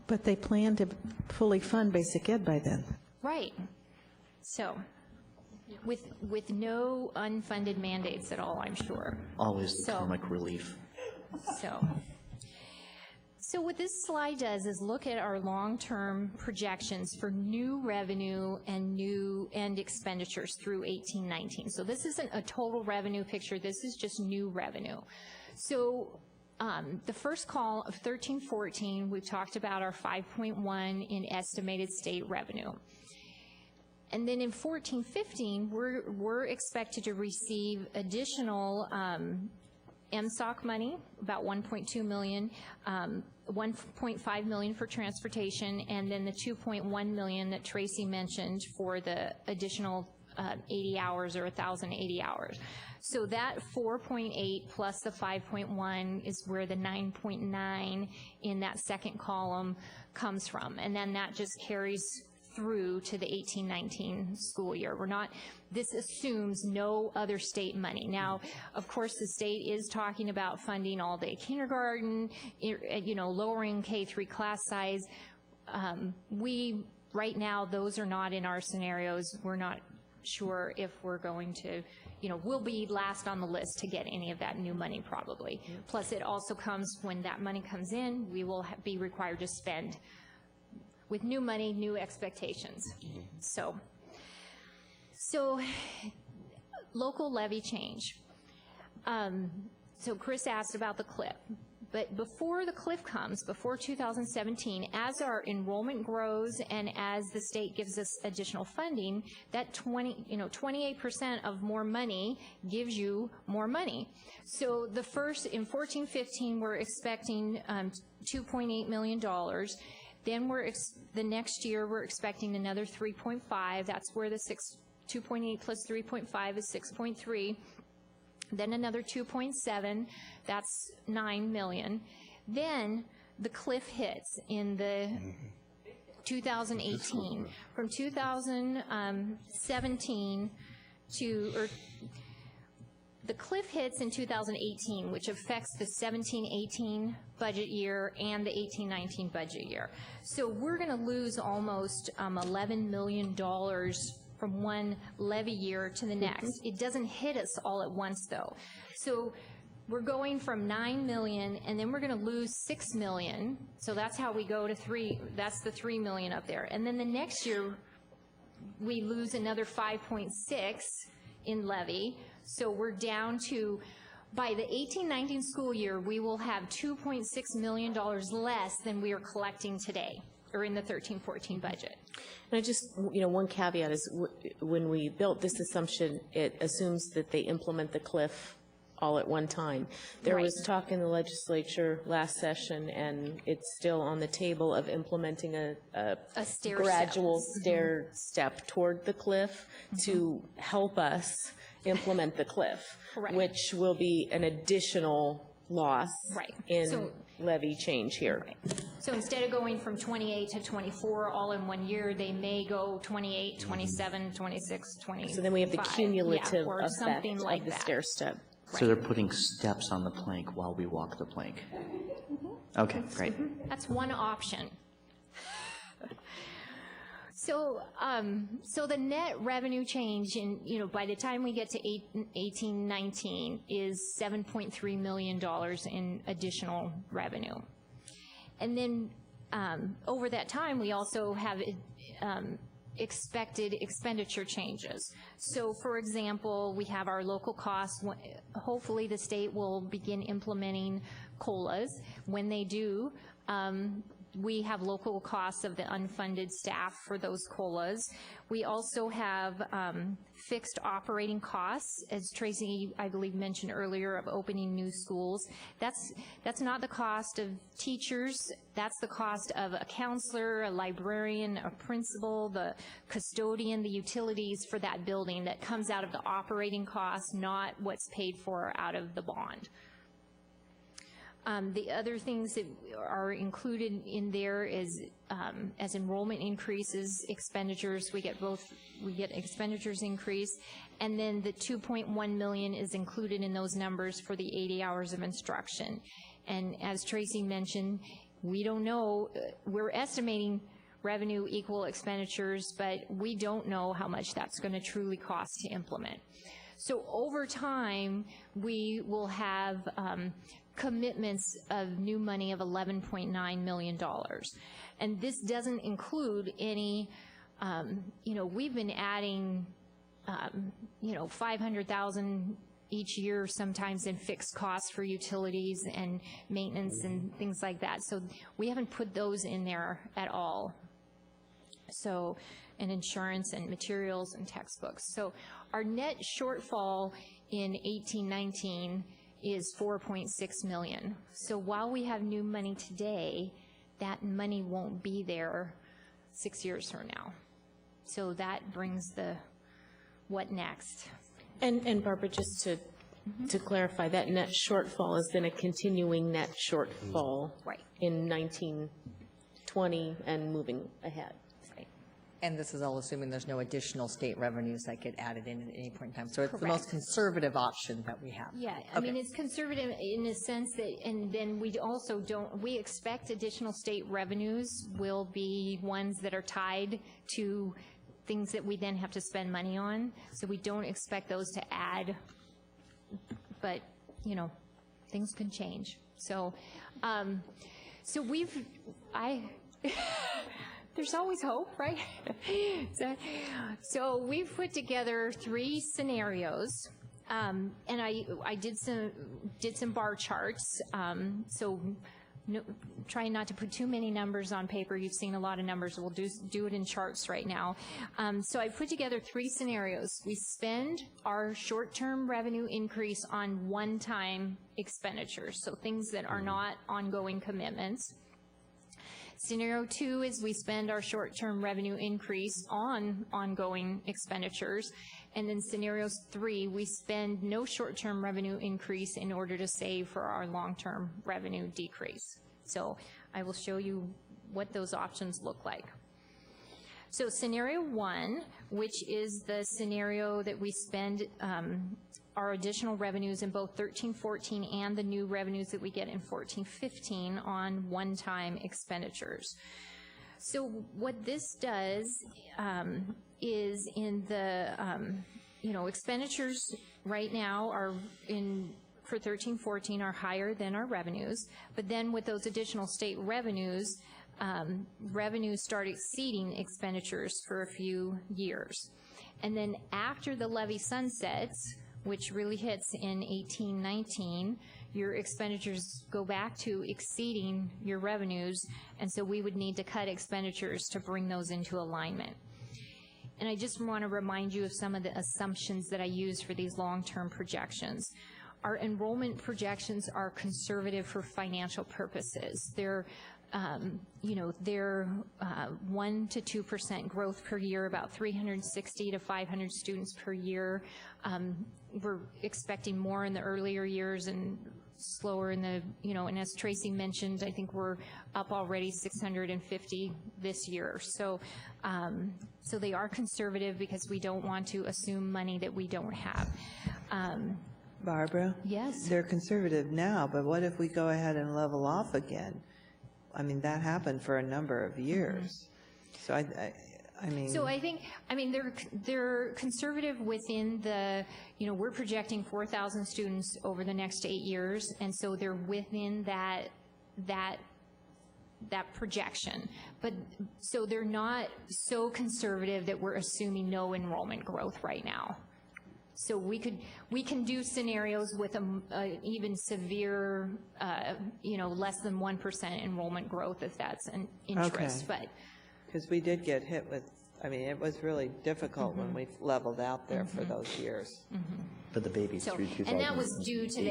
But they plan to fully fund basic ed by then. Right. So, with no unfunded mandates at all, I'm sure. Always the comic relief. So what this slide does is look at our long-term projections for new revenue and new end expenditures through 18-19. So this isn't a total revenue picture, this is just new revenue. So the first call of 13-14, we've talked about our 5.1 in estimated state revenue. And then in 14-15, we're expected to receive additional MSOC money, about $1.2 million, $1.5 million for transportation, and then the $2.1 million that Tracy mentioned for the additional 80 hours or 1,080 hours. So that 4.8 plus the 5.1 is where the 9.9 in that second column comes from. And then that just carries through to the 18-19 school year. This assumes no other state money. Now, of course, the state is talking about funding all-day kindergarten, lowering K-3 class size. Right now, those are not in our scenarios. We're not sure if we're going to, we'll be last on the list to get any of that new money probably. Plus, it also comes, when that money comes in, we will be required to spend. With new money, new expectations. So local levy change. So Chris asked about the cliff. But before the cliff comes, before 2017, as our enrollment grows and as the state gives us additional funding, that 28% of more money gives you more money. So in 14-15, we're expecting $2.8 million. Then the next year we're expecting another 3.5. That's where the 2.8 plus 3.5 is 6.3. Then another 2.7. That's 9 million. Then the cliff hits in the 2018. From 2017 the cliff hits in 2018, which affects the 17-18 budget year and the 18-19 budget year. So we're going to lose almost $11 million from one levy year to the next. It doesn't hit us all at once, though. So we're going from 9 million, and then we're going to lose 6 million. So that's how we go to 3. That's the 3 million up there. And then the next year, we lose another 5.6 in levy. So we're down to, by the 18-19 school year, we will have $2.6 million less than we are collecting today, or in the 13-14 budget. And I just, one caveat is when we built this assumption, it assumes that they implement the cliff all at one time. There was talk in the legislature last session, and it's still on the table, of implementing a gradual stair step toward the cliff to help us implement the cliff, which will be an additional loss in levy change here. So instead of going from 28 to 24 all in one year, they may go 28, 27, 26, 25. So then we have the cumulative effect like of the stair step. So they're putting steps on the plank while we walk the plank. Okay, great. That's one option. So the net revenue change by the time we get to 18-19 is $7.3 million in additional revenue. And then over that time, we also have expected expenditure changes. So for example, we have our local costs. Hopefully the state will begin implementing COLAs. When they do, We have local costs of the unfunded staff for those COLAs. We also have fixed operating costs, as Tracy, I believe, mentioned earlier, of opening new schools. That's not the cost of teachers. That's the cost of a counselor, a librarian, a principal, the custodian, the utilities for that building. That comes out of the operating costs, not what's paid for out of the bond. The other things that are included in there is as enrollment increases, expenditures, we get expenditures increase, and then the $2.1 million is included in those numbers for the 80 hours of instruction. And as Tracy mentioned, we don't know, we're estimating revenue equal expenditures, but we don't know how much that's going to truly cost to implement. So over time, we will have commitments of new money of $11.9 million. And this doesn't include any, we've been adding, $500,000 each year sometimes in fixed costs for utilities and maintenance and things like that. So we haven't put those in there at all. So, and insurance and materials and textbooks. So our net shortfall in 18-19 is $4.6 million. So while we have new money today, that money won't be there 6 years from now. So that brings the what next. And Barbara, just to clarify, that net shortfall is then a continuing net shortfall in 1920 and moving ahead. And this is all assuming there's no additional state revenues that get added in at any point in time. So it's the Correct. most conservative option that we have. Yeah, I mean, it's conservative in the sense that, and then we also don't, we expect additional state revenues will be ones that are tied to things that we then have to spend money on. So we don't expect those to add, but, things can change. So, there's always hope, right? So we've put together 3 scenarios, and I did some bar charts. Trying not to put too many numbers on paper. You've seen a lot of numbers. We'll do it in charts right now. So I put together 3 scenarios. We spend our short-term revenue increase on one-time expenditures, so things that are not ongoing commitments. Scenario 2 is we spend our short-term revenue increase on ongoing expenditures. And then scenario 3, we spend no short-term revenue increase in order to save for our long-term revenue decrease. So I will show you what those options look like. So scenario 1, which is the scenario that we spend our additional revenues in both 13-14 and the new revenues that we get in 14-15 on one-time expenditures. So what this does is in the, expenditures right now are for 13-14 are higher than our revenues, but then with those additional state revenues, revenues start exceeding expenditures for a few years. And then after the levy sunsets, which really hits in 18-19, your expenditures go back to exceeding your revenues, and so we would need to cut expenditures to bring those into alignment. And I just want to remind you of some of the assumptions that I use for these long-term projections. Our enrollment projections are conservative for financial purposes. They're they're 1 to 2% growth per year, about 360 to 500 students per year. We're expecting more in the earlier years and slower in the, and as Tracy mentioned, I think we're up already 650 this year. So, so they are conservative because we don't want to assume money that we don't have. Barbara? Yes? They're conservative now, but what if we go ahead and level off again? I mean, that happened for a number of years. So I mean. So I think, they're conservative within the, we're projecting 4,000 students over the next 8 years, and so they're within that projection. But, so they're not so conservative that we're assuming no enrollment growth right now. So we can do scenarios with a even severe, less than 1% enrollment growth if that's an interest, but. Because we did get hit with, it was really difficult when we leveled out there for those years. But the babies So, through 2000. and that was due to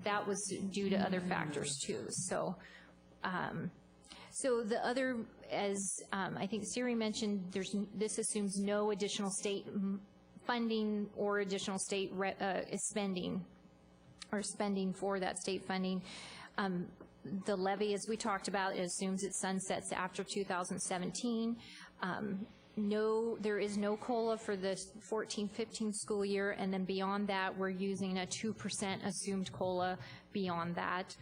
that was due to other factors too. So, so the other, as I think Siri mentioned, this assumes no additional state funding or additional state spending for that state funding. The levy, as we talked about, it assumes it sunsets after 2017. There is no COLA for the 14-15 school year, and then beyond that, we're using a 2% assumed COLA beyond that.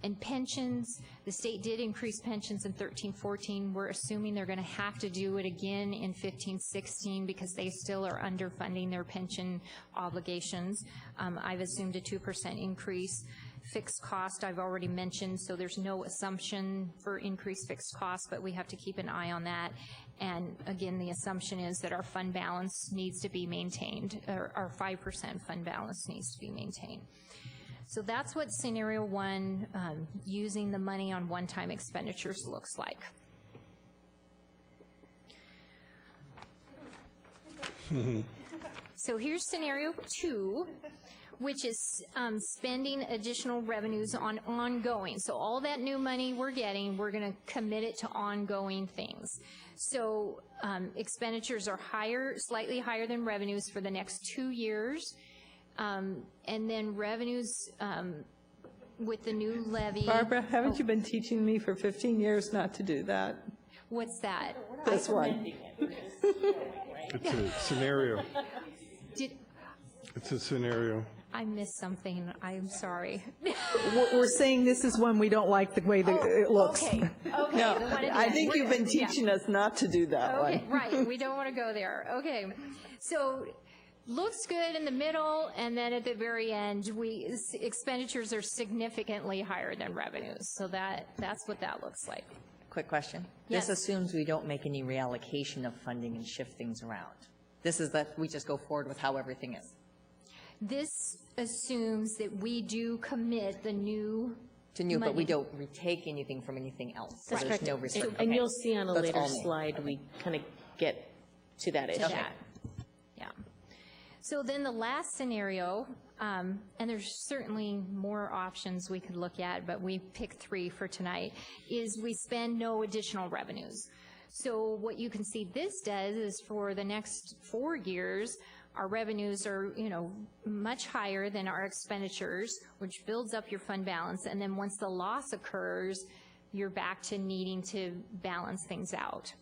And pensions, the state did increase pensions in 13-14. We're assuming they're going to have to do it again in 15-16 because they still are underfunding their pension obligations. I've assumed a 2% increase. Fixed cost, I've already mentioned, so there's no assumption for increased fixed cost, but we have to keep an eye on that. And again, the assumption is that our fund balance needs to be maintained, or our 5% fund balance needs to be maintained. So that's what scenario 1, using the money on one-time expenditures, looks like. So here's scenario 2, which is spending additional revenues on ongoing. So all that new money we're getting, we're going to commit it to ongoing things. So expenditures are slightly higher than revenues for the next 2 years. And then revenues with the new levy. Barbara, haven't you been teaching me for 15 years not to do that? What's that? This one. It's a scenario. It's a scenario. I missed something. I'm sorry. We're saying this is one we don't like the way that it looks. Okay. No, I think you've been teaching us not to do that one. Right. We don't want to go there. Okay. So looks good in the middle, and then at the very end, expenditures are significantly higher than revenues. So that's what that looks like. Quick question. Yes. This assumes we don't make any reallocation of funding and shift things around. This is that we just go forward with how everything is. This assumes that we do commit the new to new, money. But we don't retake anything from anything else. So That's there's correct. no restriction. And you'll see on a That's later all new. slide, we kind of get to that issue. That. Yeah. So then the last scenario, and there's certainly more options we could look at, but we picked 3 for tonight, is we spend no additional revenues. So what you can see this does is for the next 4 years, our revenues are, much higher than our expenditures, which builds up your fund balance. And then once the loss occurs, you're back to needing to balance things out.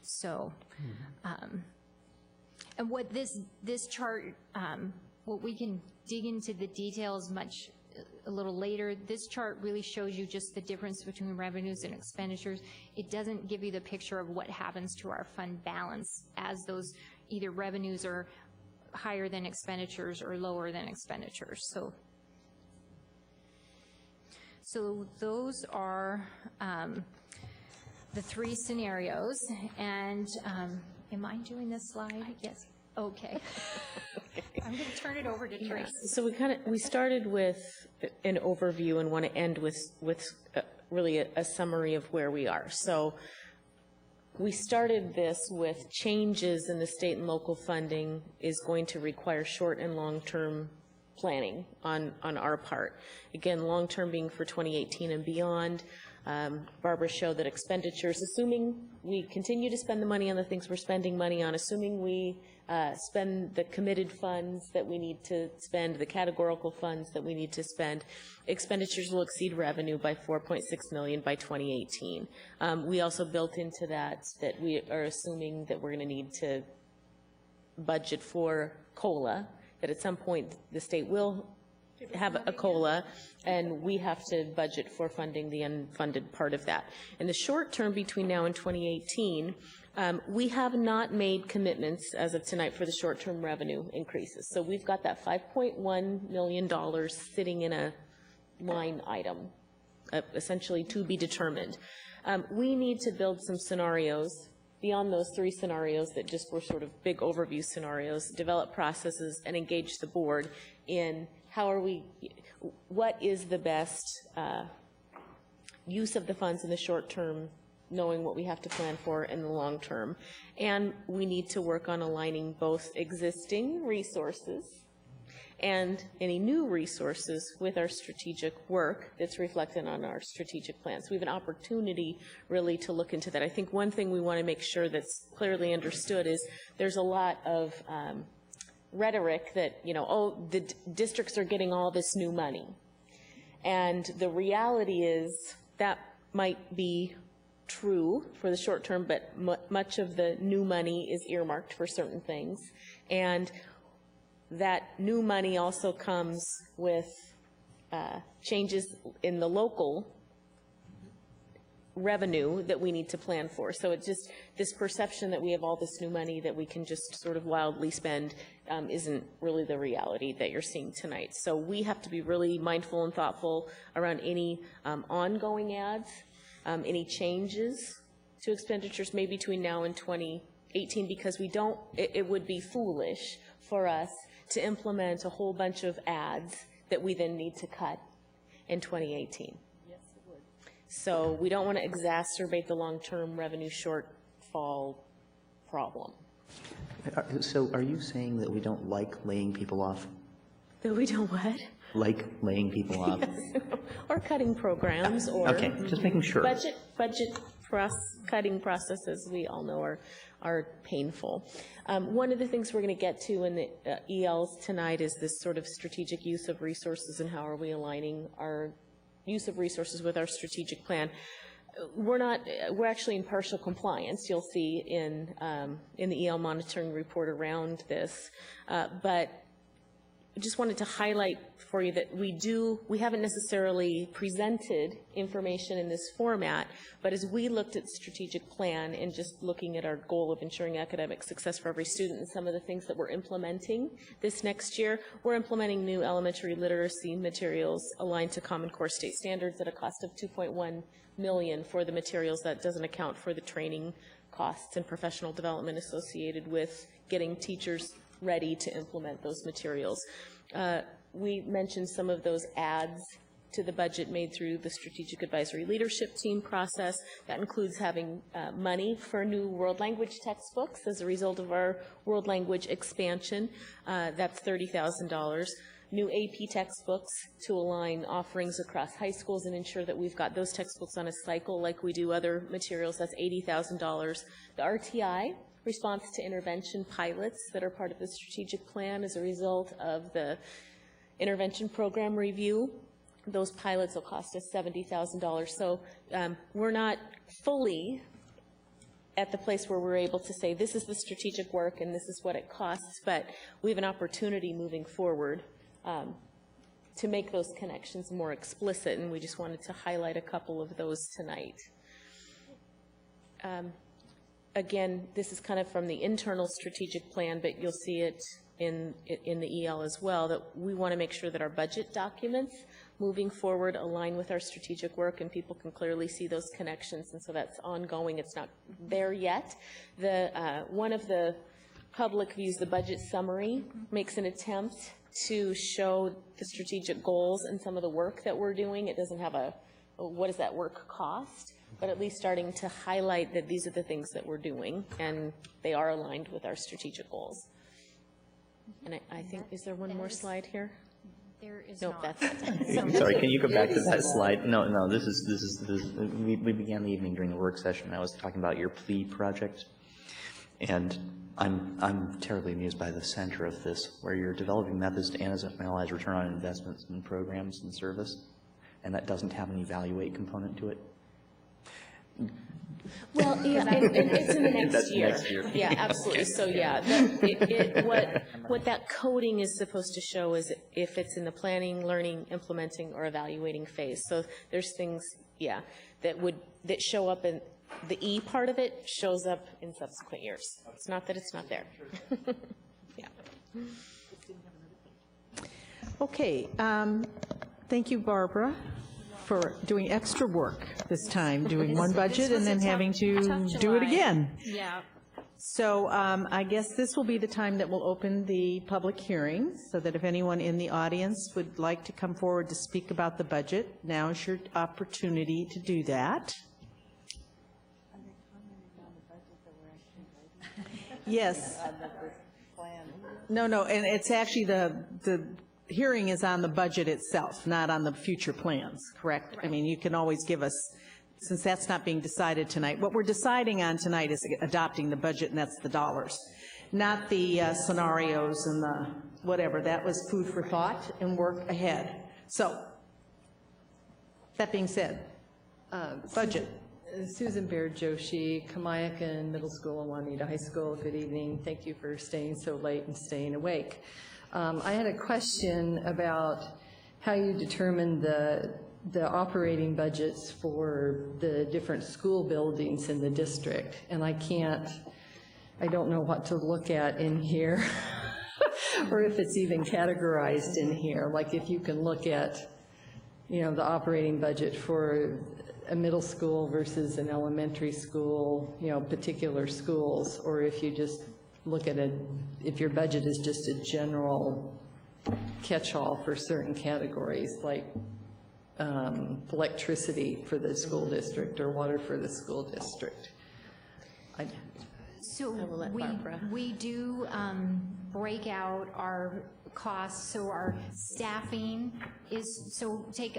So, and what this chart, what we can dig into the details a little later. This chart really shows you just the difference between revenues and expenditures. It doesn't give you the picture of what happens to our fund balance as those either revenues are higher than expenditures or lower than expenditures. So those are the 3 scenarios. And am I doing this slide? Yes. Okay. I'm going to turn it over to Tracy. So we started with an overview and want to end with really a summary of where we are. So we started this with changes in the state and local funding is going to require short and long-term planning on our part. Again, long-term being for 2018 and beyond. Barbara showed that expenditures, assuming we continue to spend the money on the things we're spending money on, assuming we spend the committed funds that we need to spend, the categorical funds that we need to spend, expenditures will exceed revenue by $4.6 million by 2018. We also built into that we are assuming that we're going to need to budget for COLA, that at some point the state will have a COLA, and we have to budget for funding the unfunded part of that. In the short term between now and 2018, we have not made commitments as of tonight for the short-term revenue increases. So we've got that $5.1 million sitting in a line item, essentially to be determined. We need to build some scenarios beyond those 3 scenarios that just were sort of big overview scenarios, develop processes and engage the board in what is the best use of the funds in the short term, knowing what we have to plan for in the long term. And we need to work on aligning both existing resources and any new resources with our strategic work that's reflected on our strategic plan. So we have an opportunity really to look into that. I think one thing we want to make sure that's clearly understood is there's a lot of rhetoric that, the districts are getting all this new money. And the reality is that might be true for the short term, but much of the new money is earmarked for certain things. And that new money also comes with changes in the local revenue that we need to plan for. So it's just this perception that we have all this new money that we can just sort of wildly spend isn't really the reality that you're seeing tonight. So we have to be really mindful and thoughtful around any ongoing ads, any changes to expenditures maybe between now and 2018, because it would be foolish for us to implement a whole bunch of ads that we then need to cut in 2018. Yes, it would. So we don't want to exacerbate the long-term revenue shortfall problem. So are you saying that we don't like laying people off? That we don't what? Like laying people off? Yes. Or cutting programs, or okay, just making sure. Budget cutting processes, we all know are painful. One of the things we're going to get to in the ELs tonight is this sort of strategic use of resources and how are we aligning our use of resources with our strategic plan. We're actually in partial compliance, you'll see in the EL monitoring report around this, but I just wanted to highlight for you that we haven't necessarily presented information in this format, but as we looked at strategic plan and just looking at our goal of ensuring academic success for every student and some of the things that we're implementing this next year, we're implementing new elementary literacy materials aligned to Common Core state standards at a cost of $2.1 million for the materials. That doesn't account for the training costs and professional development associated with getting teachers ready to implement those materials. We mentioned some of those adds to the budget made through the Strategic Advisory Leadership Team process. That includes having money for new world language textbooks as a result of our world language expansion. That's $30,000. New AP textbooks to align offerings across high schools and ensure that we've got those textbooks on a cycle like we do other materials. That's $80,000. The RTI, response to intervention pilots that are part of the strategic plan as a result of the intervention program review. Those pilots will cost us $70,000. So we're not fully at the place where we're able to say this is the strategic work and this is what it costs, but we have an opportunity moving forward to make those connections more explicit, and we just wanted to highlight a couple of those tonight. Again, this is kind of from the internal strategic plan, but you'll see it in the EL as well, that we want to make sure that our budget documents moving forward align with our strategic work and people can clearly see those connections, and so that's ongoing. It's not there yet. One of the public views, the budget summary, makes an attempt to show the strategic goals and some of the work that we're doing. It doesn't have what does that work cost, but at least starting to highlight that these are the things that we're doing and they are aligned with our strategic goals. And I think, is there one more slide here? There is nope, not. That's it. I'm sorry, can you go back to that slide? No, this is we began the evening during the work session. I was talking about your PLEA project, and I'm terribly amused by the center of this, where you're developing methods to analyze return on investments in programs and service, and that doesn't have an evaluate component to it. Well, yeah, and it's in the next That's year. next year. Yeah, absolutely. So yeah, what that coding is supposed to show is if it's in the planning, learning, implementing, or evaluating phase. So there's things, yeah, that show up in the E part of it shows up in subsequent years. It's not that it's not there. Yeah. Okay. Thank you, Barbara, for doing extra work this time, doing one This budget was and a then tough- having to tough do it July. again. Yeah. So I guess this will be the time that we'll open the public hearing, so that if anyone in the audience would like to come forward to speak about the budget, now is your opportunity to do that. Yes. No, and it's actually the hearing is on the budget itself, not on the future plans, correct? I mean, you can always give us, since that's not being decided tonight, what we're deciding on tonight is adopting the budget, and that's the dollars, not the scenarios and the whatever. That was food for thought and work ahead. So, that being said, budget. Susan Baird Joshi, Kamayakan Middle School and Juanita High School. Good evening. Thank you for staying so late and staying awake. I had a question about how you determine the operating budgets for the different school buildings in the district, and I don't know what to look at in here, or if it's even categorized in here. Like if you can look at, the operating budget for a middle school versus an elementary school, particular schools, or if you just look at if your budget is just a general catch-all for certain categories, like electricity for the school district or water for the school district. So we do break out our costs, so our staffing is,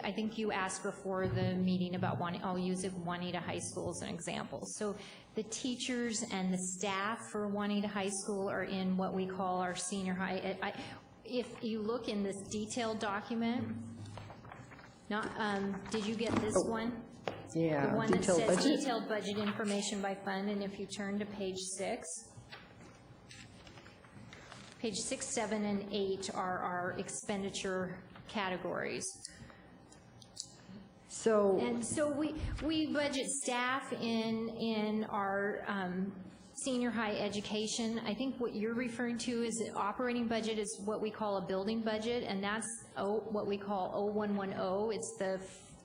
I think you asked before the meeting about I'll use Juanita High School as an example. So the teachers and the staff for Juanita High School are in what we call our senior high. If you look in this detailed document, did you get this one? Yeah, The one that detailed says budget. detailed budget information by fund, and if you turn to page 6, page 6, 7, and 8 are our expenditure categories. And so we budget staff in our senior high education. I think what you're referring to is the operating budget is what we call a building budget, and that's what we call 0110. It's the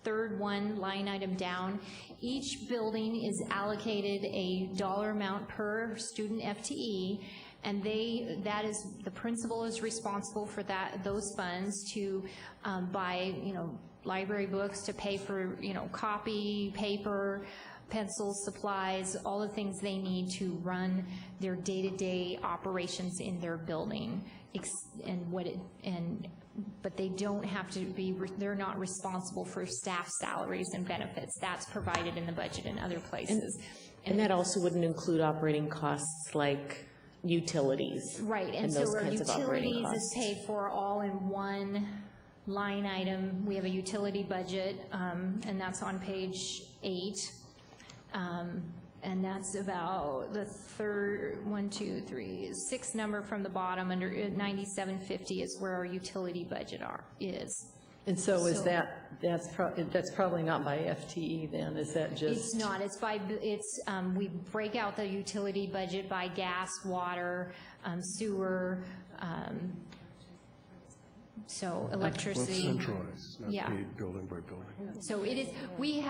third one line item down. Each building is allocated a dollar amount per student FTE, and the principal is responsible for those funds to buy, library books, to pay for, copy, paper, pencils, supplies, all the things they need to run their day-to-day operations in their building. But they don't have to they're not responsible for staff salaries and benefits. That's provided in the budget in other places. And that also wouldn't include operating costs like utilities. Right, and those so our kinds of operating utilities is costs. paid for all in one line item. We have a utility budget, and that's on page 8. And that's about the third, 6th number from the bottom under 9750 is where our utility budget is. And so that's probably not by FTE then, is that just? It's not, we break out the utility budget by gas, water, sewer, so electricity. Centralized, not Yeah. paid building by building. So it is, we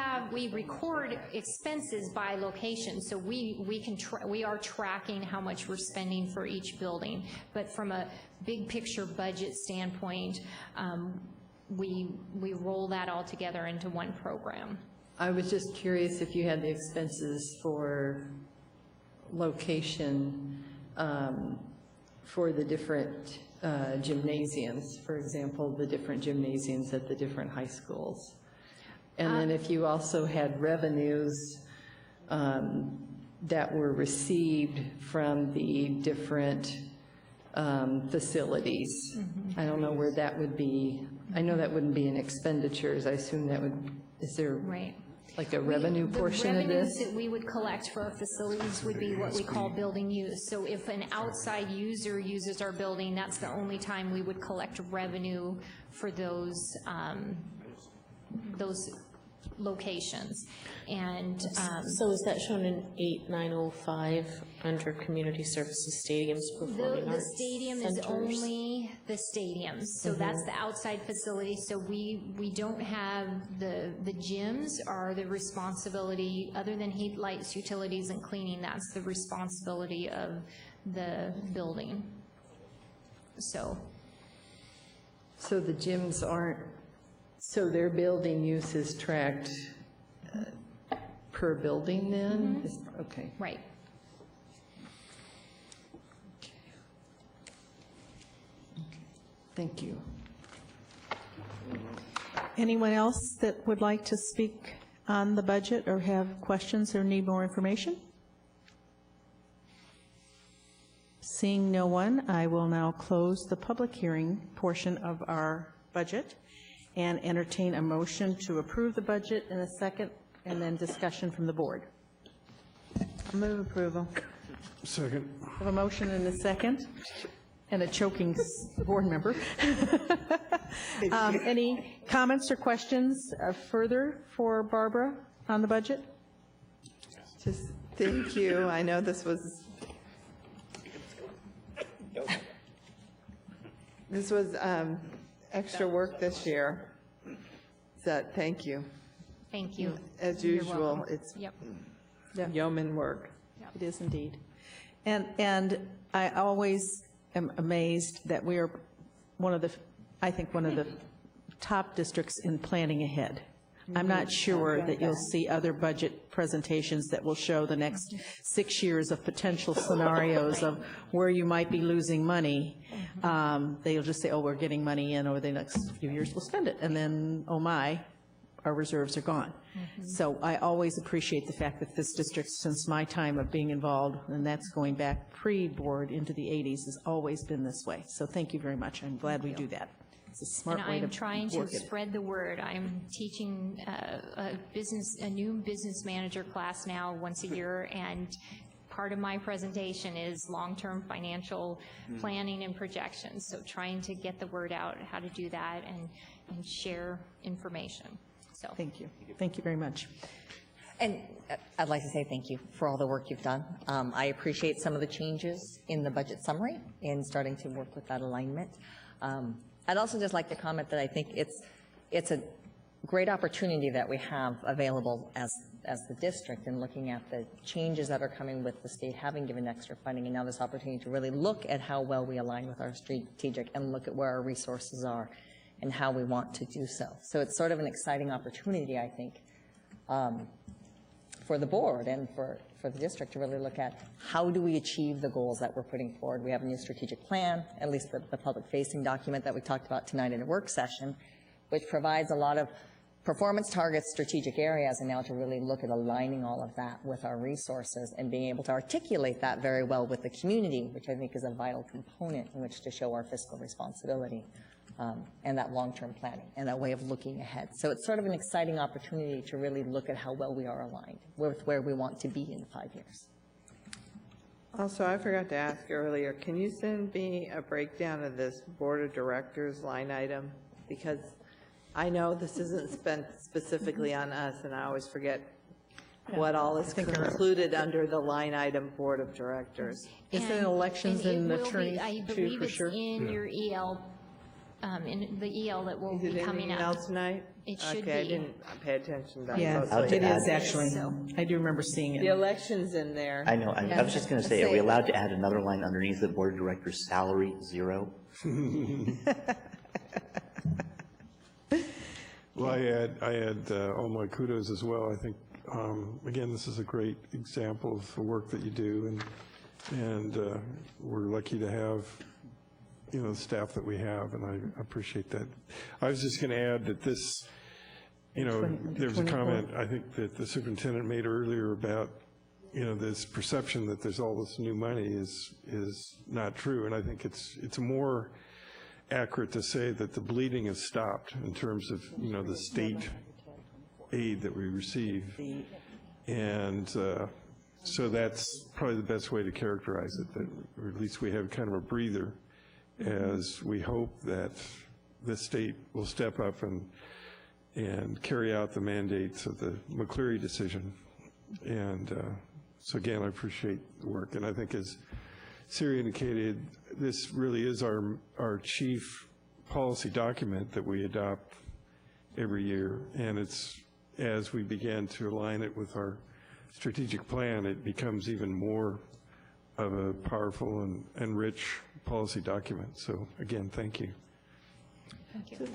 record expenses by location, so we are tracking how much we're spending for each building. But from a big picture budget standpoint, we roll that all together into one program. I was just curious if you had the expenses for location for the different gymnasiums, for example, the different gymnasiums at the different high schools. And then if you also had revenues that were received from the different facilities. I don't know where that would be. I know that wouldn't be in expenditures. I assume that would, is there like a revenue portion of The revenues this? that we would collect for our facilities would be what we call building use. So if an outside user uses our building, that's the only time we would collect revenue for those locations. And So is that shown in 8905 under Community Services Stadiums Performing the Arts stadium is Centers? only the stadiums, so that's the outside facility. So we don't have the gyms are the responsibility, other than heat, lights, utilities, and cleaning, that's the responsibility of the building. So the gyms aren't, so their building use is tracked per building then? Okay. Right. Thank you. Anyone else that would like to speak on the budget or have questions or need more information? Seeing no one, I will now close the public hearing portion of our budget and entertain a motion to approve the budget in a second, and then discussion from the board. I move approval. Second. I have a motion and a second, and a choking board member. Any comments or questions further for Barbara on the budget? Just thank you. I know this was extra work this year. So thank you. Thank you. As You're usual, welcome. it's Yep. yeoman work. It is indeed. And I always am amazed that we are one of the top districts in planning ahead. I'm not sure that you'll see other budget presentations that will show the next 6 years of potential scenarios of where you might be losing money. They'll just say, oh, we're getting money in over the next few years, we'll spend it. And then, oh my, our reserves are gone. So I always appreciate the fact that this district, since my time of being involved, and that's going back pre-board into the 80s, has always been this way. So thank you very much. I'm glad we do that. It's a smart And way to I'm trying to work it. spread the word. I'm teaching a new business manager class now once a year, and part of my presentation is long-term financial planning and projections. So trying to get the word out, how to do that, and share information. So thank you. Thank you very much. And I'd like to say thank you for all the work you've done. I appreciate some of the changes in the budget summary and starting to work with that alignment. I'd also just like to comment that I think it's a great opportunity that we have available as the district in looking at the changes that are coming with the state having given extra funding, and now this opportunity to really look at how well we align with our strategic and look at where our resources are and how we want to do so. So it's sort of an exciting opportunity, I think, for the board and for the district to really look at how do we achieve the goals that we're putting forward. We have a new strategic plan, at least the public-facing document that we talked about tonight in a work session, which provides a lot of performance targets, strategic areas, and now to really look at aligning all of that with our resources and being able to articulate that very well with the community, which I think is a vital component in which to show our fiscal responsibility. And that long-term planning and that way of looking ahead. So it's sort of an exciting opportunity to really look at how well we are aligned with where we want to be in 5 years. Also, I forgot to ask earlier, can you send me a breakdown of this Board of Directors line item? Because I know this isn't spent specifically on us, and I always forget what all is included under the line item Board of Directors. Isn't it elections and attorneys I too, believe for it's sure? in your EL, in the EL that will Is it be in coming the up. email tonight? It should Okay, I be. didn't pay attention that Yeah, closely. it is actually. So- I do remember seeing it. The election's in there. I know, I was just going to say, are we allowed to add another line underneath the Board of Directors' salary, 0? Well, I add all my kudos as well. I think, again, this is a great example of the work that you do, and we're lucky to have, the staff that we have, and I appreciate that. I was just going to add that this, there was a comment, I think, that the superintendent made earlier about, this perception that there's all this new money is not true, and I think it's more accurate to say that the bleeding has stopped in terms of, the state aid that we receive. And so that's probably the best way to characterize it, that, or at least we have kind of a breather as we hope that the state will step up and carry out the mandates of the McCleary decision. And so again, I appreciate the work, and I think as Siri indicated, this really is our chief policy document that we adopt every year, and it's, as we began to align it with our strategic plan, it becomes even more of a powerful and rich policy document. So again, thank you. Thank you.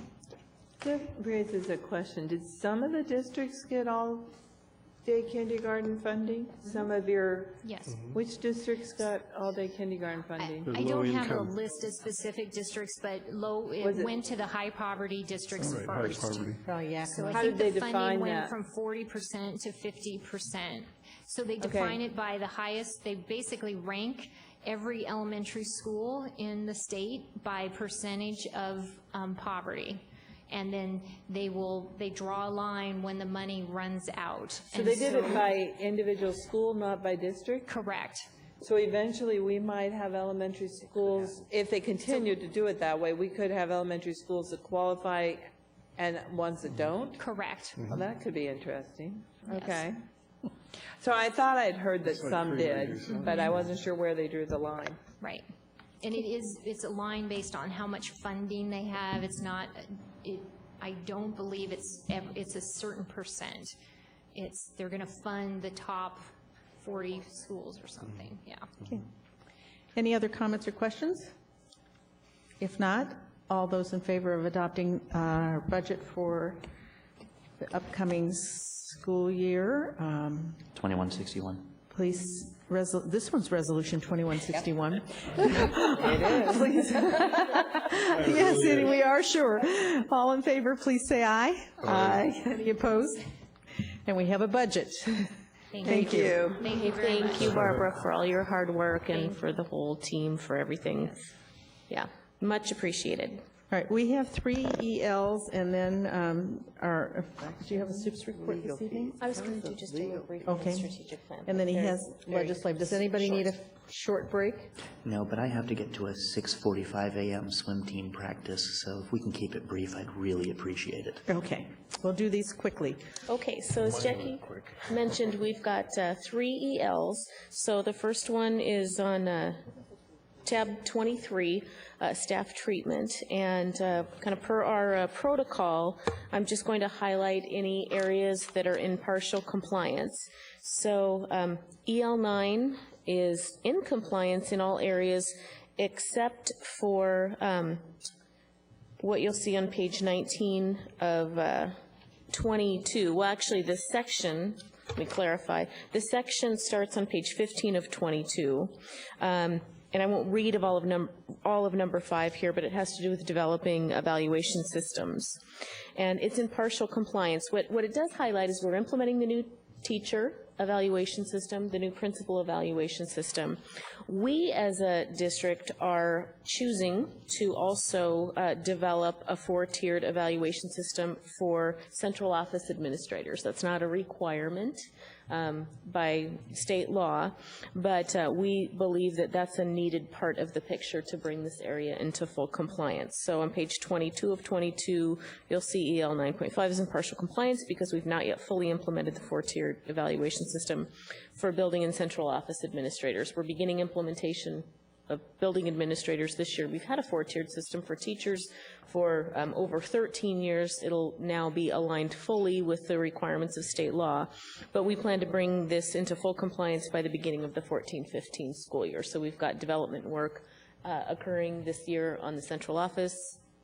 That raises a question. Did some of the districts get all-day kindergarten funding? Some of your... Yes. Which districts got all-day kindergarten funding? I don't have a list of specific districts, but it went to the high poverty districts Right, first. high poverty. Oh, yeah. So I How think did they the funding define went that? from 40% to 50%. So they define it by the highest, they basically rank every elementary school in the state by percentage of poverty. And then they draw a line when the money runs out. So they did it by individual school, not by district? Correct. So eventually, we might have elementary schools, if they continue to do it that way, we could have elementary schools that qualify and ones that don't? Correct. Well, that could be interesting. Yes. Okay. So I thought I'd heard that some did, but I wasn't sure where they drew the line. Right. And it's a line based on how much funding they have. It's not, I don't believe it's a certain percent. They're going to fund the top 40 schools or something, yeah. Okay. Any other comments or questions? If not, all those in favor of adopting our budget for the upcoming school year, 2161. please, this one's Resolution 2161. It is. Please. Yes, we are sure. All in favor, please say aye. Aye. Any opposed? And we have a budget. Thank you. Thank you very much. Thank you, Barbara, for all your hard work and for the whole team for everything. Yeah, much appreciated. All right, we have 3 ELs, and then do you have a SUPS report this evening? I was going to do just a brief Okay. strategic plan. And then he Very- has very legislative. Does anybody need a short break? No, but I have to get to a 6:45 a.m. swim team practice, so if we can keep it brief, I'd really appreciate it. Okay, we'll do these quickly. Okay, so as Jackie mentioned, we've got 3 ELs. So the first one is on tab 23, staff treatment, and kind of per our protocol, I'm just going to highlight any areas that are in partial compliance. So EL9 is in compliance in all areas except for what you'll see on page 19 of 22. Well, actually, the section, let me clarify, the section starts on page 15 of 22. And I won't read of all of number 5 here, but it has to do with developing evaluation systems. And it's in partial compliance. What it does highlight is we're implementing the new teacher evaluation system, the new principal evaluation system. We, as a district, are choosing to also develop a 4-tiered evaluation system for central office administrators. That's not a requirement by state law, but we believe that that's a needed part of the picture to bring this area into full compliance. So on page 22 of 22, you'll see EL 9.5 is in partial compliance because we've not yet fully implemented the 4-tiered evaluation system for building and central office administrators. We're beginning implementation of building administrators this year. We've had a 4-tiered system for teachers for over 13 years. It'll now be aligned fully with the requirements of state law, but we plan to bring this into full compliance by the beginning of the 14-15 school year. So we've got development work occurring this year on the central office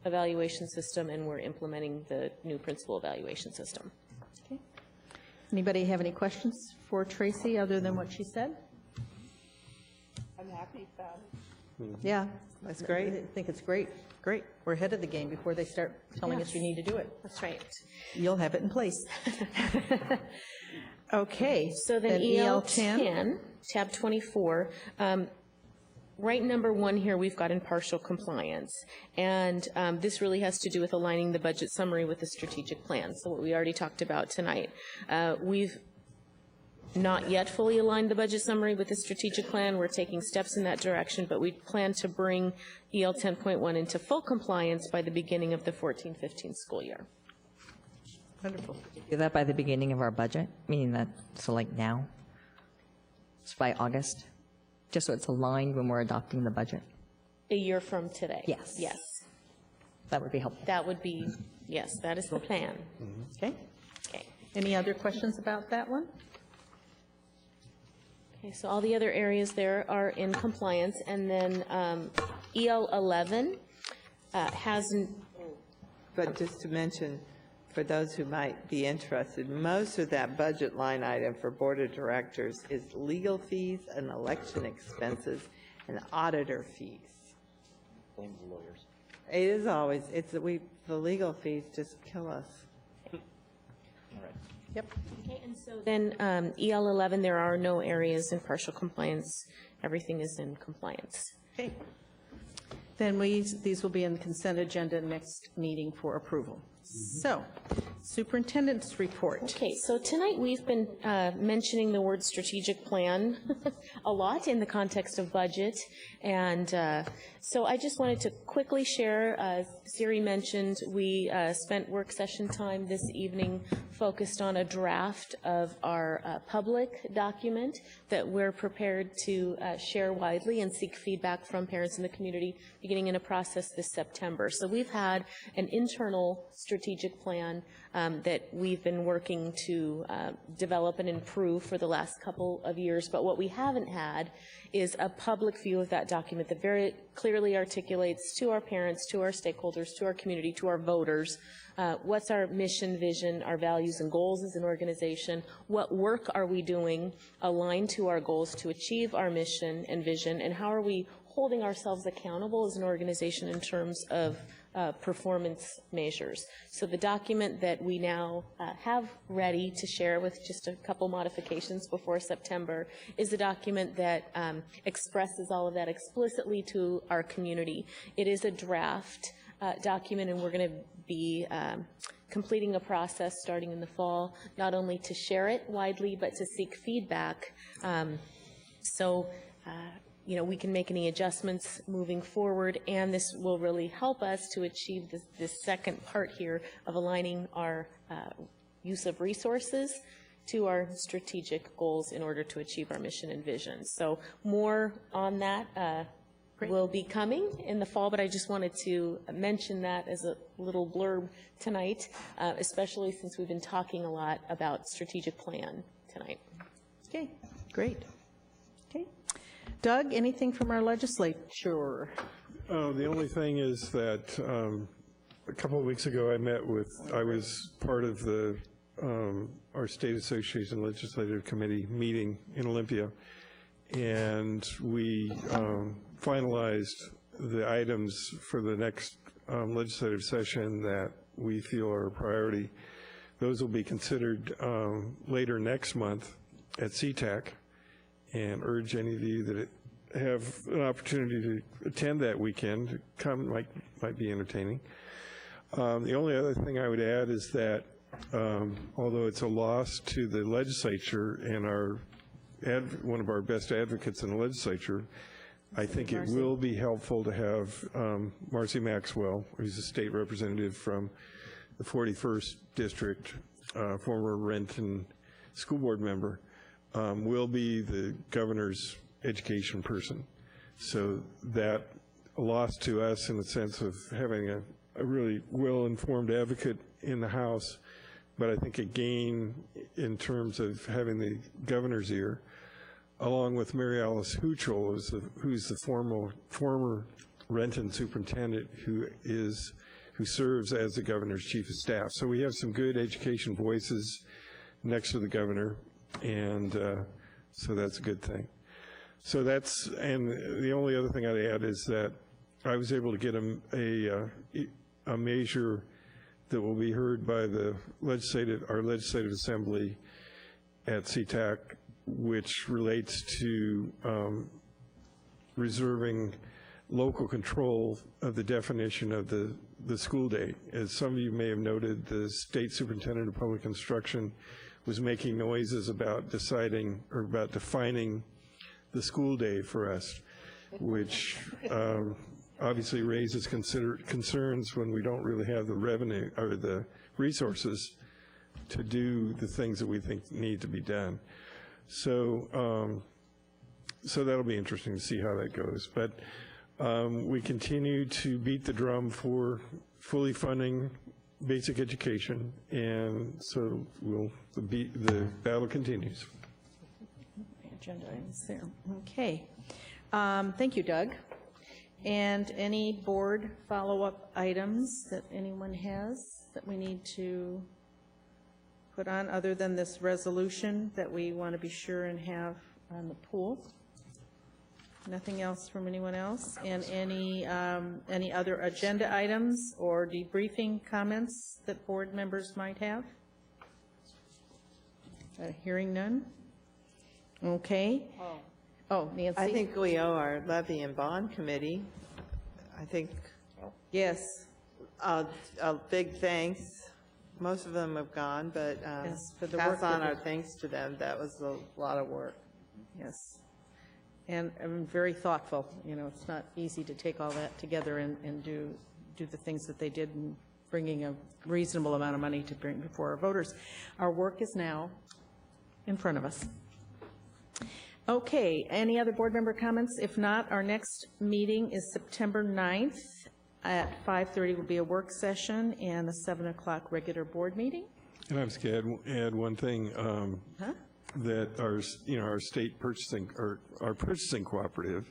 evaluation system, and we're implementing the new principal evaluation system. Okay. Anybody have any questions for Tracy other than what she said? I'm happy about it. Yeah, that's great. I think it's great. Great. We're ahead of the game before they start telling us you need to do it. That's right. You'll have it in place. Okay. So then EL 10, tab 24, right number 1 here we've got in partial compliance, and this really has to do with aligning the budget summary with the strategic plan, so what we already talked about tonight. We've not yet fully aligned the budget summary with the strategic plan. We're taking steps in that direction, but we plan to bring EL 10.1 into full compliance by the beginning of the 14-15 school year. Wonderful. Do that by the beginning of our budget, meaning that, so like now? It's by August? Just so it's aligned when we're adopting the budget? A year from today? Yes. Yes. That would be helpful. That would be, yes, that is the plan. Okay. Okay. Any other questions about that one? Okay, so all the other areas there are in compliance, and then EL 11 hasn't. But just to mention, for those who might be interested, most of that budget line item for Board of Directors is legal fees and election expenses and auditor fees. Blame the lawyers. It is always, the legal fees just kill us. All right. Yep. Okay, and so then EL 11, there are no areas in partial compliance. Everything is in compliance. Okay. Then these will be in the consent agenda next meeting for approval. So, superintendent's report. Okay, so tonight we've been mentioning the word strategic plan a lot in the context of budget, and so I just wanted to quickly share, Siri mentioned we spent work session time this evening focused on a draft of our public document that we're prepared to share widely and seek feedback from parents in the community beginning in a process this September. So we've had an internal strategic plan that we've been working to develop and improve for the last couple of years, but what we haven't had is a public view of that document that very clearly articulates to our parents, to our stakeholders, to our community, to our voters, what's our mission, vision, our values and goals as an organization, what work are we doing aligned to our goals to achieve our mission and vision, and how are we holding ourselves accountable as an organization in terms of performance measures. So the document that we now have ready to share with just a couple modifications before September is a document that expresses all of that explicitly to our community. It is a draft document, and we're going to be completing a process starting in the fall, not only to share it widely, but to seek feedback. You know, we can make any adjustments moving forward, and this will really help us to achieve this second part here of aligning our use of resources to our strategic goals in order to achieve our mission and vision. So more on that will be coming in the fall, but I just wanted to mention that as a little blurb tonight, especially since we've been talking a lot about strategic plan tonight. Okay, great. Okay. Doug, anything from our legislature? The only thing is that a couple of weeks ago I was part of our State Association Legislative Committee meeting in Olympia, and we finalized the items for the next legislative session that we feel are a priority. Those will be considered later next month at CTAC, and urge any of you that have an opportunity to attend that weekend to come. Might be entertaining. The only other thing I would add is that although it's a loss to the legislature and one of our best advocates in the legislature, I think it will be helpful to have Marcy Maxwell, who's a state representative from the 41st District, former Renton school board member, will be the governor's education person. So that a loss to us in the sense of having a really well-informed advocate in the House, but I think a gain in terms of having the governor's ear, along with Mary Alice Huchel, who's the former Renton superintendent who serves as the governor's chief of staff. So we have some good education voices next to the governor, and so that's a good thing. So and the only other thing I'd add is that I was able to get a measure that will be heard by our legislative assembly at CTAC, which relates to reserving local control of the definition of the school day. As some of you may have noted, the state superintendent of public instruction was making noises about defining the school day for us, which obviously raises concerns when we don't really have the revenue or the resources to do the things that we think need to be done. So, so that'll be interesting to see how that goes. But we continue to beat the drum for fully funding basic education, and so the battle continues. Agenda items there. Okay. Thank you, Doug. And any board follow-up items that anyone has that we need to put on, other than this resolution that we want to be sure and have on the pool? Nothing else from anyone else? And any other agenda items or debriefing comments that board members might have? Hearing none? Okay. Oh, Nancy? I think we owe our levy and bond committee, I think. Yes. A big thanks. Most of them have gone, but Yes, for the pass work on that our they- thanks to them. That was a lot of work. Yes. And I'm very thoughtful, it's not easy to take all that together and do the things that they did in bringing a reasonable amount of money to bring before our voters. Our work is now in front of us. Okay, any other board member comments? If not, our next meeting is September 9th at 5:30 will be a work session and a 7 o'clock regular board meeting. And I was going to add one thing, that our state purchasing, or our purchasing cooperative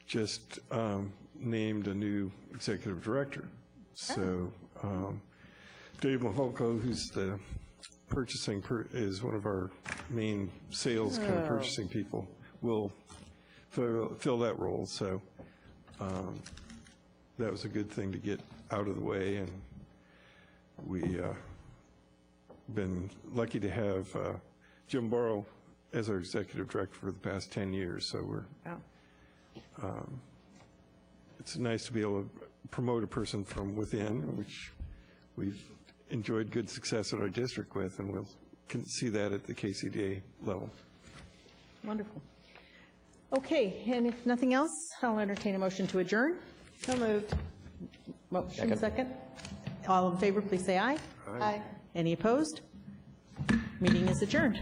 just named a new executive director. So Dave Maholko, who's the purchasing, is one of our main sales kind of purchasing people, will fill that role. So that was a good thing to get out of the way, and we been lucky to have Jim Borrow as our executive director for the past 10 years. So it's nice to be able to promote a person from within, which we've enjoyed good success at our district with, and we'll see that at the KCDA level. Wonderful. Okay, and if nothing else, I'll entertain a motion to adjourn. So moved. Motion second. All in favor, please say aye. Aye. Any opposed? Meeting is adjourned.